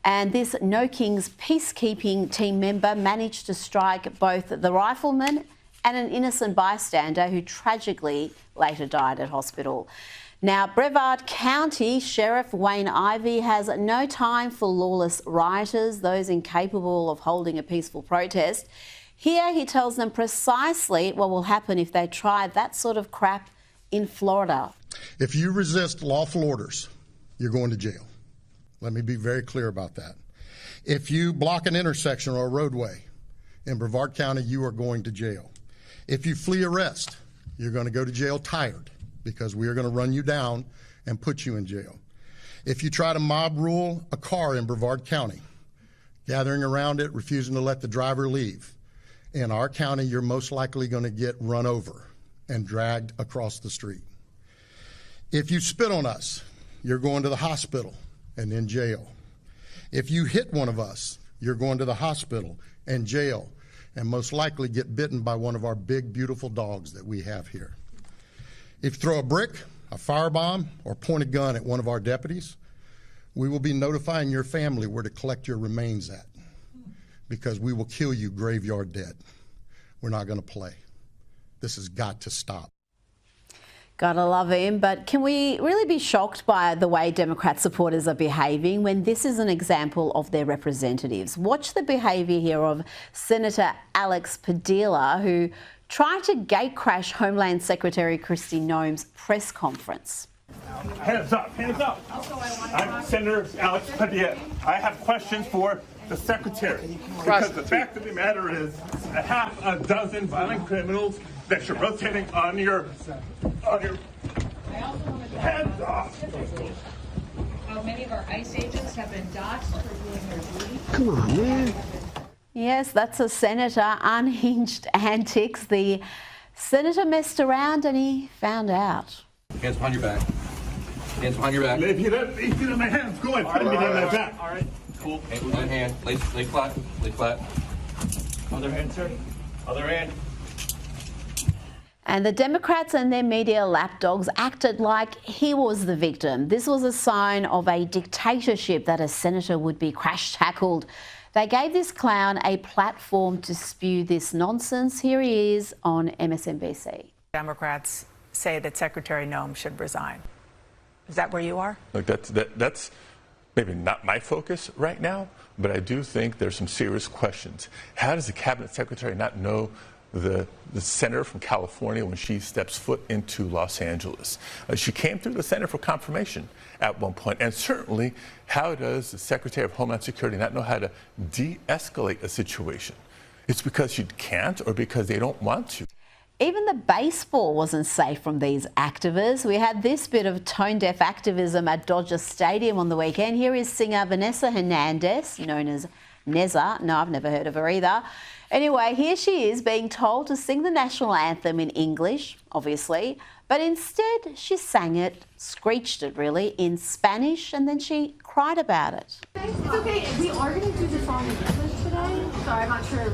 And this No Kings peacekeeping team member managed to strike both the rifleman and an innocent bystander who tragically later died at hospital. Now, Brevard County Sheriff Wayne Ivey has no time for lawless rioters, those incapable of holding a peaceful protest. Here he tells them precisely what will happen if they try that sort of crap in Florida. If you resist lawful orders, you're going to jail. Let me be very clear about that. If you block an intersection or a roadway in Brevard County, you are going to jail. If you flee arrest, you're going to go to jail tired because we are going to run you down and put you in jail. If you try to mob rule a car in Brevard County, gathering around it, refusing to let the driver leave, in our county, you're most likely going to get run over and dragged across the street. If you spit on us, you're going to the hospital and in jail. If you hit one of us, you're going to the hospital and jail and most likely get bitten by one of our big, beautiful dogs that we have here. If you throw a brick, a firebomb, or point a gun at one of our deputies, we will be notifying your family where to collect your remains at, because we will kill you graveyard dead. We're not going to play. This has got to stop. Gotta love him, but can we really be shocked by the way Democrat supporters are behaving when this is an example of their representatives? Watch the behaviour here of Senator Alex Padilla, who tried to gatecrash Homeland Secretary Kristi Noem's press conference. Hands up, hands up. I'm Senator Alex Padilla. I have questions for the Secretary. Because the fact of the matter is, a half a dozen violent criminals that you're rotating on your hands off. Many of our ICE agents have been doxxed for doing their duty. Come on, man. Yes, that's a senator. Unhinged antics. The senator messed around and he found out. Hands behind your back. Hands behind your back. If you don't my hands, go ahead, put me behind my back. All right, cool. One hand, lay flat, lay flat. Other hand, sir. Other hand. And the Democrats and their media lapdogs acted like he was the victim. This was a sign of a dictatorship that a senator would be crash-tackled. They gave this clown a platform to spew this nonsense. Here he is on MSNBC. Democrats say that Secretary Noem should resign. Is that where you are? Look, that's maybe not my focus right now, but I do think there's some serious questions. How does the cabinet secretary not know the senator from California when she steps foot into Los Angeles? She came through the Center for Confirmation at one point, and certainly how does the Secretary of Homeland Security not know how to de-escalate a situation? It's because she can't or because they don't want to. Even the baseball wasn't safe from these activists. We had this bit of tone-deaf activism at Dodger Stadium on the weekend. Here is singer Vanessa Hernandez, known as Neza. No, I've never heard of her either. Anyway, here she is being told to sing the national anthem in English, obviously, but instead she sang it, screeched it really, in Spanish, and then she cried about it. It's okay, we are going to do the song in English today, so I'm not sure.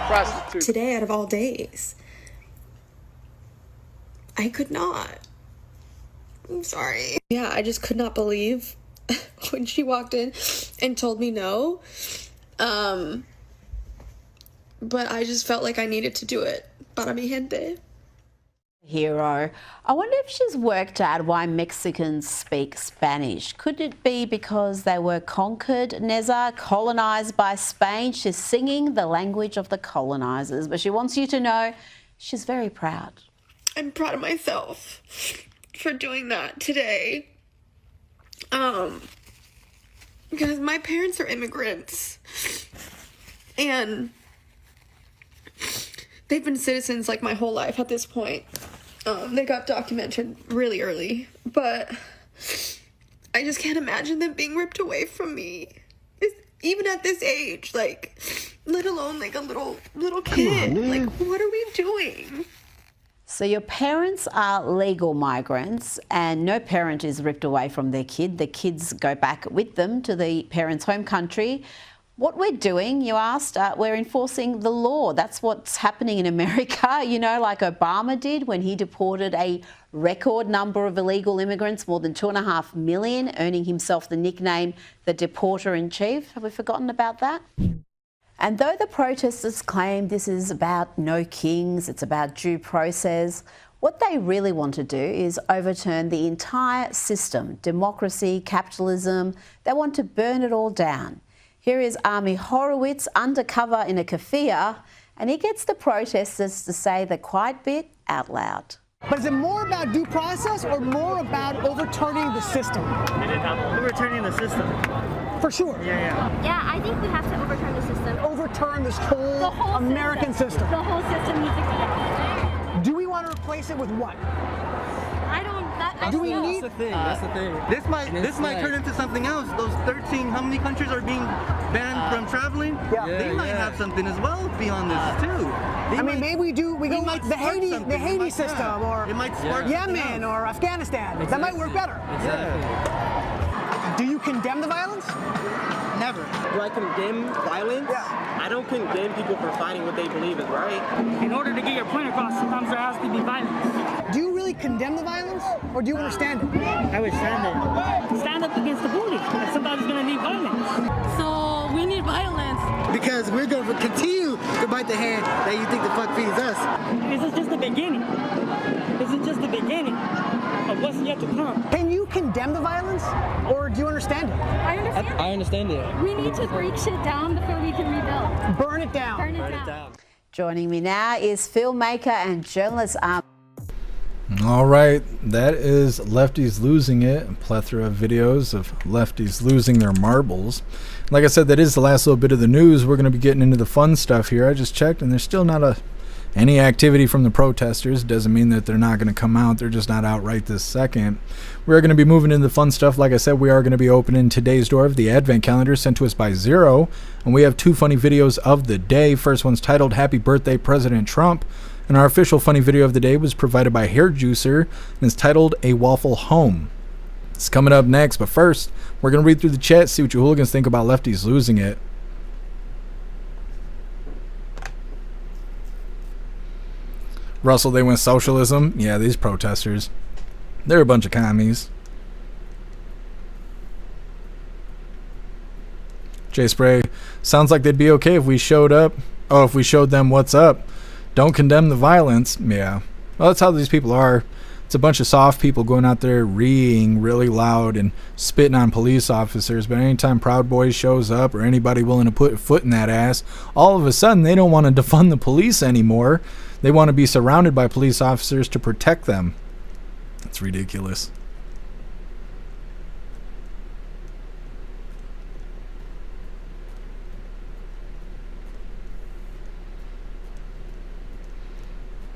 Prostitute. Today, out of all days, I could not. I'm sorry. Yeah, I just could not believe when she walked in and told me no. But I just felt like I needed to do it. Para mi gente. Hero. I wonder if she's worked out why Mexicans speak Spanish. Could it be because they were conquered, Neza, colonised by Spain? She's singing the language of the colonisers, but she wants you to know she's very proud. I'm proud of myself for doing that today. Because my parents are immigrants. And they've been citizens like my whole life at this point. They got documented really early, but I just can't imagine them being ripped away from me. Even at this age, like, let alone like a little kid. Like, what are we doing? So your parents are legal migrants and no parent is ripped away from their kid. The kids go back with them to the parents' home country. What we're doing, you asked, we're enforcing the law. That's what's happening in America, you know, like Obama did when he deported a record number of illegal immigrants, more than 2.5 million, earning himself the nickname the Deporter-in-Chief. Have we forgotten about that? And though the protesters claim this is about no kings, it's about due process, what they really want to do is overturn the entire system, democracy, capitalism. They want to burn it all down. Here is Army Horowitz undercover in a keffiyeh, and he gets the protesters to say the quiet bit out loud. But is it more about due process or more about overturning the system? Overturning the system. For sure. Yeah, I think we have to overturn the system. Overturn this whole American system. The whole system needs to be. Do we want to replace it with what? I don't. Do we need? That's the thing. This might turn into something else. Those 13, how many countries are being banned from traveling? They might have something as well beyond this too. I mean, maybe we go the Haiti system, or Yemen, or Afghanistan. That might work better. Do you condemn the violence? Never. Do I condemn violence? Yeah. I don't condemn people for fighting what they believe is right. In order to get your point across, sometimes there has to be violence. Do you really condemn the violence, or do you understand it? I would stand it. Stand up against the bully. Somebody's going to need violence. So we need violence. going to continue to bite the hand that you think the fuck feeds us. This is just the beginning. This is just the beginning of what's yet to come. Can you condemn the violence, or do you understand it? I understand. I understand it. We need to break shit down before we can rebuild. Burn it down. Burn it down. Joining me now is filmmaker and journalist. All right, that is Lefties Losing It, a plethora of videos of lefties losing their marbles. Like I said, that is the last little bit of the news. We're going to be getting into the fun stuff here. I just checked, and there's still not any activity from the protesters. Doesn't mean that they're not going to come out. They're just not out right this second. We're going to be moving into the fun stuff. Like I said, we are going to be opening today's door of the Advent calendar sent to us by Zero, and we have 2 funny videos of the day. First one's titled Happy Birthday, President Trump. And our official funny video of the day was provided by Hair Juicer and is titled A Waffle Home. It's coming up next, but first, we're going to read through the chat, see what you hooligans think about lefties losing it. Russell, they went socialism. Yeah, these protesters, they're a bunch of commies. J Spray, sounds like they'd be okay if we showed up. Oh, if we showed them what's up. Don't condemn the violence. Yeah. Well, that's how these people are. It's a bunch of soft people going out there reeing really loud and spitting on police officers. But anytime Proud Boys shows up or anybody willing to put a foot in that ass, all of a sudden they don't want to defund the police anymore. They want to be surrounded by police officers to protect them. It's ridiculous.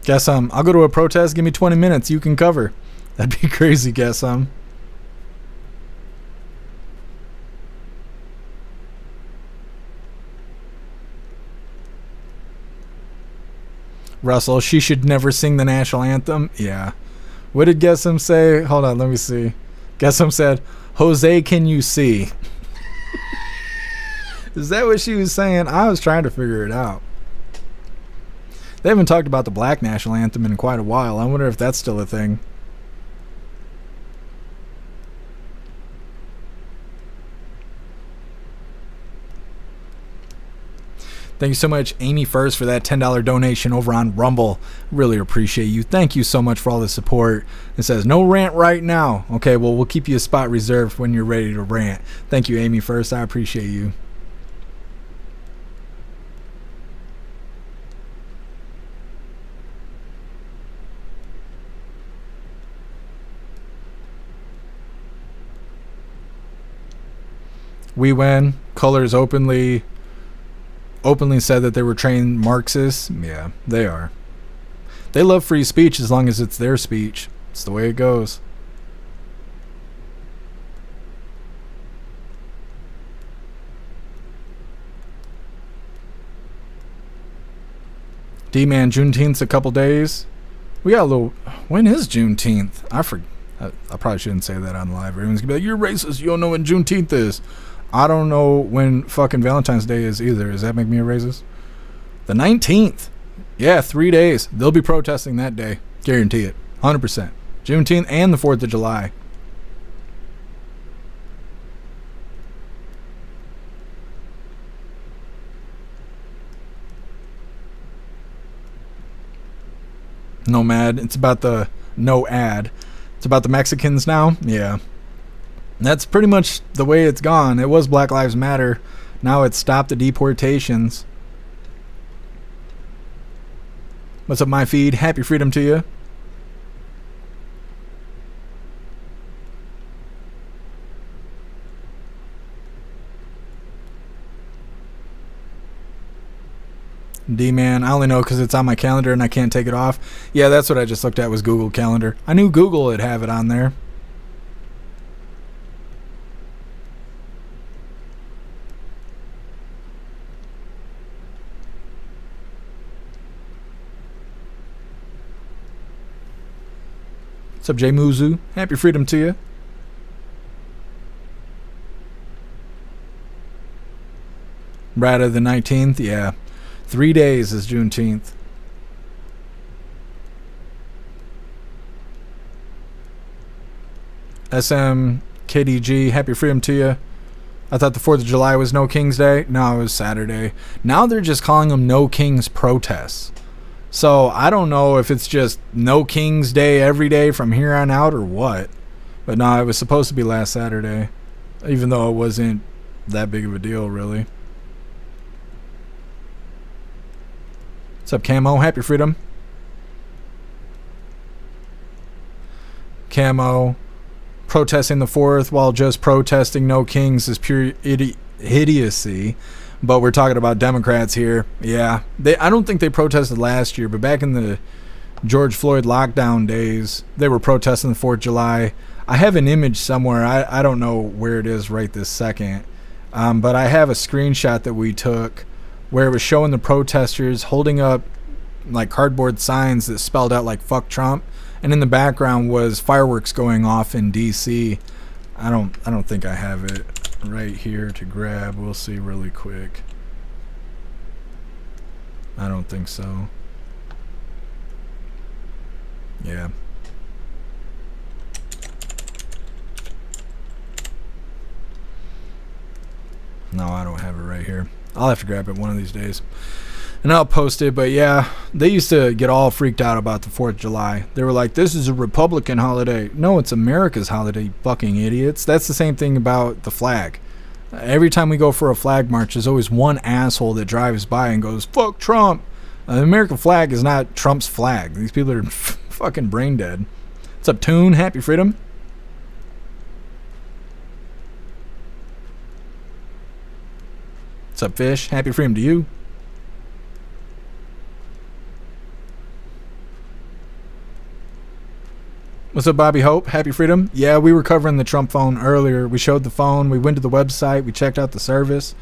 Guess I'll go to a protest. Give me 20 minutes. You can cover. That'd be crazy. Guess Russell, she should never sing the national anthem. Yeah. What did Guessum say? Hold on, let me see. Guessum said, Jose, can you see? Is that what she was saying? I was trying to figure it out. They haven't talked about the black national anthem in quite a while. I wonder if that's still a thing. Thank you so much, Amy First, for that $10 donation over on Rumble. Really appreciate you. Thank you so much for all the support. It says, no rant right now. Okay, well, we'll keep you a spot reserved when you're ready to rant. Thank you, Amy First. I appreciate you. We win. Colors openly said that they were trained Marxists. Yeah, they are. They love free speech as long as it's their speech. It's the way it goes. D-Man, Juneteenth's a couple days. We got a little... When is Juneteenth? I probably shouldn't say that on live. Everyone's gonna be like, you're racist. You don't know when Juneteenth is. I don't know when fucking Valentine's Day is either. Does that make me a racist? The 19th. Yeah, 3 days. They'll be protesting that day. Guarantee it. 100%. Juneteenth and the 4th of July. Nomad. It's about the... No ad. It's about the Mexicans now? Yeah. That's pretty much the way it's gone. It was Black Lives Matter. Now it's Stop the Deportations. What's up, my feed? Happy freedom to you. D-Man, I only know because it's on my calendar and I can't take it off. Yeah, that's what I just looked at was Google Calendar. I knew Google would have it on there. What's up, Jay Muzu? Happy freedom to you. Right of the 19th, yeah. 3 days is Juneteenth. SM KDG, happy freedom to you. I thought the 4th of July was No King's Day. No, it was Saturday. Now they're just calling them No King's protests. So I don't know if it's just No King's Day every day from here on out or what. But no, it was supposed to be last Saturday. Even though it wasn't that big of a deal, really. What's up, Camo? Happy Freedom. Camo. Protesting the 4th while just protesting No Kings is pure idiocy. But we're talking about Democrats here. Yeah, I don't think they protested last year, but back in the George Floyd lockdown days, they were protesting the 4th of July. I have an image somewhere. I don't know where it is right this second. But I have a screenshot that we took where it was showing the protesters holding up like cardboard signs that spelled out like "fuck Trump." And in the background was fireworks going off in DC. I don't think I have it right here to grab. We'll see really quick. I don't think so. Yeah. No, I don't have it right here. I'll have to grab it one of these days. And I'll post it, but yeah, they used to get all freaked out about the 4th of July. They were like, this is a Republican holiday. No, it's America's holiday, you fucking idiots. That's the same thing about the flag. Every time we go for a flag march, there's always one asshole that drives by and goes, fuck Trump. The American flag is not Trump's flag. These people are fucking brain dead. What's up, Toon? Happy Freedom. What's up, Fish? Happy Freedom to you. What's up, Bobby Hope? Happy Freedom. Yeah, we were covering the Trump phone earlier. We showed the phone. We went to the website. We checked out the service.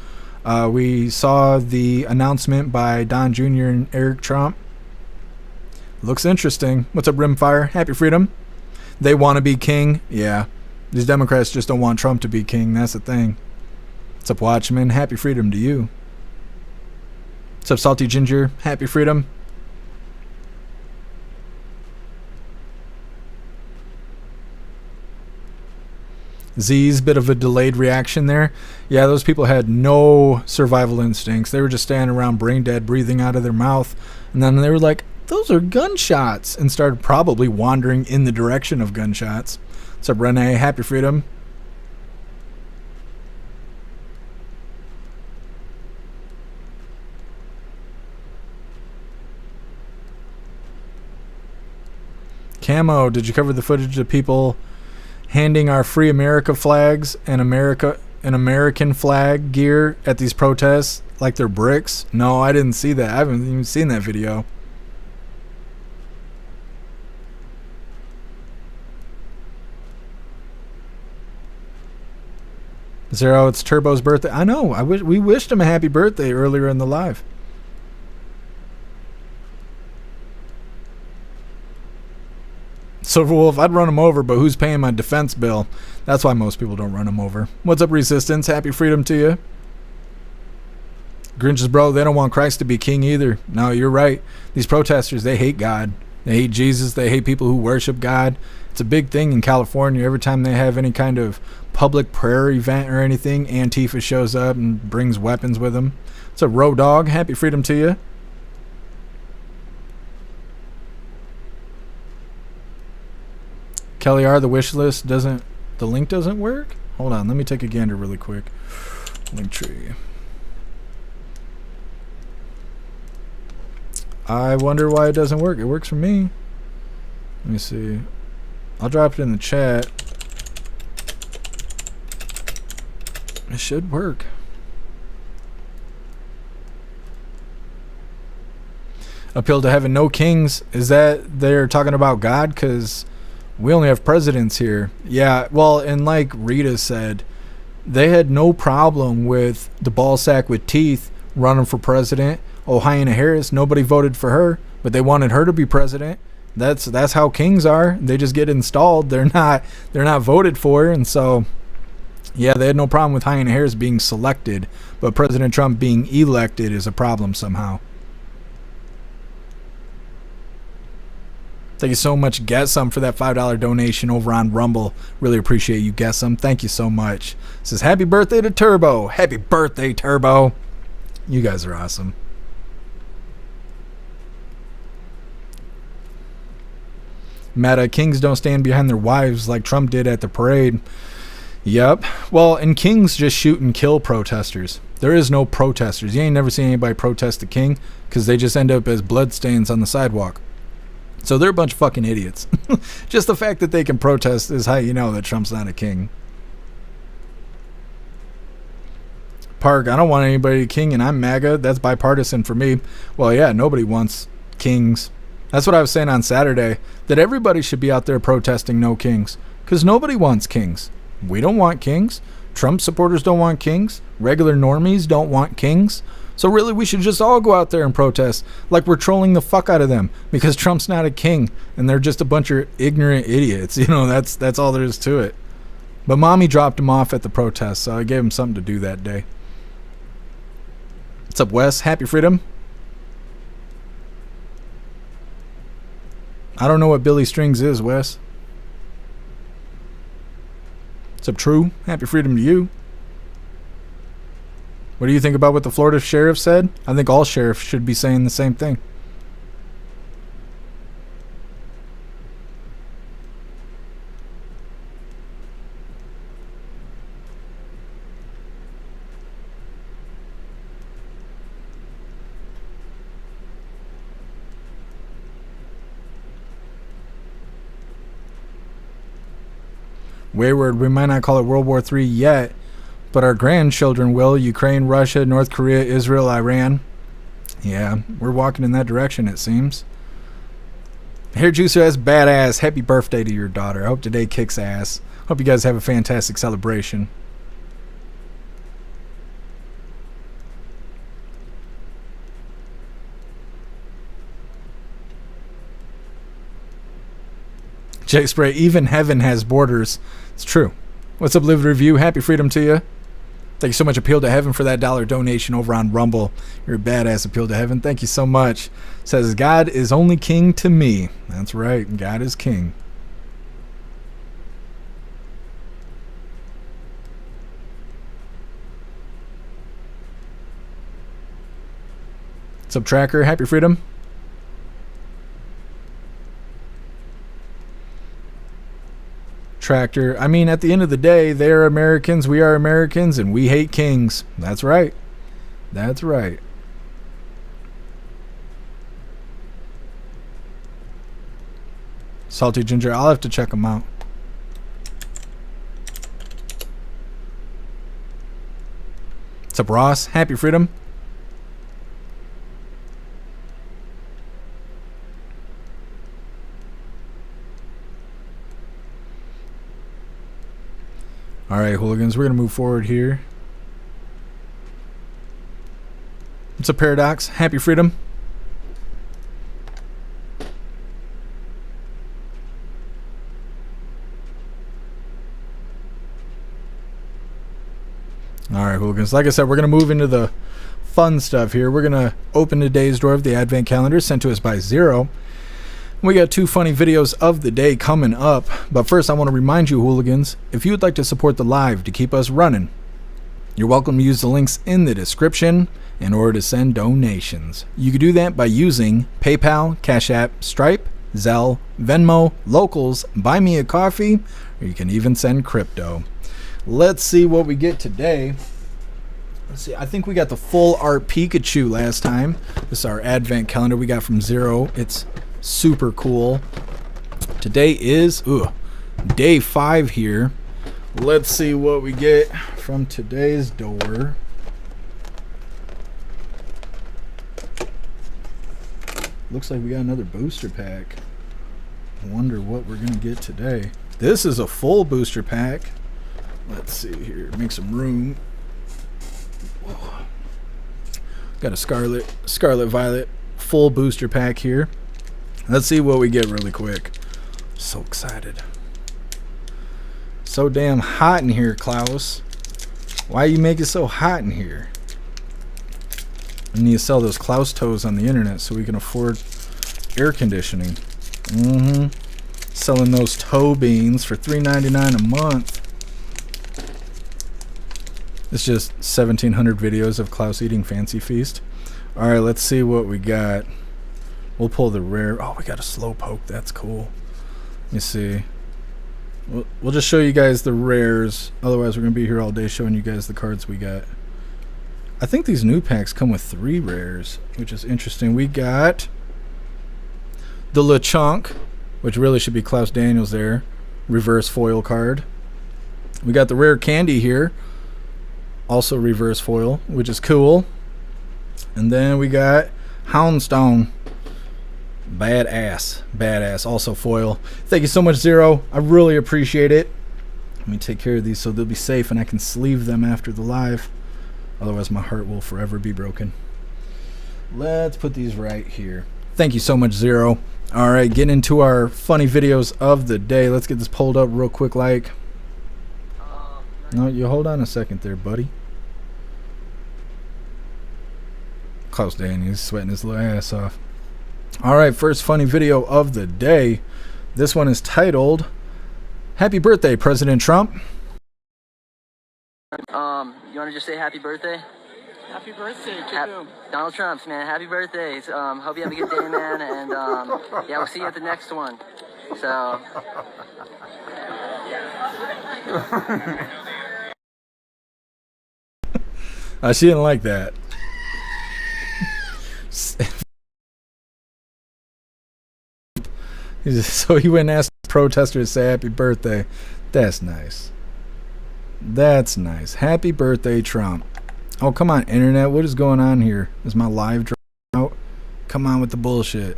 We saw the announcement by Don Jr. and Eric Trump. Looks interesting. What's up, Rimfire? Happy Freedom. They want to be king. Yeah. These Democrats just don't want Trump to be king. That's the thing. What's up, Watchman? Happy Freedom to you. What's up, Salty Ginger? Happy Freedom. Z's bit of a delayed reaction there. Yeah, those people had no survival instincts. They were just standing around brain dead, breathing out of their mouth. And then they were like, those are gunshots, and started probably wandering in the direction of gunshots. What's up, Renee? Happy Freedom. Camo, did you cover the footage of people handing our Free America flags and American flag gear at these protests like they're bricks? No, I didn't see that. I haven't even seen that video. Zero, it's Turbo's birthday. I know. We wished him a happy birthday earlier in the live. Silver Wolf, I'd run him over, but who's paying my defense bill? That's why most people don't run him over. What's up, Resistance? Happy Freedom to you. Grinches, bro, they don't want Christ to be king either. No, you're right. These protesters, they hate God. They hate Jesus. They hate people who worship God. It's a big thing in California. Every time they have any kind of public prayer event or anything, Antifa shows up and brings weapons with them. What's up, Road Dog? Happy Freedom to you. Kelly R, the wish list doesn't, the link doesn't work? Hold on, let me take a gander really quick. Linktree. I wonder why it doesn't work. It works for me. Let me see. I'll drop it in the chat. It should work. Appeal to heaven, no kings. Is that they're talking about God? Because we only have presidents here. Yeah, well, and like Rita said, they had no problem with the ball sack with teeth running for president. Hyena Harris, nobody voted for her, but they wanted her to be president. That's how kings are. They just get installed. They're not voted for, and so yeah, they had no problem with Hyena Harris being selected, but President Trump being elected is a problem somehow. Thank you so much, Get Some, for that $5 donation over on Rumble. Really appreciate you, Get Some. Thank you so much. It says, happy birthday to Turbo. Happy birthday, Turbo. You guys are awesome. Meta, kings don't stand behind their wives like Trump did at the parade. Yep. Well, and kings just shoot and kill protesters. There is no protesters. You ain't never seen anybody protest the king because they just end up as bloodstains on the sidewalk. So they're a bunch of fucking idiots. Just the fact that they can protest is how you know that Trump's not a king. Park, I don't want anybody king and I'm MAGA. That's bipartisan for me. Well, yeah, nobody wants kings. That's what I was saying on Saturday, that everybody should be out there protesting no kings. Because nobody wants kings. We don't want kings. Trump supporters don't want kings. Regular normies don't want kings. So really, we should just all go out there and protest like we're trolling the fuck out of them because Trump's not a king and they're just a bunch of ignorant idiots. You know, that's all there is to it. But mommy dropped him off at the protest, so I gave him something to do that day. What's up, Wes? Happy freedom. I don't know what Billy Strings is, Wes. What's up, True? Happy freedom to you. What do you think about what the Florida sheriff said? I think all sheriffs should be saying the same thing. Wayward, we might not call it World War III yet, but our grandchildren will. Ukraine, Russia, North Korea, Israel, Iran. Yeah, we're walking in that direction, it seems. Hair Juicer, that's badass. Happy birthday to your daughter. I hope today kicks ass. Hope you guys have a fantastic celebration. Jay Spray, even heaven has borders. It's true. What's up, Live Review? Happy freedom to you. Thank you so much, Appeal to Heaven, for that $1 donation over on Rumble. You're a badass, Appeal to Heaven. Thank you so much. Says, God is only king to me. That's right. God is king. What's up, Tracker? Happy freedom. Tractor. I mean, at the end of the day, they are Americans, we are Americans, and we hate kings. That's right. That's right. Salty Ginger, I'll have to check them out. What's up, Ross? Happy freedom. All right, hooligans, we're going to move forward here. What's up, Paradox? Happy freedom. All right, hooligans. Like I said, we're going to move into the fun stuff here. We're going to open today's door of the Advent calendar sent to us by Zero. We got 2 funny videos of the day coming up, but first I want to remind you, hooligans, if you would like to support the live to keep us running, you're welcome to use the links in the description in order to send donations. You can do that by using PayPal, Cash App, Stripe, Zelle, Venmo, Locals, Buy Me a Coffee, or you can even send crypto. Let's see what we get today. Let's see, I think we got the full art Pikachu last time. This is our Advent calendar we got from Zero. It's super cool. Today is day 5 here. Let's see what we get from today's door. Looks like we got another booster pack. I wonder what we're gonna get today. This is a full booster pack. Let's see here, make some room. Whoa. Got a Scarlet Violet full booster pack here. Let's see what we get really quick. So excited. So damn hot in here, Klaus. Why you make it so hot in here? I need to sell those Klaus toes on the internet so we can afford air conditioning. Selling those toe beans for $3.99 a month. It's just 1,700 videos of Klaus eating Fancy Feast. All right, let's see what we got. We'll pull the rare. Oh, we got a slow poke. That's cool. Let me see. We'll just show you guys the rares. Otherwise, we're going to be here all day showing you guys the cards we got. I think these new packs come with 3 rares, which is interesting. We got the LeChonk, which really should be Klaus Daniels there. Reverse foil card. We got the rare candy here. Also reverse foil, which is cool. And then we got Houndstone. Badass. Also foil. Thank you so much, Zero. I really appreciate it. Let me take care of these so they'll be safe and I can sleeve them after the live. Otherwise, my heart will forever be broken. Let's put these right here. Thank you so much, Zero. All right, getting into our funny videos of the day. Let's get this pulled up real quick. No, you hold on a second there, buddy. Klaus Daniels sweating his little ass off. All right, first funny video of the day. This one is titled Happy Birthday, President Trump. You want to just say happy birthday? Happy birthday to you. Donald Trump's, man. Happy birthday. Hope you have a good day, man. And yeah, we'll see you at the next one. So. She didn't like that. So he went and asked the protester to say happy birthday. That's nice. That's nice. Happy birthday, Trump. Oh, come on, internet. What is going on here? Is my live dropping out? Come on with the bullshit.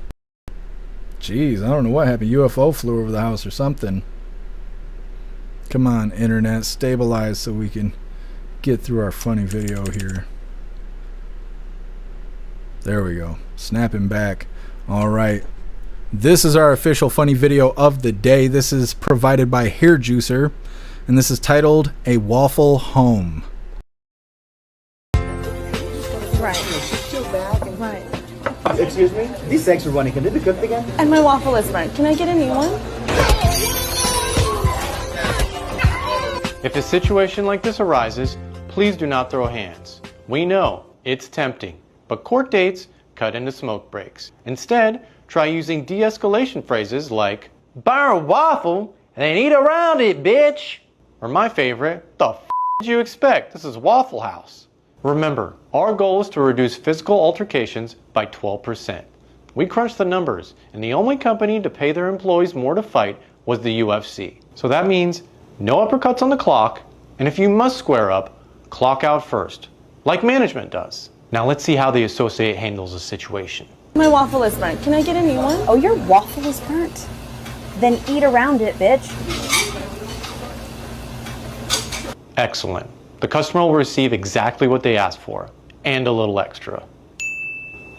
Jeez, I don't know what happened. UFO flew over the house or something. Come on, internet. Stabilize so we can get through our funny video here. There we go. Snapping back. All right. This is our official funny video of the day. This is provided by Hair Juicer, and this is titled A Waffle Home. Right. Right. Excuse me? These eggs are running. Can they be cooked again? And my waffle is burnt. Can I get a new one? If a situation like this arises, please do not throw hands. We know it's tempting, but court dates cut into smoke breaks. Instead, try using de-escalation phrases like, buy a waffle and then eat around it, bitch. Or my favorite, the f did you expect? This is Waffle House. Remember, our goal is to reduce physical altercations by 12%. We crunched the numbers, and the only company to pay their employees more to fight was the UFC. So that means no uppercuts on the clock, and if you must square up, clock out first, like management does. Now let's see how the associate handles the situation. My waffle is burnt. Can I get a new one? Oh, your waffle is burnt? Then eat around it, bitch. Excellent. The customer will receive exactly what they asked for, and a little extra.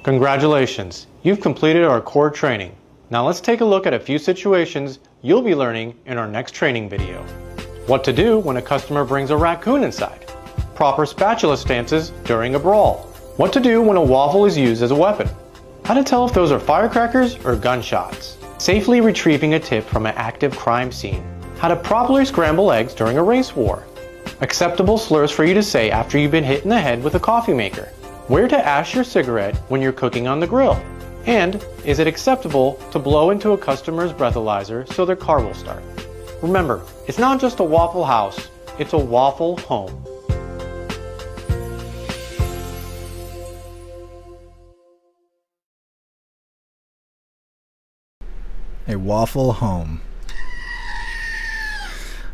Congratulations, you've completed our core training. Now let's take a look at a few situations you'll be learning in our next training video. What to do when a customer brings a raccoon inside. Proper spatula stances during a brawl. What to do when a waffle is used as a weapon. How to tell if those are firecrackers or gunshots. Safely retrieving a tip from an active crime scene. How to properly scramble eggs during a race war. Acceptable slurs for you to say after you've been hit in the head with a coffee maker. Where to ash your cigarette when you're cooking on the grill. And is it acceptable to blow into a customer's breathalyzer so their car will start? Remember, it's not just a Waffle House, it's a Waffle Home. A Waffle Home.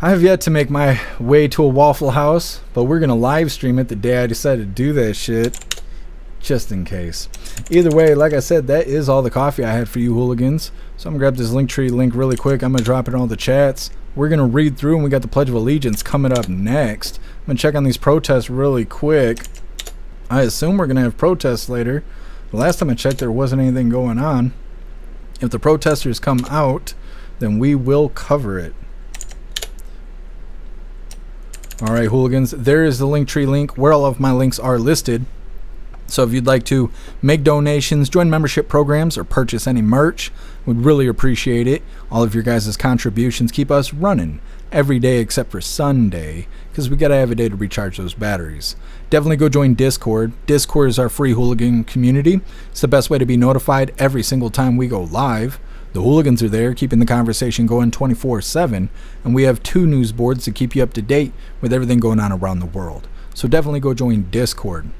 I have yet to make my way to a Waffle House, but we're going to live stream it the day I decided to do that shit, just in case. Either way, like I said, that is all the coffee I had for you hooligans. So I'm going to grab this Linktree link really quick. I'm going to drop it in all the chats. We're going to read through, and we got the Pledge of Allegiance coming up next. I'm going to check on these protests really quick. I assume we're going to have protests later. The last time I checked, there wasn't anything going on. If the protesters come out, then we will cover it. Alright, hooligans, there is the Linktree link where all of my links are listed. So if you'd like to make donations, join membership programs, or purchase any merch, we'd really appreciate it. All of your guys' contributions keep us running every day except for Sunday, because we gotta have a day to recharge those batteries. Definitely go join Discord. Discord is our free hooligan community. It's the best way to be notified every single time we go live. The hooligans are there, keeping the conversation going 24/7, and we have 2 news boards to keep you up to date with everything going on around the world. So definitely go join Discord.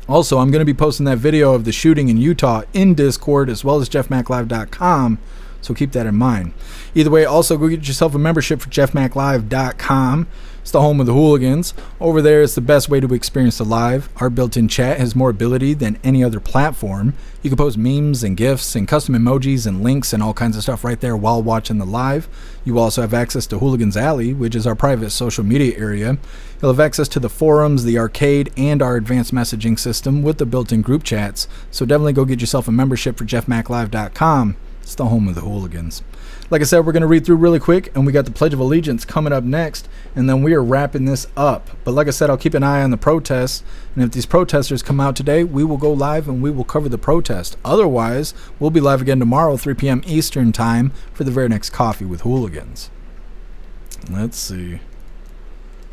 Also, I'm going to be posting that video of the shooting in Utah in Discord, as well as jeffmaclive.com, so keep that in mind. Either way, also go get yourself a membership for jeffmaclive.com. It's the home of the hooligans. Over there, it's the best way to experience the live. Our built-in chat has more ability than any other platform. You can post memes and GIFs and custom emojis and links and all kinds of stuff right there while watching the live. You also have access to Hooligans Alley, which is our private social media area. You'll have access to the forums, the arcade, and our advanced messaging system with the built-in group chats. So definitely go get yourself a membership for jeffmaclive.com. It's the home of the hooligans. Like I said, we're going to read through really quick, and we got the Pledge of Allegiance coming up next, and then we are wrapping this up. But like I said, I'll keep an eye on the protests, and if these protesters come out today, we will go live and we will cover the protest. Otherwise, we'll be live again tomorrow, 3 p.m. Eastern time, for the very next Coffee with Hooligans. Let's see.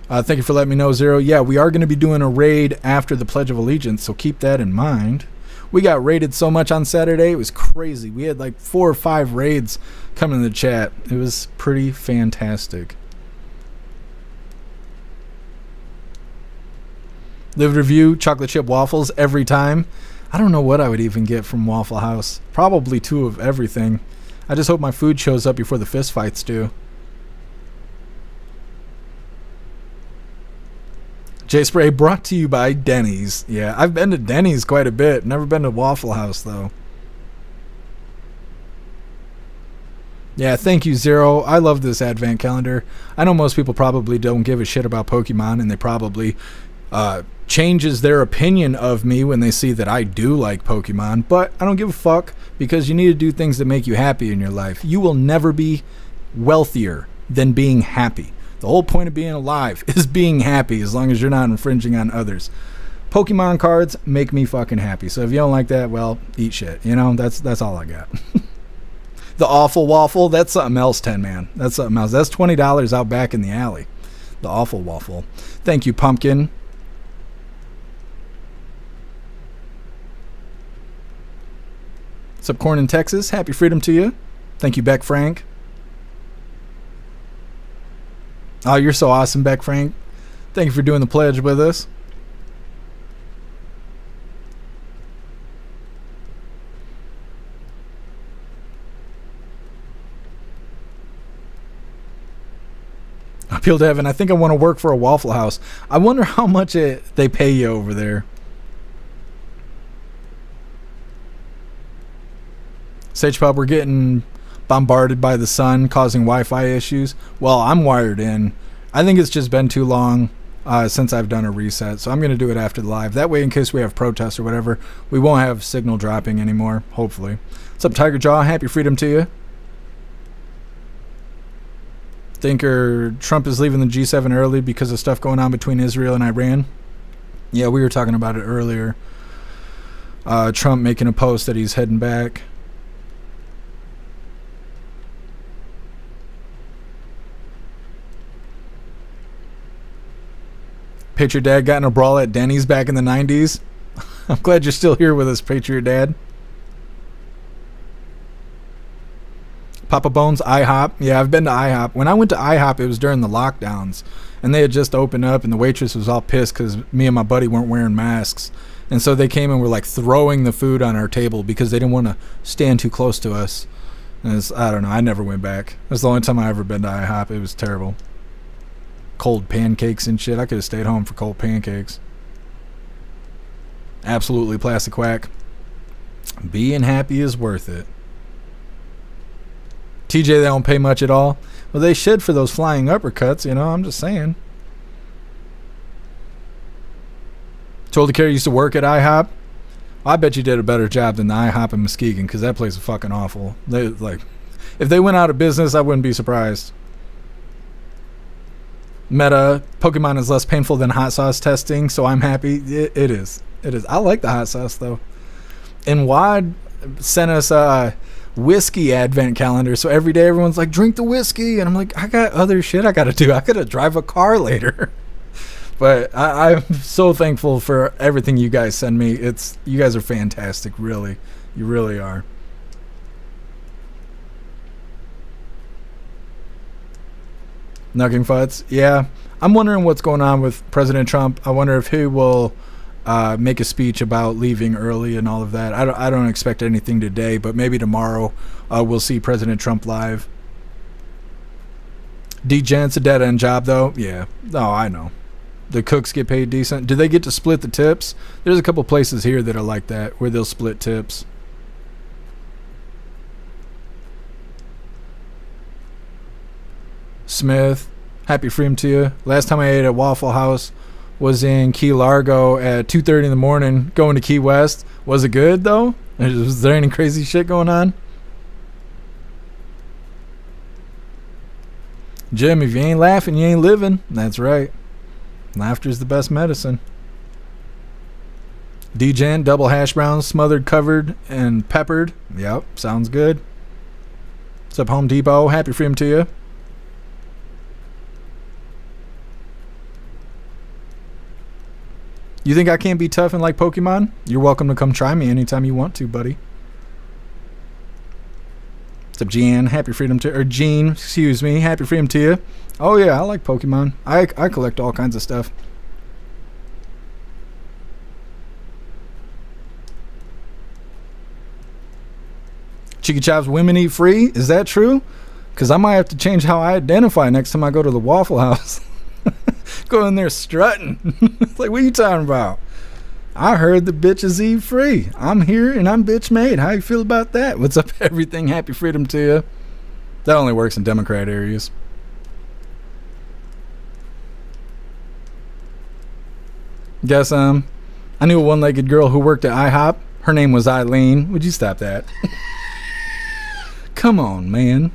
Thank you for letting me know, Zero. Yeah, we are going to be doing a raid after the Pledge of Allegiance, so keep that in mind. We got raided so much on Saturday, it was crazy. We had like 4 or 5 raids coming in the chat. It was pretty fantastic. Live review, chocolate chip waffles every time. I don't know what I would even get from Waffle House. Probably 2 of everything. I just hope my food shows up before the fist fights do. J-Spray brought to you by Denny's. Yeah, I've been to Denny's quite a bit. Never been to Waffle House, though. Yeah, thank you, Zero. I love this advent calendar. I know most people probably don't give a shit about Pokemon, and they probably changes their opinion of me when they see that I do like Pokemon, but I don't give a fuck, because you need to do things that make you happy in your life. You will never be wealthier than being happy. The whole point of being alive is being happy, as long as you're not infringing on others. Pokemon cards make me fucking happy. So if you don't like that, well, eat shit. You know, that's all I got. The Awful Waffle, that's something else, 10 man. That's something else. That's $20 out back in the alley. The Awful Waffle. Thank you, Pumpkin. What's up, Corn in Texas? Happy freedom to you. Thank you, Beck Frank. Oh, you're so awesome, Beck Frank. Thank you for doing the pledge with us. Appeal to Heaven. I think I want to work for a Waffle House. I wonder how much they pay you over there. Sage Pub, we're getting bombarded by the sun, causing Wi-Fi issues. Well, I'm wired in. I think it's just been too long since I've done a reset, so I'm going to do it after the live. That way, in case we have protests or whatever, we won't have signal dropping anymore, hopefully. What's up, Tiger Jaw? Happy freedom to you. Thinker Trump is leaving the G7 early because of stuff going on between Israel and Iran. Yeah, we were talking about it earlier. Trump making a post that he's heading back. Patriot Dad got in a brawl at Denny's back in the 90s. I'm glad you're still here with us, Patriot Dad. Papa Bones, IHOP. Yeah, I've been to IHOP. When I went to IHOP, it was during the lockdowns. And they had just opened up, and the waitress was all pissed because me and my buddy weren't wearing masks. And so they came and were like throwing the food on our table because they didn't want to stand too close to us. And I don't know. I never went back. That's the only time I ever been to IHOP. It was terrible. Cold pancakes and shit. I could have stayed home for cold pancakes. Absolutely plastic whack. Being happy is worth it. TJ, they don't pay much at all. Well, they should for those flying uppercuts, you know, I'm just saying. Told the Carey used to work at IHOP. I bet you did a better job than the IHOP in Muskegon, because that place is fucking awful. If they went out of business, I wouldn't be surprised. Meta, Pokemon is less painful than hot sauce testing, so I'm happy. It is. It is. I like the hot sauce though. And Wad sent us a whiskey advent calendar, so every day everyone's like, drink the whiskey, and I'm like, I got other shit I gotta do. I gotta drive a car later. But I'm so thankful for everything you guys send me. You guys are fantastic, really. You really are. Nugging Futs. Yeah, I'm wondering what's going on with President Trump. I wonder if he will make a speech about leaving early and all of that. I don't expect anything today, but maybe tomorrow we'll see President Trump live. D-Gent's a dead-end job, though. Yeah. Oh, I know. The cooks get paid decent. Do they get to split the tips? There's a couple places here that are like that, where they'll split tips. Smith, happy freedom to you. Last time I ate at Waffle House was in Key Largo at 2:30 in the morning, going to Key West. Was it good, though? Was there any crazy shit going on? Jim, if you ain't laughing, you ain't living. That's right. Laughter's the best medicine. D-Gen, double hash browns, smothered, covered, and peppered. Yep, sounds good. What's up, Home Depot? Happy freedom to you. You think I can't be tough and like Pokemon? You're welcome to come try me anytime you want to, buddy. What's up, Jean? Happy freedom to... Or Jean, excuse me. Happy freedom to you. Oh, yeah, I like Pokemon. I collect all kinds of stuff. Chicky Chops, women eat free? Is that true? Because I might have to change how I identify next time I go to the Waffle House. Go in there strutting. Like, what are you talking about? I heard the bitches eat free. I'm here and I'm bitch made. How you feel about that? What's up, everything? Happy freedom to you. That only works in Democrat areas. Guess I knew a one-legged girl who worked at IHOP. Her name was Eileen. Would you stop that? Come on, man.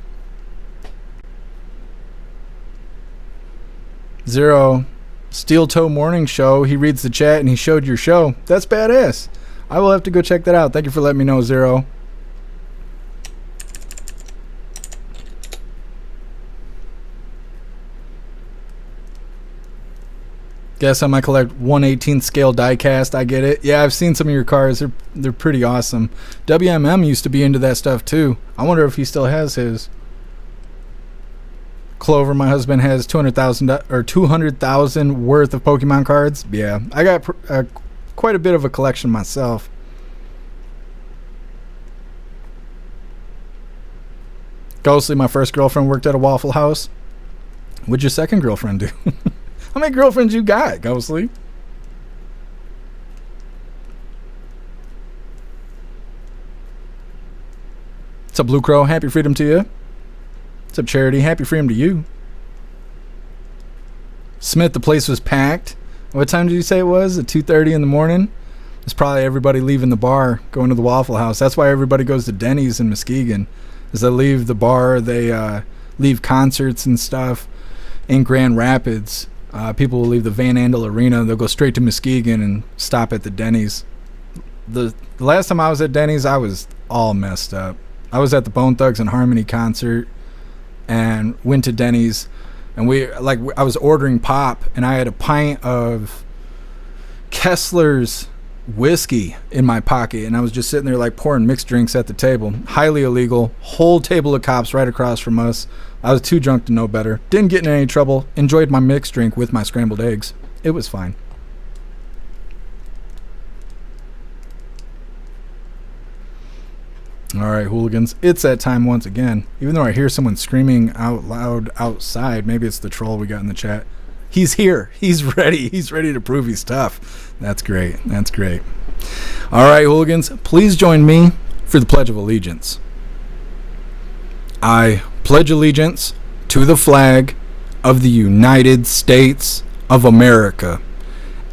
Zero. Steel Toe Morning Show. He reads the chat and he showed your show. That's badass. I will have to go check that out. Thank you for letting me know, Zero. Guess I might collect 1/18th scale diecast. I get it. Yeah, I've seen some of your cars. They're pretty awesome. WMM used to be into that stuff too. I wonder if he still has his. Clover, my husband, has 200,000 or 200,000 worth of Pokemon cards. Yeah, I got quite a bit of a collection myself. Ghostly, my first girlfriend worked at a Waffle House. What'd your second girlfriend do? How many girlfriends you got, Ghostly? What's up, Blue Crow? Happy freedom to you. What's up, Charity? Happy freedom to you. Smith, the place was packed. What time did you say it was? At 2:30 in the morning? It's probably everybody leaving the bar, going to the Waffle House. That's why everybody goes to Denny's in Muskegon. Is they leave the bar, they leave concerts and stuff in Grand Rapids. People will leave the Van Andel Arena. They'll go straight to Muskegon and stop at the Denny's. The last time I was at Denny's, I was all messed up. I was at the Bone Thugs and Harmony concert and went to Denny's, and I was ordering pop, and I had a pint of Kessler's whiskey in my pocket, and I was just sitting there like pouring mixed drinks at the table. Highly illegal. Whole table of cops right across from us. I was too drunk to know better. Didn't get in any trouble. Enjoyed my mixed drink with my scrambled eggs. It was fine. All right, hooligans. It's that time once again. Even though I hear someone screaming out loud outside, maybe it's the troll we got in the chat. He's here. He's ready. He's ready to prove he's tough. That's great. That's great. All right, hooligans. Please join me for the Pledge of Allegiance. I pledge allegiance to the flag of the United States of America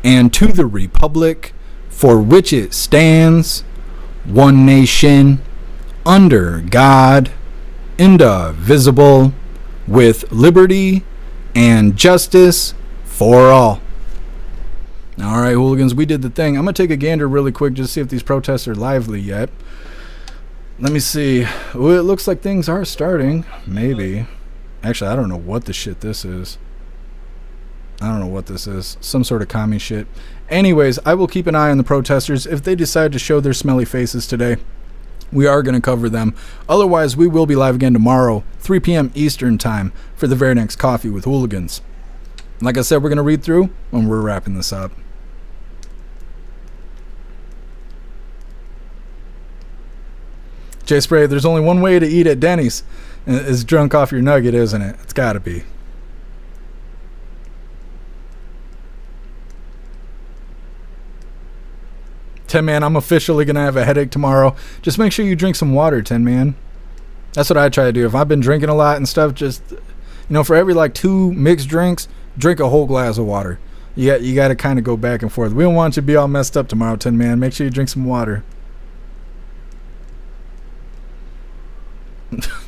and to the republic for which it stands, one nation, under God, indivisible, with liberty and justice for all. All right, hooligans, we did the thing. I'm going to take a gander really quick just to see if these protests are lively yet. Let me see. Well, it looks like things are starting. Maybe. Actually, I don't know what the shit this is. I don't know what this is. Some sort of commie shit. Anyways, I will keep an eye on the protesters. If they decide to show their smelly faces today, we are going to cover them. Otherwise, we will be live again tomorrow, 3 p.m. Eastern time, for the very next Coffee with Hooligans. Like I said, we're going to read through when we're wrapping this up. Jay Spray, there's only one way to eat at Denny's. It's drunk off your nugget, isn't it? It's got to be. Ten Man, I'm officially going to have a headache tomorrow. Just make sure you drink some water, 10 Man. That's what I try to do. If I've been drinking a lot and stuff, just, you know, for every like 2 mixed drinks, drink a whole glass of water. You got to kind of go back and forth. We don't want you to be all messed up tomorrow, 10 Man. Make sure you drink some water.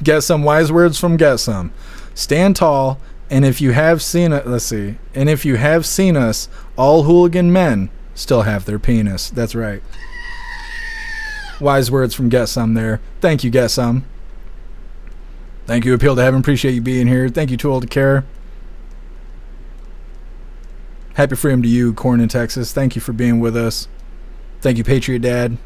Get some wise words from Get Some. Stand tall, and if you have seen it, let's see. And if you have seen us, all hooligan men still have their penis. That's right. Wise words from Get Some there. Thank you, Get Some. Thank you, Appeal to Heaven. Appreciate you being here. Thank you, Too Old to Care. Happy freedom to you, Corn in Texas. Thank you for being with us. Thank you, Patriot Dad.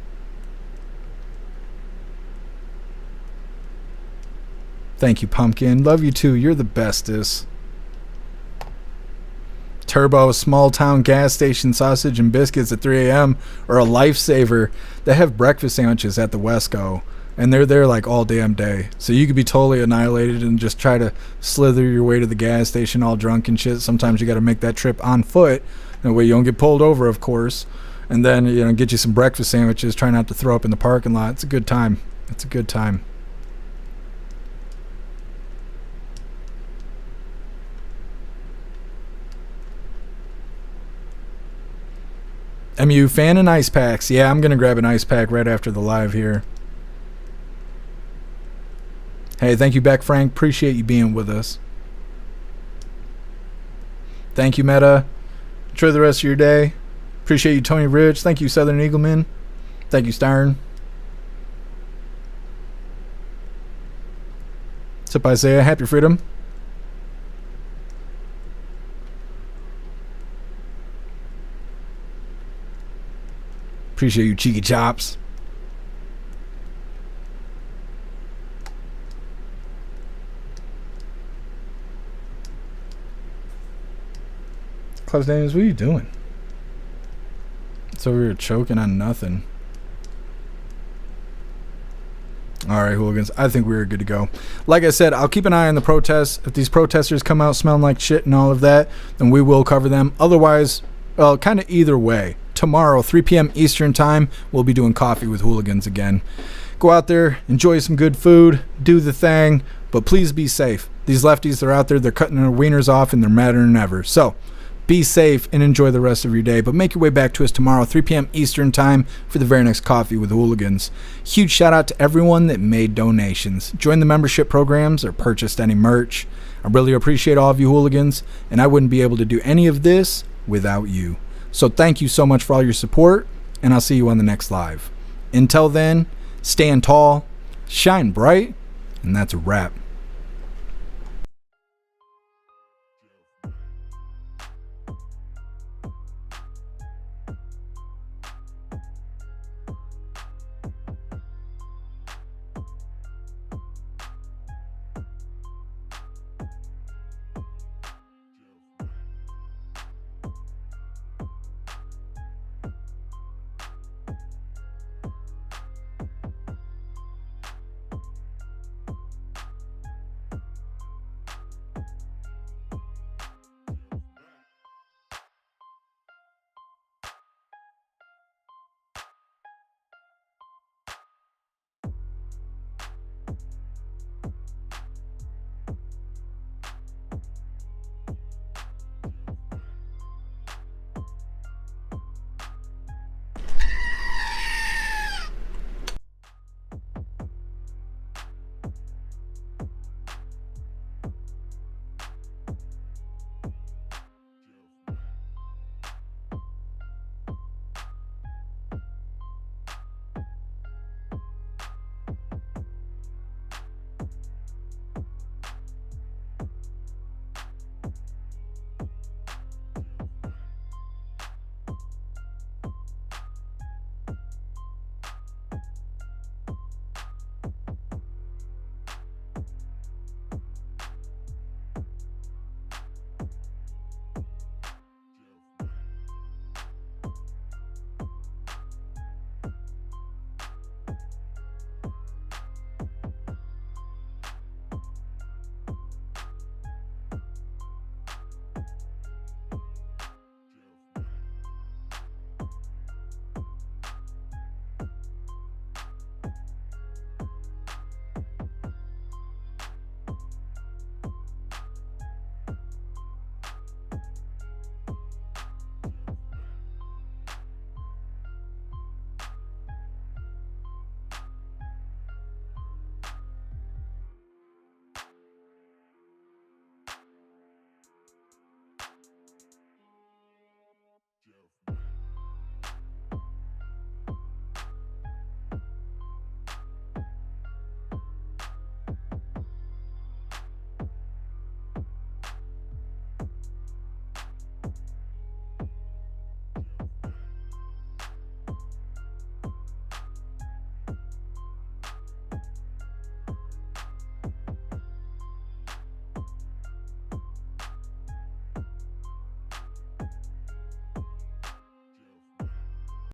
Thank you, Pumpkin. Love you too. You're the bestest. Turbo, small town gas station sausage and biscuits at 3 a.m. or a lifesaver. They have breakfast sandwiches at the Wesco, and they're there like all damn day. So you could be totally annihilated and just try to slither your way to the gas station all drunk and shit. Sometimes you got to make that trip on foot. That way you don't get pulled over, of course. And then, you know, get you some breakfast sandwiches. Try not to throw up in the parking lot. It's a good time. It's a good time. MU, fan and ice packs. Yeah, I'm going to grab an ice pack right after the live here. Hey, thank you back, Frank. Appreciate you being with us. Thank you, Meta. Enjoy the rest of your day. Appreciate you, Tony Rich. Thank you, Southern Eagleman. Thank you, Stern. What's up, Isaiah? Happy freedom. Appreciate you, Cheeky Chops. Klaus Daniels, what are you doing? It's over here choking on nothing. Alright, hooligans. I think we're good to go. Like I said, I'll keep an eye on the protests. If these protesters come out smelling like shit and all of that, then we will cover them. Otherwise, well, kind of either way. Tomorrow, 3 p.m. Eastern time, we'll be doing Coffee with Hooligans again. Go out there, enjoy some good food, do the thing, but please be safe. These lefties, they're out there, they're cutting their wieners off, and they're madder than ever. So, be safe and enjoy the rest of your day. But make your way back to us tomorrow, 3 p.m. Eastern time, for the very next Coffee with Hooligans. Huge shout out to everyone that made donations, joined the membership programs, or purchased any merch. I really appreciate all of you hooligans, and I wouldn't be able to do any of this without you. So thank you so much for all your support, and I'll see you on the next live. Until then, stand tall, shine bright, and that's a wrap.